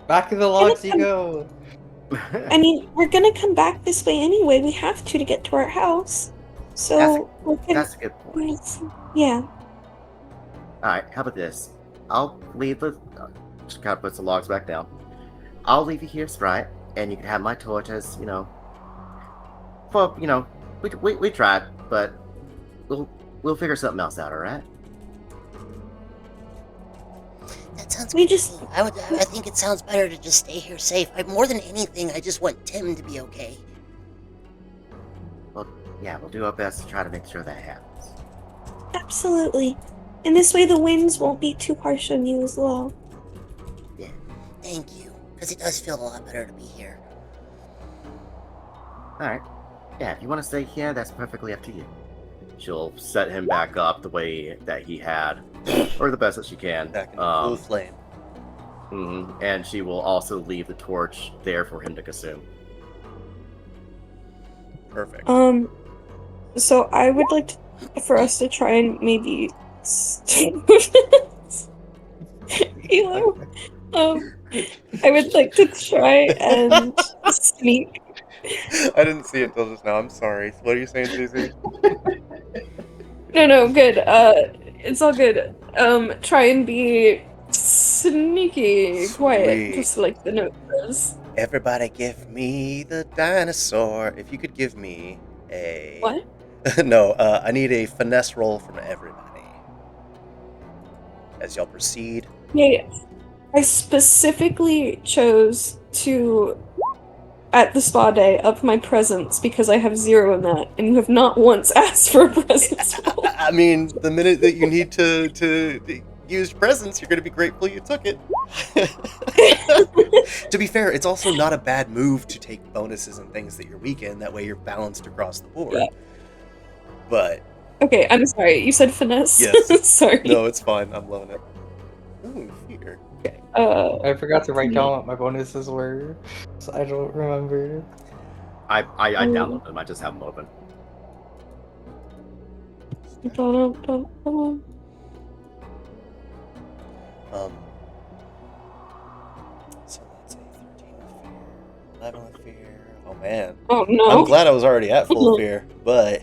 Back to the logs you go. I mean, we're gonna come back this way anyway. We have to get to our house. So we're gonna. That's a good point. Yeah. Alright, how about this? I'll leave the. Just kind of puts the logs back down. I'll leave you here, Sprite, and you can have my torches, For, we tried, but we'll figure something else out, alright? That sounds We good to just- me. I think it sounds better to just stay here safe. More than anything, I just want Tim to be okay. Well, yeah, we'll do our best to try to make sure that happens. Absolutely. And this way the winds won't be too harsh on you as well. Yeah, thank you. Because it does feel a lot better to be here. Alright. Yeah, if you want to stay here, that's perfectly up to you. She'll set him back up the way that he had, or the best that she can. Back in full flame. And she will also leave the torch there for him to consume. Perfect. So I would like for us to try and maybe Hilo. I would like to try and sneak. I didn't see it till just now. I'm sorry. What are you saying, JC? No, good. It's all good. Try and be sneaky, quiet, Sweet. just like the note says. Everybody give me the dinosaur. If you could give me a... What? No, I need a finesse roll from everybody. As y'all proceed. Yeah, I specifically chose to, at the spa day, up my presents because I have 0 in that, and you have not once asked for a presents roll. I mean, the minute that you need to use presents, you're going to be grateful you took it. To be fair, it's also not a bad move to take bonuses and things that you're weak in. That way you're balanced across the board. Yeah. But... Okay, I'm sorry. You said finesse? Yes. Sorry. No, it's fine. I'm loving it. Ooh, fear. I forgot to write down what my bonuses were, so I don't remember. I downloaded them. I just have them open. So that's a 13 with fear, 11 with fear. Oh man. Oh no. I'm glad I was already at full fear, but...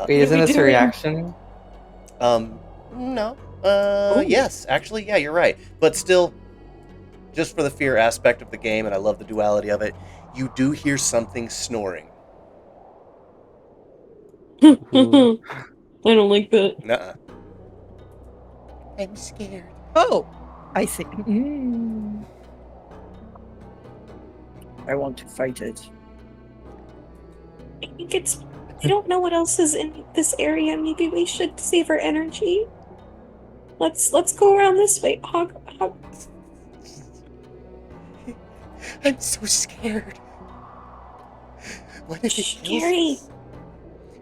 Wait, isn't we this a doing? reaction? No. Ooh. Yes, actually, yeah, you're right. But still, just for the fear aspect of the game, and I love the duality of it, you do hear something snoring. I don't like that. Nuh-uh. I'm scared. Oh, I see. I want to fight it. I think it's. I don't know what else is in this area. Maybe we should save our energy. Let's go around this way. Hog. I'm so scared. What if it kills Scary. us?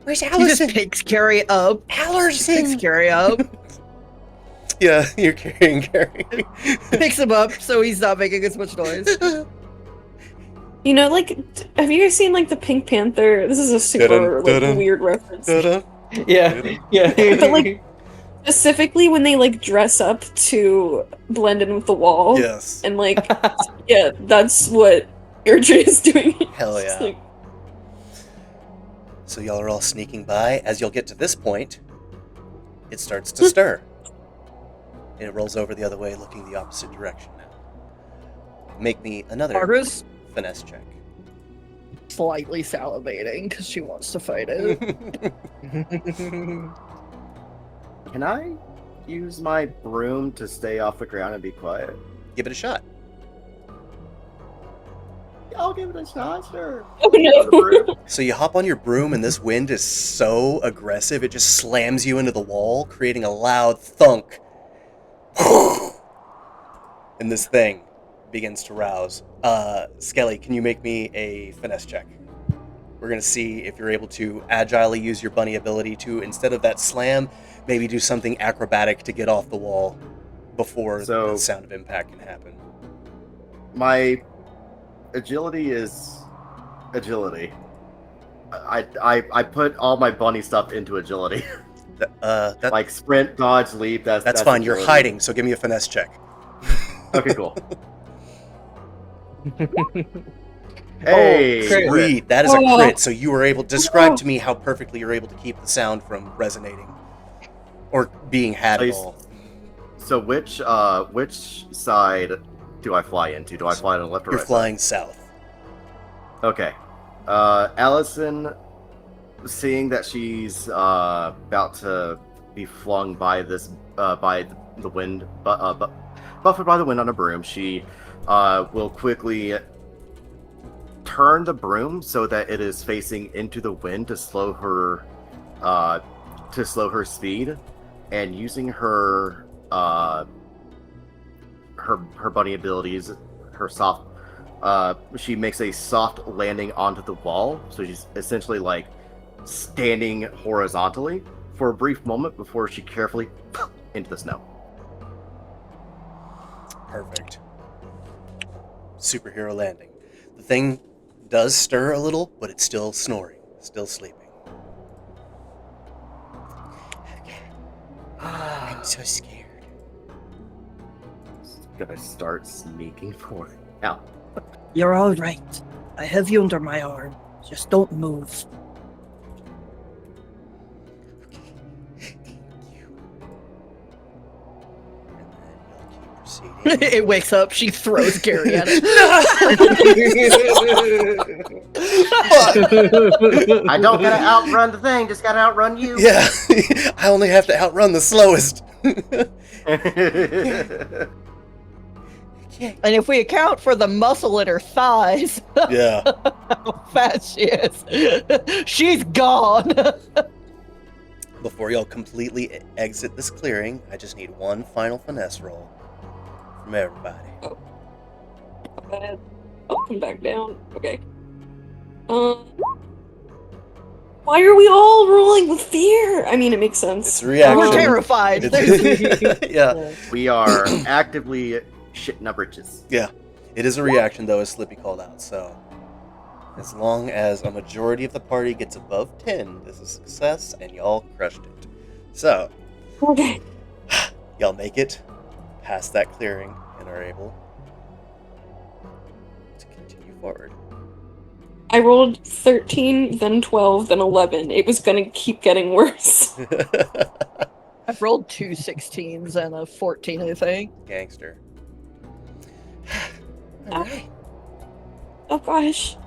Where's He just Allison? picks Carrie up. Picks Allison! Carrie up. Yeah, you're carrying Gary. Picks him up so he's not making as much noise. You know, like, have you guys seen like the Pink Panther? This is a super Dun-dun, weird reference. Ta-da. Yeah, yeah. But, like, specifically when they like dress up to blend in with the wall. Yes. And like, yeah, that's what Airdrie is doing. Hell It's yeah. like, So y'all are all sneaking by. As you'll get to this point, it starts to stir. And it rolls over the other way, looking the opposite direction now. Make me another Margaret's finesse check. slightly salivating because she wants to fight it. Can I use my broom to stay off the ground and be quiet? Give it a shot. I'll give it a shot, sure. oh no. So you hop on your broom, and this wind is so aggressive, it just slams you into the wall, creating a loud thunk. And this thing begins to rouse. Skelly, can you make me a finesse check? We're going to see if you're able to agilely use your bunny ability to, instead of that slam, maybe do something acrobatic to get off the wall before So- the sound of impact can happen. My agility is agility. I put all my bunny stuff into agility. That, Like sprint, dodge, leap. That's fine. You're agility. hiding, so give me a finesse check. Okay, cool. Hey, crit. Sweet. That is a Oh. crit. So you were able to describe to me how perfectly you're able to keep the sound from resonating or being had at So all. So which side do I fly into? Do I fly to the left or You're right? flying south. Side? Okay. Allison, seeing that she's about to be flung by this by the wind, buffeted by the wind on a broom, she will quickly turn the broom so that it is facing into the wind to slow her speed, and using her bunny abilities, her soft she makes a soft landing onto the wall, so she's essentially like standing horizontally for a brief moment before she carefully into the snow. Perfect. Superhero landing. The thing does stir a little, but it's still snoring, still sleeping. I'm so scared. Gonna start sneaking forward. Now, You're all right. I have you under my arm. Just don't move. Thank you. And then you'll keep proceeding. It wakes up. She throws Gary at it. I don't gotta outrun the thing, just gotta outrun you. Yeah, I only have to outrun the slowest. And if we account for the muscle in her thighs, Yeah. how fast she is, she's gone. Before y'all completely exit this clearing, I just need one final finesse roll from everybody. Not bad. Oh, come back down. Okay. Why are we all rolling with fear? I mean, it makes sense. It's a reaction. We're terrified. Yeah, We are actively shitting our britches. it is a reaction though, as Slippy called out. So, as long as a majority of the party gets above 10, this is a success, and y'all crushed it. So, Okay. y'all make it past that clearing and are able to continue forward. I rolled 13, then 12, then 11. It was gonna keep getting worse. I've rolled 2 16s and a 14, I think. Gangster. Oh. Alright. Oh gosh.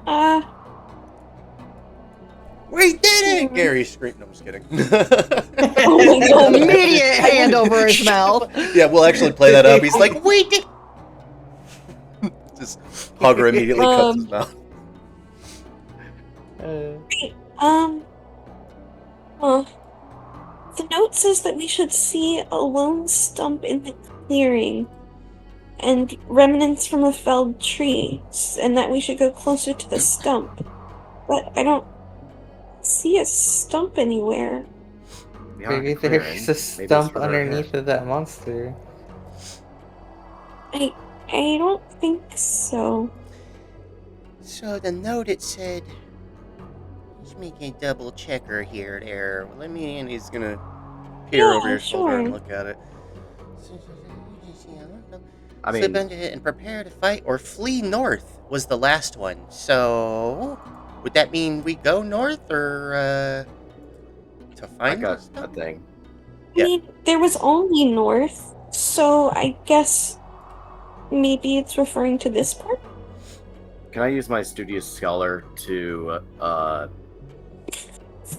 We did it! Gary screamed. No, I'm just kidding. Oh my god. Immediate hand over his mouth. Yeah, we'll actually play that up. He's like, we did. Just Hogger immediately cuts his mouth. The note says that we should see a lone stump in the clearing and remnants from a felled tree, and that we should go closer to the stump. But I don't see a stump anywhere. We are Maybe clearing. there's a Maybe it's stump further ahead. underneath of that monster. I don't think so. So the note, it said, let's make a double checker here, there. Let me, And he's gonna peer Yeah, over your shoulder and sure. look at it. I Slip mean, into it and prepare to fight or flee north was the last one. So, would that mean we go north or to I find got this a stuff? thing. Yeah. I mean, there was only north, so I guess maybe it's referring to this part. Can I use my studious scholar to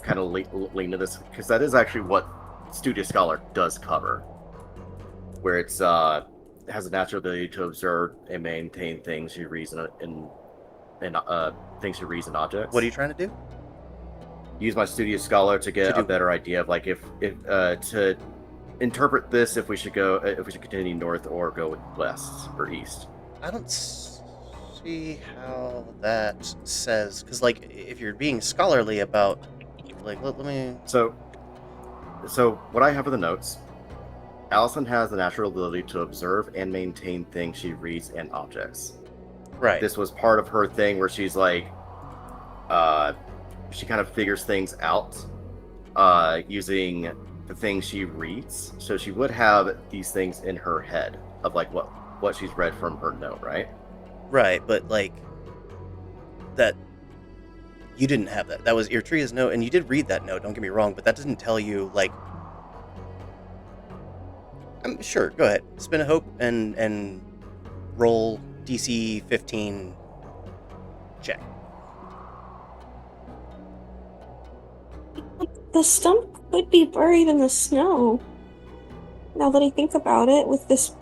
kind of lean to this? Because that is actually what studious scholar does cover, where it's has a natural ability to observe and maintain things you reason in things you reason objects. What are you trying to do? Use my studious scholar to get To a do- better idea of like if to interpret this, if we should continue north or go west or east. I don't. see how that says, because like if you're being scholarly about, like let me. So what I have in the notes, Allison has the natural ability to observe and maintain things she reads and objects. Right. This was part of her thing where she's like, she kind of figures things out using the things she reads. So she would have these things in her head of like what she's read from her note, right? Right, but like that, you didn't have that. That was Irtria's note, and you did read that note. Don't get me wrong, but that doesn't tell you like. I'm sure. Go ahead, spin a hope and roll DC 15 check. The stump could be buried in the snow. Now that I think about it, with this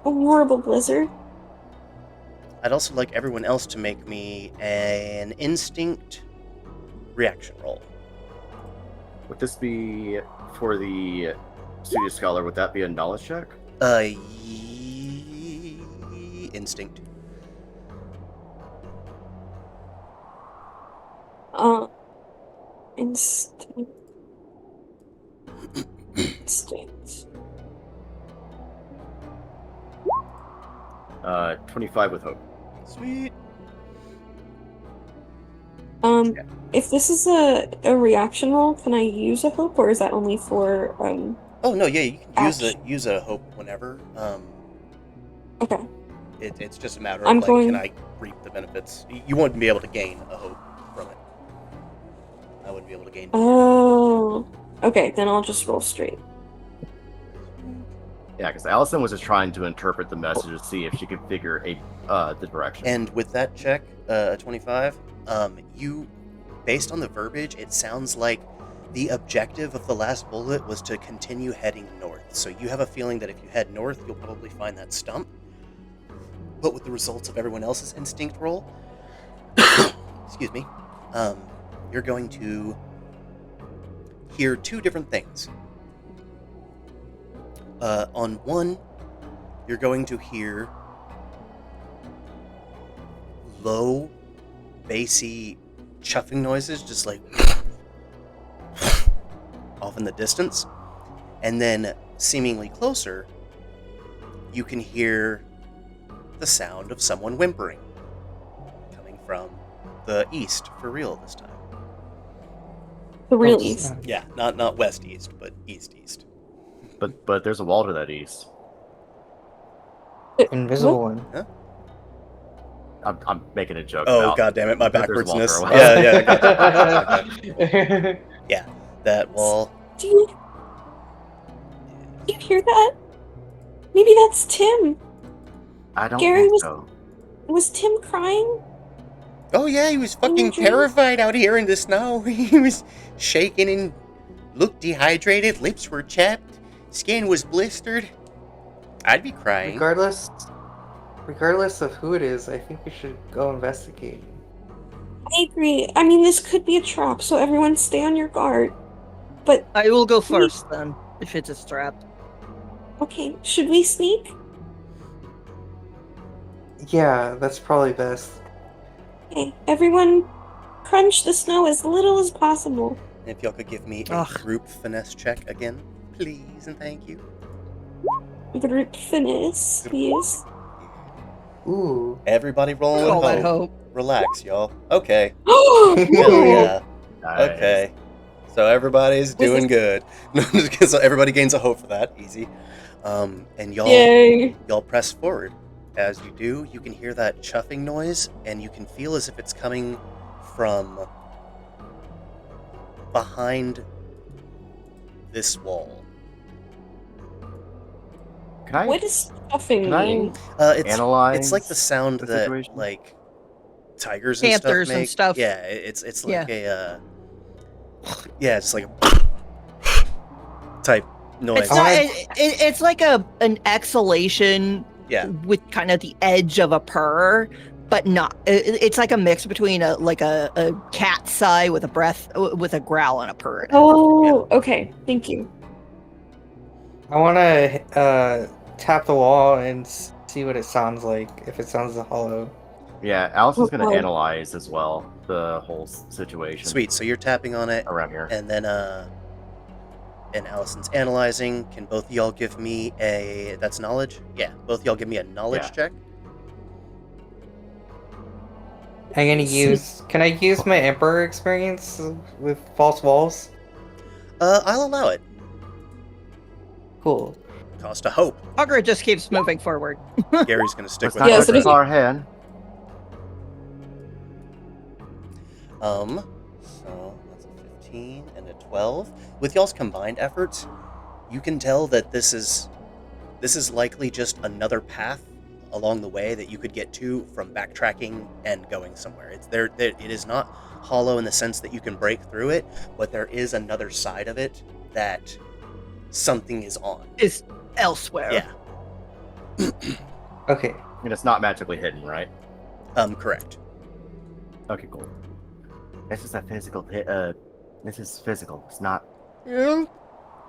horrible blizzard. I'd also like everyone else to make me an instinct reaction roll. Would this be for the studio scholar? Would that be a knowledge check? Instinct. Instinct. Instinct. 25 with hope. Sweet. If this is a reaction roll, can I use a hope, or is that only for Oh no, yeah, you can action? use a hope whenever. Okay. It's just a matter of I'm like, going- can I reap the benefits? You wouldn't be able to gain a hope from it. I wouldn't be able to gain. Oh. Okay, then I'll just roll straight. Yeah, because Allison was just trying to interpret the message to see if she could figure the direction. And with that check, 25, you, based on the verbiage, it sounds like the objective of the last bullet was to continue heading north. So you have a feeling that if you head north, you'll probably find that stump. But with the results of everyone else's instinct roll, excuse me, you're going to hear two different things. On one, you're going to hear low, bassy chuffing noises, just like off in the distance. And then, seemingly closer, you can hear the sound of someone whimpering, coming from the east, for real this time. The real east. Yeah, not west east, but east. But there's a wall to that east. Invisible one. Huh? I'm making a joke. Oh, about god damn it, my that there's a wall backwardsness. for a while. Yeah, gotcha. Yeah, that wall. Do you hear that? Maybe that's Tim. I don't Gary think was- so. Was Tim crying? Oh yeah, he was fucking your dream? terrified out here in the snow. He was shaking and looked dehydrated, lips were chapped, skin was blistered. I'd be crying. Regardless of who it is, I think we should go investigate. I agree. I mean, this could be a trap, so everyone stay on your guard. But, I will go first then, if it's a trap. okay, should we sneak? Yeah, that's probably best. Okay, everyone crunch the snow as little as possible. And if y'all could give me a Ugh. group finesse check again, please and thank you. Group finesse, please. Ooh. Everybody rolling All that with hope. Relax, y'all. Okay. Hell Oh! yeah. Nice. Okay. So everybody's doing good. So everybody gains a hope for that. Easy. And Yay! y'all press forward. As you do, you can hear that chuffing noise, and you can feel as if it's coming from behind this wall. Can I What does stuffing Can I- mean? analyze? It's like the sound the that situation? like tigers and Panthers stuff and make. stuff. Yeah, it's like Yeah. yeah, it's like a type noise. It's not. It's like an exhalation Yeah. with kind of the edge of a purr, but not. It's like a mix between a cat sigh with a breath with a growl and a purr. Oh, okay. Thank you. I want to tap the wall and see what it sounds like, if it sounds hollow. Yeah, Allison's gonna Okay. analyze as well the whole situation. Sweet. So you're tapping on it, Around here. and then and Allison's analyzing. Can both of y'all give me a? That's knowledge. Yeah, both of y'all give me a knowledge Yeah. check. I'm gonna use. Can I use my Emperor experience with false walls? I'll allow it. Cool. Cost a hope. Hagra just keeps moving forward. Gary's gonna stick Let's with not Yeah, go it. so too does he- far ahead. So that's a 15 and a 12. With y'all's combined efforts, you can tell that this is likely just another path along the way that you could get to from backtracking and going somewhere. It's there. It is not hollow in the sense that you can break through it, but there is another side of it that something is on. Is elsewhere. Yeah. Okay. And it's not magically hidden, right? Correct. Okay, cool. This is a physical this is physical. It's not Help!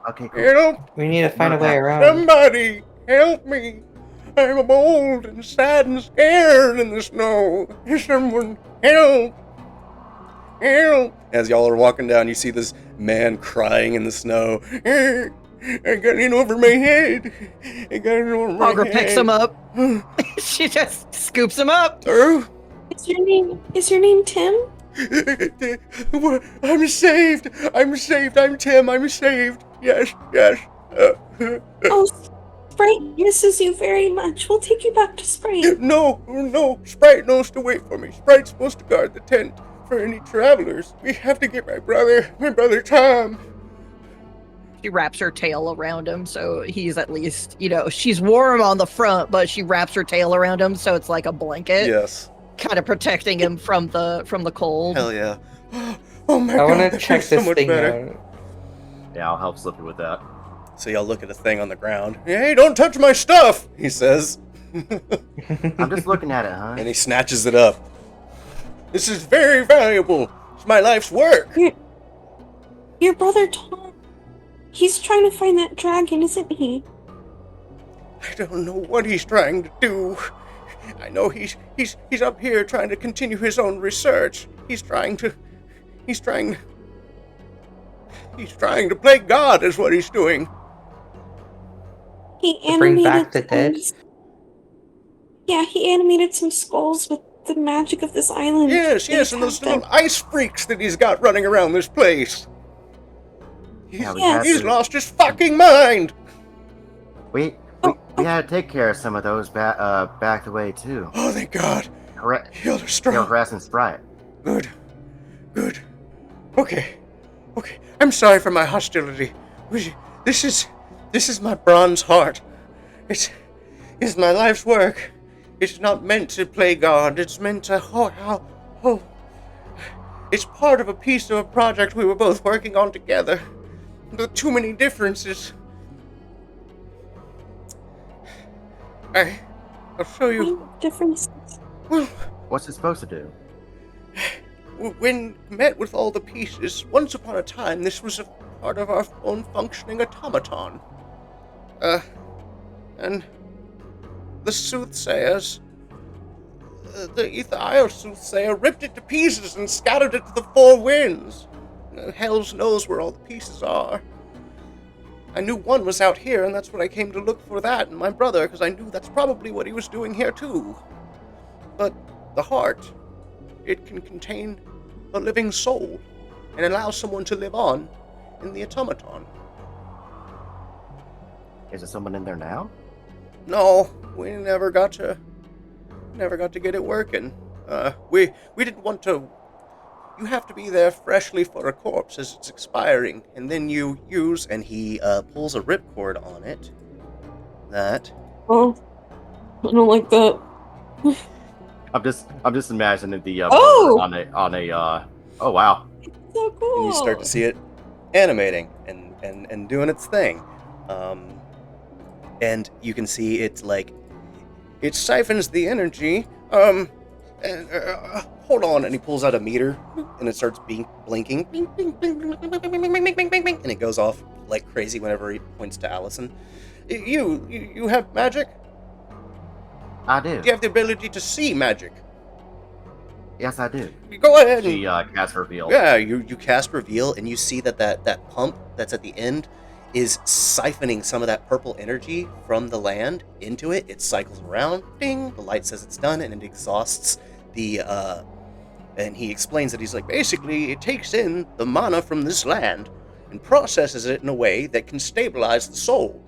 okay, cool. Help! We need to find a way around. Somebody help me! I'm old and sad and scared in the snow. Someone help! Help! As y'all are walking down, you see this man crying in the snow. I got in over my head. I got in over my Hagra head. picks him up. She just scoops him up. Oh, Is your name Tim? I'm saved. I'm saved. I'm Tim. I'm saved. Yes, yes. Oh, Sprite misses you very much. We'll take you back to Sprite. No. Sprite knows to wait for me. Sprite's supposed to guard the tent for any travelers. We have to get my brother Tom. She wraps her tail around him, so he's at least, she's warm on the front, but she wraps her tail around him, so it's like a blanket, Yes. kind of protecting him from the cold. Hell yeah. Oh my I god, want to that check feels so this much thing better. out. Yeah, I'll help Slippy with that. So y'all look at a thing on the ground. Hey, don't touch my stuff, he says. I'm just looking at it, huh? And he snatches it up. This is very valuable. It's my life's work. Your brother Tom. He's trying to find that dragon, isn't he? I don't know what he's trying to do. I know he's up here trying to continue his own research. He's trying to play God is what he's doing. He To bring animated back the dead? Yeah, he animated some skulls with the magic of this island. Yes, He's and those had them. little ice freaks that he's got running around this place. Yeah, we Yes. had He's to, lost his fucking mind. we had to take care of some of those back the way too. Oh, thank God. Correct. He'll They were strong. harassing Sprite. Good. Okay. I'm sorry for my hostility. This is my bronze heart. It's my life's work. It's not meant to play God. It's meant to It's part of a piece of a project we were both working on together. There are too many differences. I'll show you. Differences. Well, What's it supposed to do? when met with all the pieces, once upon a time, this was a part of our own functioning automaton. And the soothsayers, the Æther soothsayer ripped it to pieces and scattered it to the four winds. Hells knows where all the pieces are. I knew one was out here, and that's what I came to look for that and my brother, because I knew that's probably what he was doing here too. But the heart, it can contain a living soul and allow someone to live on in the automaton. Is there someone in there now? No, we never got to get it working. We didn't want to. You have to be there freshly for a corpse as it's expiring, and then you use. And he pulls a ripcord on it. That. Oh, I don't like that. I'm just imagining the Oh! on a oh wow. So cool. And you start to see it animating and doing its thing. And you can see it's like it siphons the energy. Hold on, and he pulls out a meter, and it starts blinking, bing, bing, bing, bing, bing, bing, bing, bing, bing, bing, bing, and it goes off like crazy whenever he points to Allison. You have magic? I do. Do you have the ability to see magic? Yes, I do. Go ahead She and casts reveal. yeah, you cast reveal, and you see that pump that's at the end is siphoning some of that purple energy from the land into it. It cycles around, ding. The light says it's done, and it exhausts the. And he explains that he's like, basically, it takes in the mana from this land and processes it in a way that can stabilize the soul.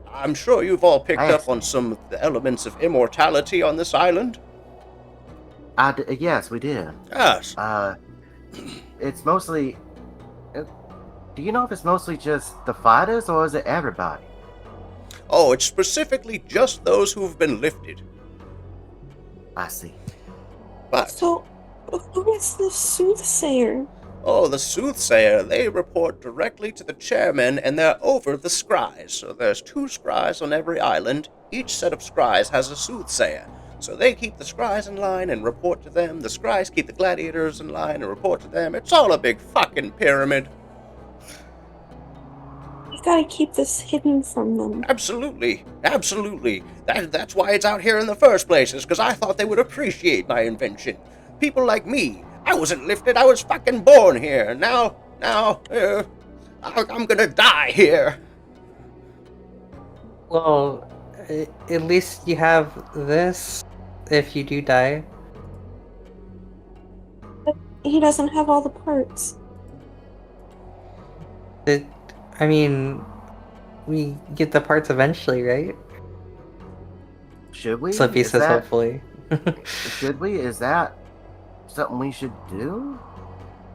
I'm sure you've all picked up on some of the elements of immortality on this island. Yes, we did. Yes. It's mostly. Do you know if it's mostly just the fighters or is it everybody? Oh, it's specifically just those who've been lifted. I see. But So, who is the soothsayer? oh, the soothsayer, they report directly to the chairman, and they're over the scries. So there's 2 scries on every island. Each set of scries has a soothsayer. So they keep the scries in line and report to them. The scries keep the gladiators in line and report to them. It's all a big fucking pyramid. We gotta keep this hidden from them. Absolutely. Absolutely. That's why it's out here in the first place, is because I thought they would appreciate my invention. People like me. I wasn't lifted. I was fucking born here. Now, I'm gonna die here. Well, at least you have this if you do die. He doesn't have all the parts. I mean, we get the parts eventually, right? Should we? Slippy Is says that- hopefully. Should we? Is that something we should do?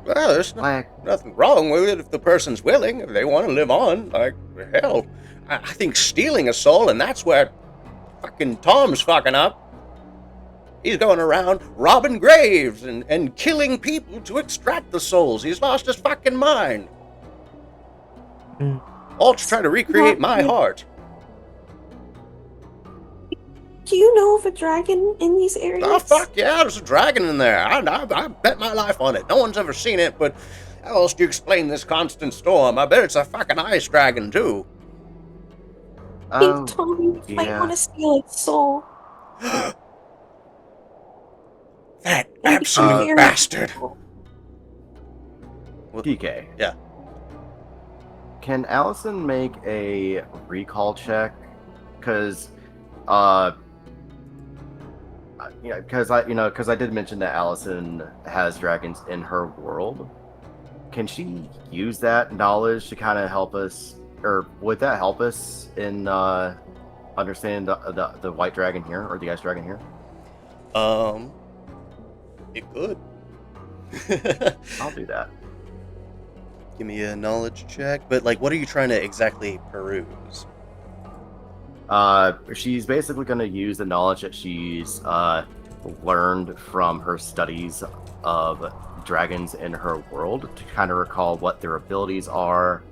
Well, there's nothing wrong with it if the person's willing, if they want to live on. Like, hell, I think stealing a soul, and that's where fucking Tom's fucking up. He's going around robbing graves and killing people to extract the souls. He's lost his fucking mind. Mm. All to try to recreate my heart. Do you know of a dragon in these areas? Oh, fuck yeah, there's a dragon in there. I bet my life on it. No one's ever seen it, but how else do you explain this constant storm? I bet it's a fucking ice dragon, too. I think Tom might yeah. want to steal its soul. That absolute bastard. PK. Yeah. Can Allison make a recall check? Because, because I did mention that Allison has dragons in her world. Can she use that knowledge to kind of help us, or would that help us in understanding the white dragon here or the ice dragon here? It could. I'll do that. Give me a knowledge check. But, like, what are you trying to exactly peruse? She's basically going to use the knowledge that she's learned from her studies of dragons in her world to kind of recall what their abilities are,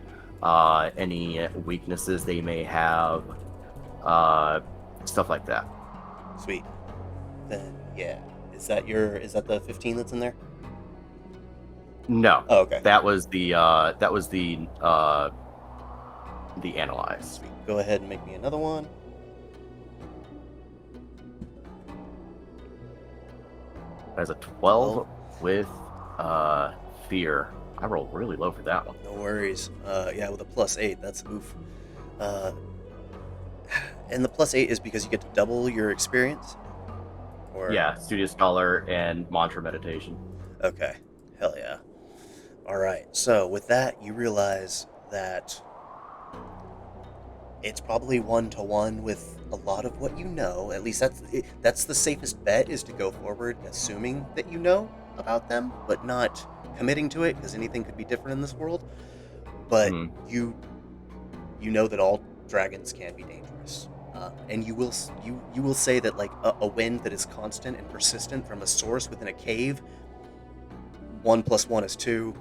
any weaknesses they may have, stuff like that. Sweet. Then, yeah. Is that the 15 that's in there? No. Oh, okay. That was the analyze. Sweet. Go ahead and make me another one. As a 12 with fear. I rolled really low for that one. No worries. Yeah, with a +8, that's oof. And the +8 is because you get to double your experience? Or... Yeah, Studio Scholar and Mantra Meditation. Okay. Hell yeah. Alright, so with that, you realize that it's probably 1-to-1 with a lot of what you know. At least that's the safest bet, is to go forward assuming that you know about them, but not committing to it, because anything could be different in this world. But you know that all dragons can be dangerous. And you will say that, like, a wind that is constant and persistent from a source within a cave, 1 + 1 is 2.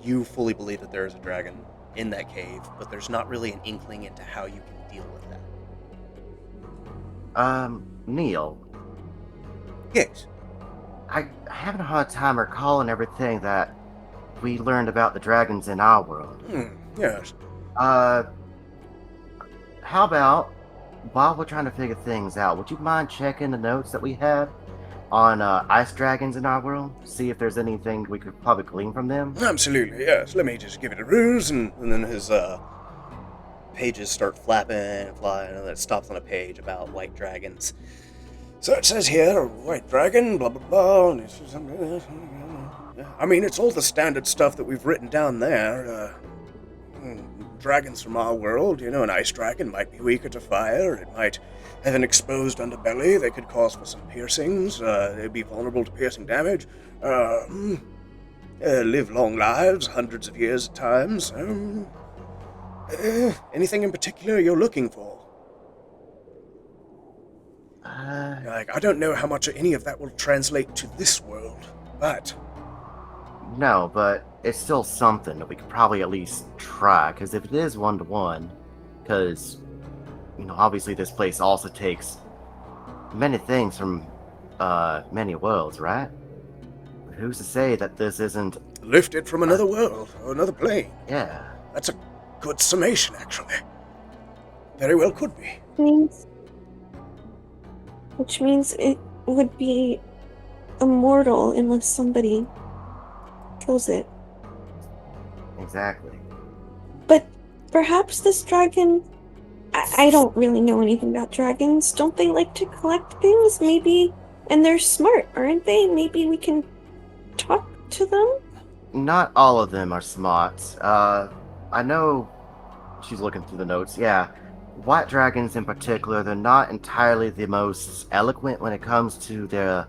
You fully believe that there is a dragon in that cave, but there's not really an inkling into how you can deal with that. Neil. Yes. I'm having a hard time recalling everything that we learned about the dragons in our world. Yes. How about, while we're trying to figure things out, would you mind checking the notes that we have? on ice dragons in our world? See if there's anything we could probably glean from them? Absolutely, yes. Let me just give it a ruse, and then his pages start flapping and flying, and then it stops on a page about white dragons. So it says here, a white dragon, blah, blah, blah. And I mean, it's all the standard stuff that we've written down there. Dragons from our world, an ice dragon might be weaker to fire. It might have an exposed underbelly that could cause for some piercings. They'd be vulnerable to piercing damage. Live long lives, hundreds of years at times. Anything in particular you're looking for? I don't know how much any of that will translate to this world, but... No, but it's still something that we could probably at least try, because if it is 1-to-1, because, obviously this place also takes many things from, many worlds, right? But who's to say that this isn't... Lifted from another world, or another plane. Yeah. That's a good summation, actually. Very well could be. Which means it would be immortal unless somebody kills it. Exactly. But perhaps this dragon... I don't really know anything about dragons. Don't they like to collect things? Maybe... And they're smart, aren't they? Maybe we can talk to them? Not all of them are smart. I know... She's looking through the notes. Yeah. White dragons in particular, they're not entirely the most eloquent when it comes to their,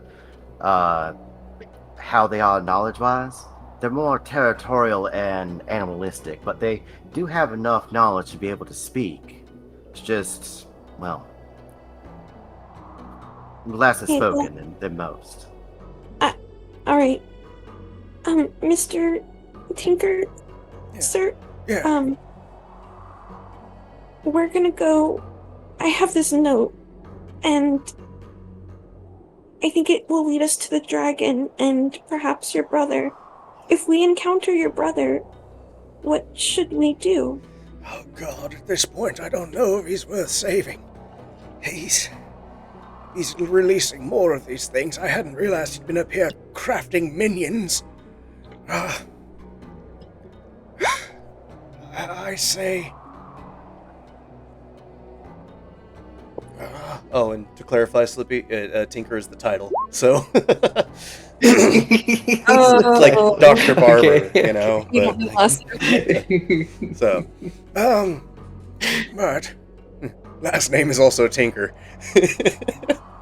how they are knowledge-wise. They're more territorial and animalistic, but they do have enough knowledge to be able to speak. It's just, well, less is spoken than most. Alright. Mr. Tinker, Yeah. sir, Yeah. we're gonna go... I have this note, and I think it will lead us to the dragon and perhaps your brother. If we encounter your brother, what should we do? Oh God, at this point I don't know if he's worth saving. He's releasing more of these things. I hadn't realized he'd been up here crafting minions. I say... Oh, and to clarify, Slippy, Tinker is the title. So, like Dr. Barber, Okay. But, so, but last name is also Tinker.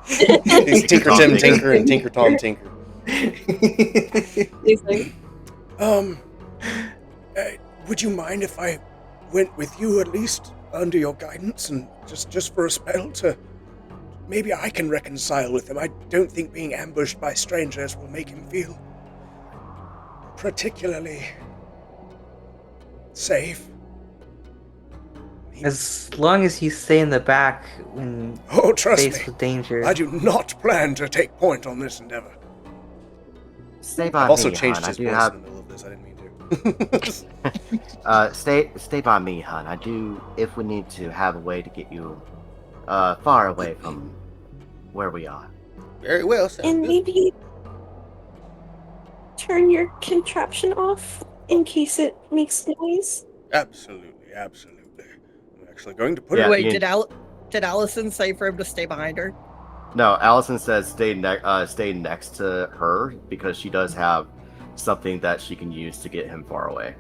He's Tinker Tim Tinker and Tinker Tom Tinker. Would you mind if I went with you at least under your guidance and just for a spell to... Maybe I can reconcile with him. I don't think being ambushed by strangers will make him feel particularly safe. As long as you stay in the back when Trust faced me, with danger. I do not plan to take point on this endeavor. Stay by I've also me, changed hon. his I do voice have... in the middle of this. I didn't mean to. Stay by me, hon. I do, if we need to, have a way to get you far away from where we are. Very well, sounds And good. maybe turn your contraption off in case it makes noise. Absolutely. I'm actually going to put Yeah, it... Wait, you- did Allison say for him to stay behind her? No, Allison says stay next to her because she does have something that she can use to get him far away.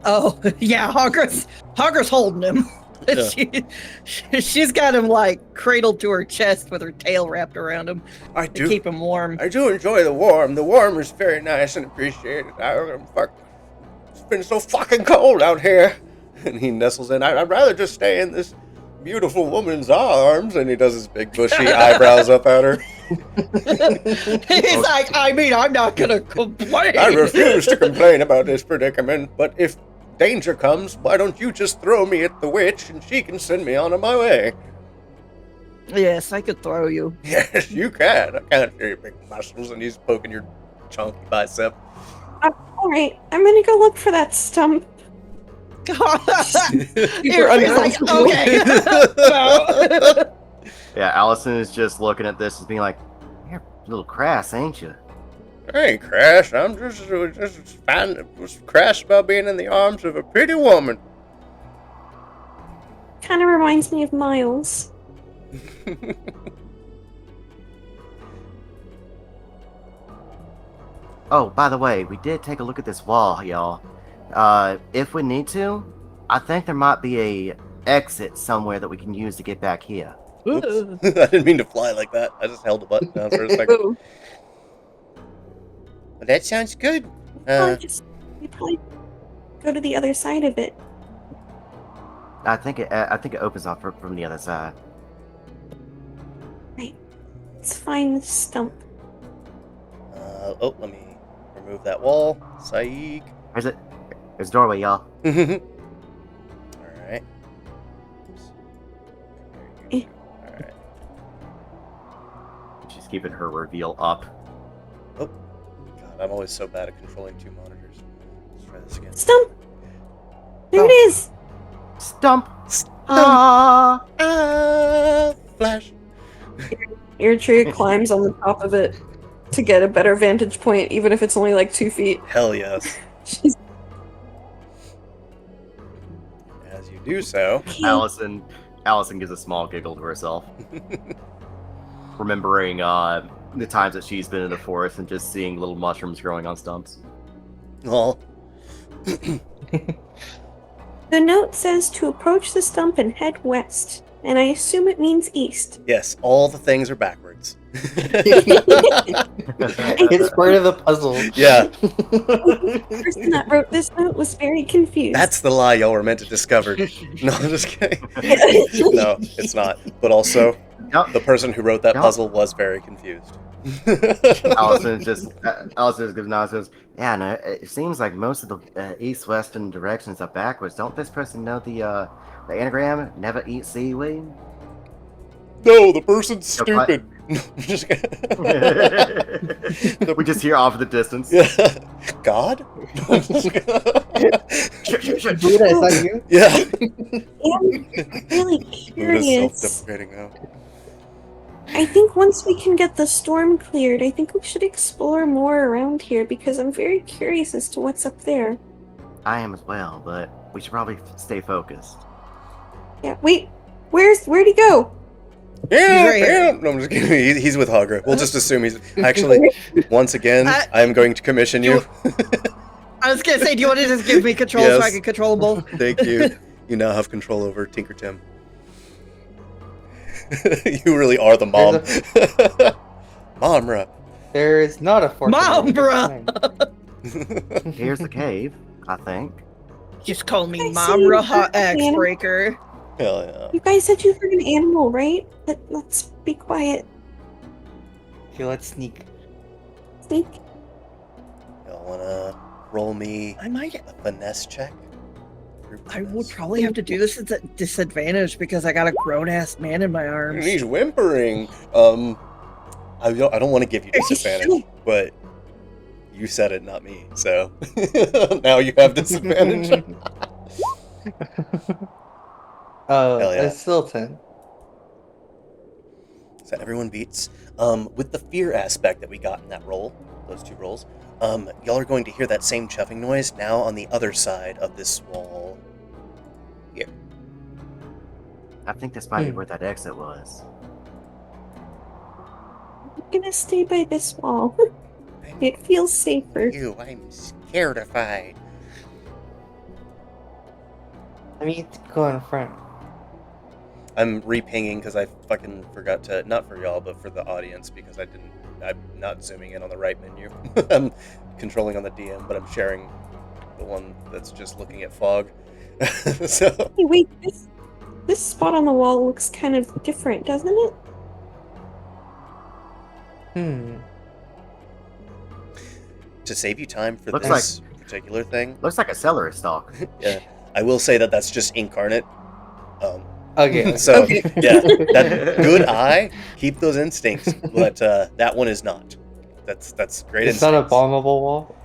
Oh, yeah, Hogger's holding him. Yeah. She's got him like cradled to her chest with her tail wrapped around him I to do. keep him warm. I do enjoy the warm. The warm is very nice and appreciated. It's been so fucking cold out here. And he nestles in. I'd rather just stay in this beautiful woman's arms. And he does his big bushy eyebrows up at her. He's like, I mean, I'm not gonna complain. I refuse to complain about this predicament, but if danger comes, why don't you just throw me at the witch and she can send me on my way? Yes, I could throw you. Yes, you can. I can't hear your big muscles, and he's poking your chunky bicep. Alright, I'm gonna go look for that stump. He's like, okay. No. Yeah, Allison is just looking at this and being like, little crass, ain't you? I ain't crash. I'm just crash about being in the arms of a pretty woman. Kind of reminds me of Miles. Oh, by the way, we did take a look at this wall, y'all. If we need to, I think there might be a exit somewhere that we can use to get back here. Oops. I didn't mean to fly like that. I just held the button down for a second. Ooh. Well, that sounds good. We probably go to the other side of it. I think it opens up from the other side. Right. Let's find the stump. Let me remove that wall. Saeed. There's a doorway, y'all. Alright. Eh. Alright. She's keeping her reveal up. Oh. God, I'm always so bad at controlling two monitors. Let's try this again. Stump! There it is! Stump! Ah! Flash. Eritrea climbs on the top of it to get a better vantage point, even if it's only like 2 feet. Hell yes. She's As you do so. Allison gives a small giggle to herself, remembering the times that she's been in the forest and just seeing little mushrooms growing on stumps. Well. The note says to approach the stump and head west, and I assume it means east. Yes, all the things are backwards. It's part of the puzzle. Yeah, The person that wrote this note was very confused. that's the lie y'all were meant to discover. No, I'm just kidding. No, it's not. But also, the person who wrote that puzzle was very confused. Allison just gives nonsense. Yeah, no, it seems like most of the east-western directions are backwards. Don't this person know the anagram? Never eat seaweed. No, the person's stupid. Just We just hear off in the distance. Yeah. God? Buddha, is that you? Yeah. I'm really Buddha's curious. self-deprecating now. I think once we can get the storm cleared, I think we should explore more around here because I'm very curious as to what's up there. I am as well, but we should probably stay focused. Yeah, wait, where'd he go? Yeah, right here. yeah. No, I'm just kidding. He's with Hagra. We'll just assume he's... Actually, once again, I am going to commission you. I was gonna say, do you want to just give me control so I Yes. can control them both? Thank you. You now have control over Tinker Tim. You really are the mom. Momra. There is not a fork. Mom, bruh! Here's the cave, I think. Just call me I see Mamra you Hot heard the X animal. Breaker. Hell yeah. You guys said you heard an animal, right? Let's be quiet. Okay, let's sneak. Sneak. Y'all wanna roll me I might. a finesse check? I would probably have to do this at a disadvantage because I got a grown ass man in my arms. He's whimpering. I don't want to give you disadvantage, but you said it, not me. So now you have disadvantage. Oh, Hell yeah. it's still 10. So everyone beats. With the fear aspect that we got in that roll, those two rolls, y'all are going to hear that same chuffing noise now on the other side of this wall. Here. I think this might be where that exit was. I'm gonna stay by this wall. It feels safer. I'm scaredified. I need to go in front. I'm repinging because I fucking forgot to, not for y'all, but for the audience, because I'm not zooming in on the right menu. I'm controlling on the DM, but I'm sharing the one that's just looking at fog. So Hey, wait, this spot on the wall looks kind of different, doesn't it? to save you time for Looks this particular thing, Looks like a celery stalk. yeah, I will say that that's just incarnate. Okay. So yeah, that good eye, keep those instincts, but that one is not. That's great. It's not a bombable wall.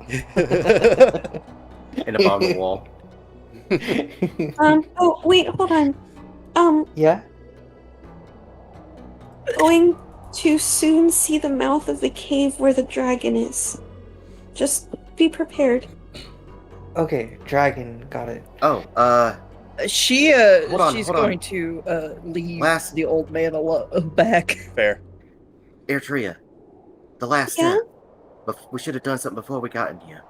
In a bottom wall. Oh, wait, hold on. Yeah? Going to soon see the mouth of the cave where the dragon is. Just be prepared. Okay, dragon, got it. Oh, She's Hold on. going to leave Last- the old man back. Fair. Eritrea, the last Yeah? step. We should have done something before we got in here.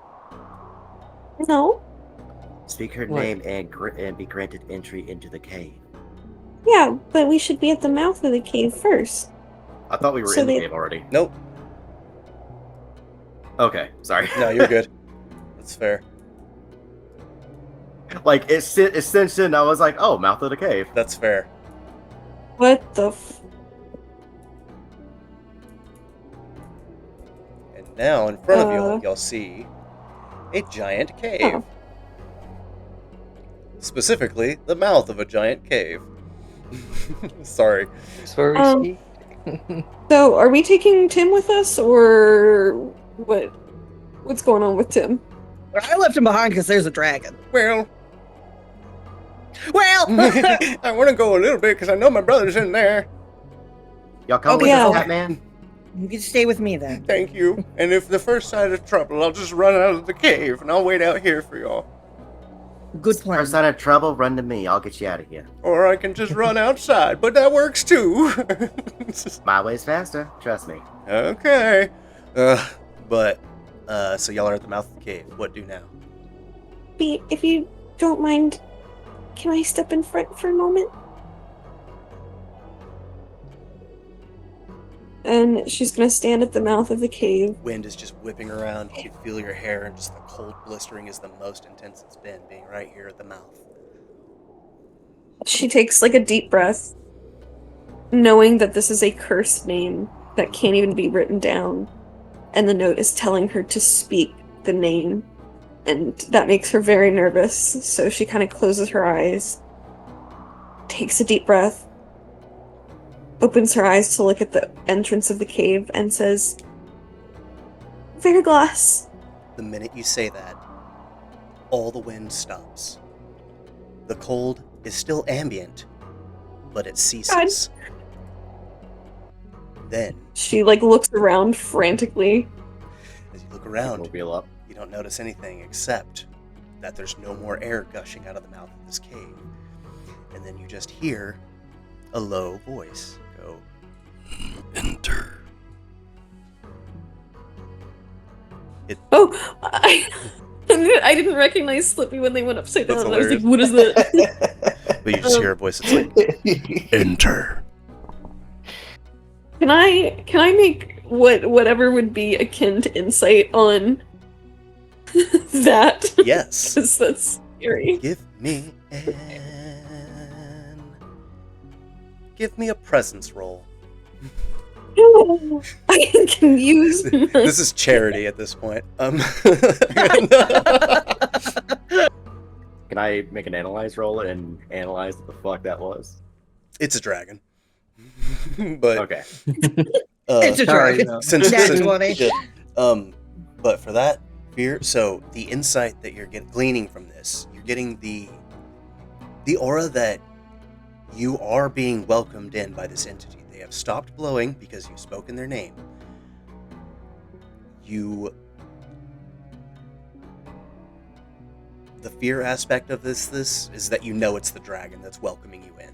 No? Speak her What? name and be granted entry into the cave. Yeah, but we should be at the mouth of the cave first. I thought we were So in the they- cave already. Nope. Okay, sorry. No, you're good. That's fair. Like, it cinched in, I was like, oh, mouth of the cave. That's fair. What the And now in front of Uh. y'all see a giant cave. Oh. Specifically, the mouth of a giant cave. Sorry. That's where we Um, speak. So, are we taking Tim with us, or what? What's going on with Tim? I left him behind because there's a dragon. Well, Well, I want to go a little bit because I know my brother's in there. Y'all come Okay, with yeah. us, Batman? you can stay with me then. Thank you. And if the first sign of trouble, I'll just run out of the cave and I'll wait out here for y'all. Good plan. First sign of trouble, run to me. I'll get you out of here. Or I can just run outside, but that works too. My way's faster. Trust me. Okay. So y'all are at the mouth of the cave. What do now? If you don't mind, can I step in front for a moment? And she's gonna stand at the mouth of the cave. Wind is just whipping around. You can feel your hair, and just the cold blistering is the most intense it's been, being right here at the mouth. She takes like a deep breath, knowing that this is a cursed name that can't even be written down. And the note is telling her to speak the name. And that makes her very nervous. So she kind of closes her eyes, takes a deep breath, opens her eyes to look at the entrance of the cave, and says, Verglass. The minute you say that, all the wind stops. The cold is still ambient, but it ceases. Then, She like looks around frantically. as you look around, Mobile up. you don't notice anything except that there's no more air gushing out of the mouth of this cave. And then you just hear a low voice go, Enter. Oh, I didn't recognize Slippy when they went upside That's down. I was like, hilarious. what is that? But you just hear a voice that's like, Enter. Can I make whatever would be akin to insight on that? Yes. 'Cause that's scary. Give me a presence roll. I can use. This is charity at this point. Can I make an analyze roll and analyze what the fuck that was? It's a dragon. But Okay. It's a dragon. since, Nat since 20. but for that fear, so the insight that you're gleaning from this, you're getting the aura that you are being welcomed in by this entity. They have stopped blowing because you've spoken their name. The fear aspect of this is that you know it's the dragon that's welcoming you in.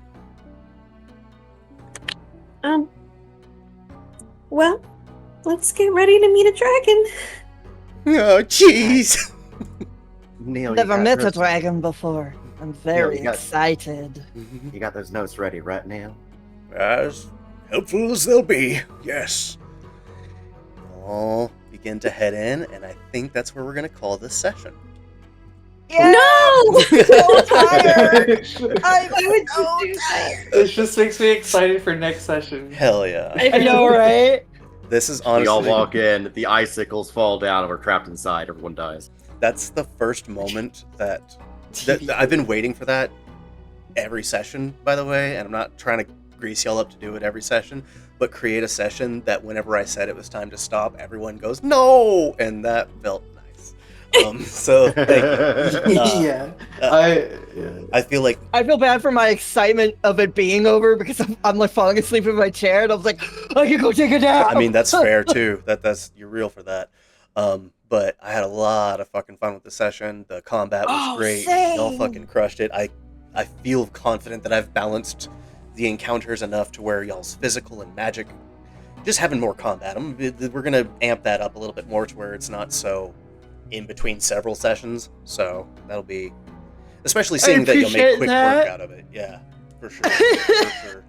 Well, let's get ready to meet a dragon. Oh, jeez. Neil, you Never got met a those- dragon before. I'm very you got- excited. You got those notes ready, right, Neil? As helpful as they'll be, yes. All begin to head in, and I think that's where we're going to call this session. No! So tired. I'm Why would so you do that? tired. This just makes me excited for next session. Hell yeah. I know, right? This is We honestly, all walk in, the icicles fall down, and we're trapped inside. Everyone dies. that's the first moment that I've been waiting for that every session, by the way, and I'm not trying to grease y'all up to do it every session, but create a session that whenever I said it was time to stop, everyone goes, no! And that felt nice. So thank you. Yeah. I feel like I feel bad for my excitement of it being over because I'm like falling asleep in my chair and I was like, I can go take a nap. I mean that's fair too. That's you're real for that. But I had a lot of fucking fun with the session. The combat was great. Y'all fucking crushed it. I feel confident that I've balanced the encounters enough to where y'all's physical and magic just having more combat. We're gonna amp that up a little bit more to where it's not so in between several sessions. So that'll be, especially seeing that you'll make quick work out of it. Yeah, for sure. For sure.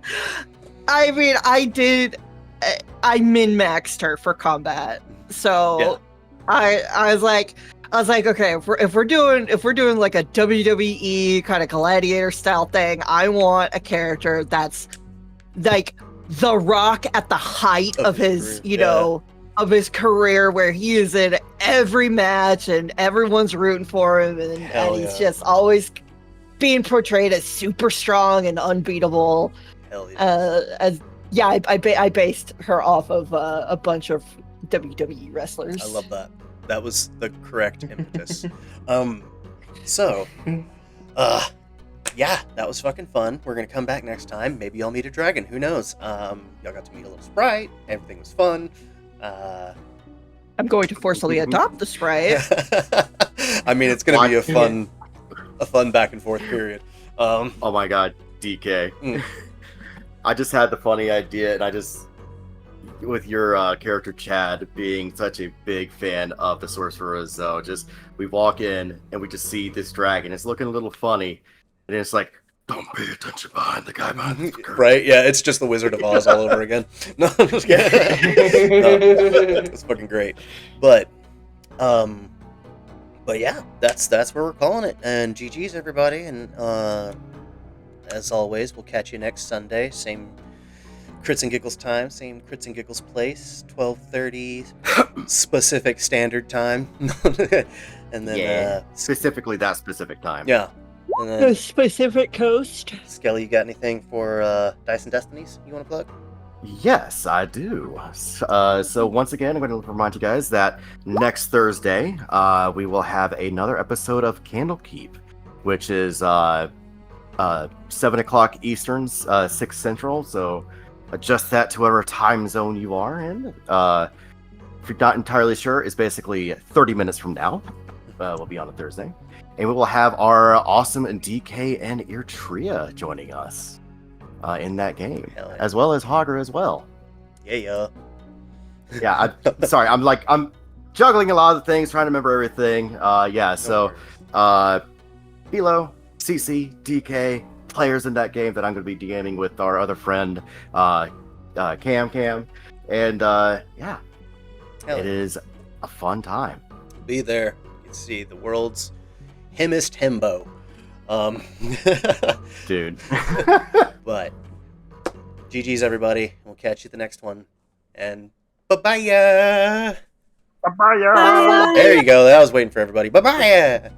I mean, I min-maxed her for combat, so Yeah. I was like, okay, if we're doing like a WWE kind of Gladiator style thing, I want a character that's like The Rock at the height of his, career, yeah. of his career, where he is in every match and everyone's rooting for him, and he's just always being portrayed as super strong and unbeatable. Hell yeah. I based her off of a bunch of WWE wrestlers. I love that. That was the correct impetus. So, yeah, that was fucking fun. We're gonna come back next time. Maybe I'll meet a dragon. Who knows? Y'all got to meet a little sprite. Everything was fun. I'm going to forcibly adopt the sprite. I mean, it's gonna be a fun back and forth period. Oh my god, DK. I just had the funny idea, and with your character Chad being such a big fan of the Sorcerer's Zone, we walk in and we just see this dragon. It's looking a little funny, and it's like, don't pay attention behind the guy behind the curtain. Right? Yeah, it's just the Wizard of Oz all over again. No, I'm just kidding. No, it's fucking great. But yeah, that's where we're calling it. And GG's everybody, and as always, we'll catch you next Sunday. Same Crits-N-Giggles time, same Crits-N-Giggles place, 12:30 specific standard time. And then specifically that specific time. Yeah. And The then specific coast. Skelly, you got anything for Dice and Destinies you want to plug? Yes, I do. So once again, I'm going to remind you guys that next Thursday, we will have another episode of Candlekeep, which is 7 o'clock Eastern, 6 Central. So adjust that to whatever time zone you are in. If you're not entirely sure, it's basically 30 minutes from now. We'll be on a Thursday. And we will have our awesome DK and Eartria joining us in that game, Hell yeah. as well as Hogger as well. Yeah. Yeah, sorry, I'm juggling a lot of things, trying to remember everything. So Bilo, CC, DK, players in that game that I'm going to be DMing with our other friend, Cam, and it is a fun time. Be there. You can see the world's himmest himbo. Dude. But GG's everybody. We'll catch you at the next one. And bye-bye. Bye-bye. Bye. There you go. I was waiting for everybody. Bye-bye.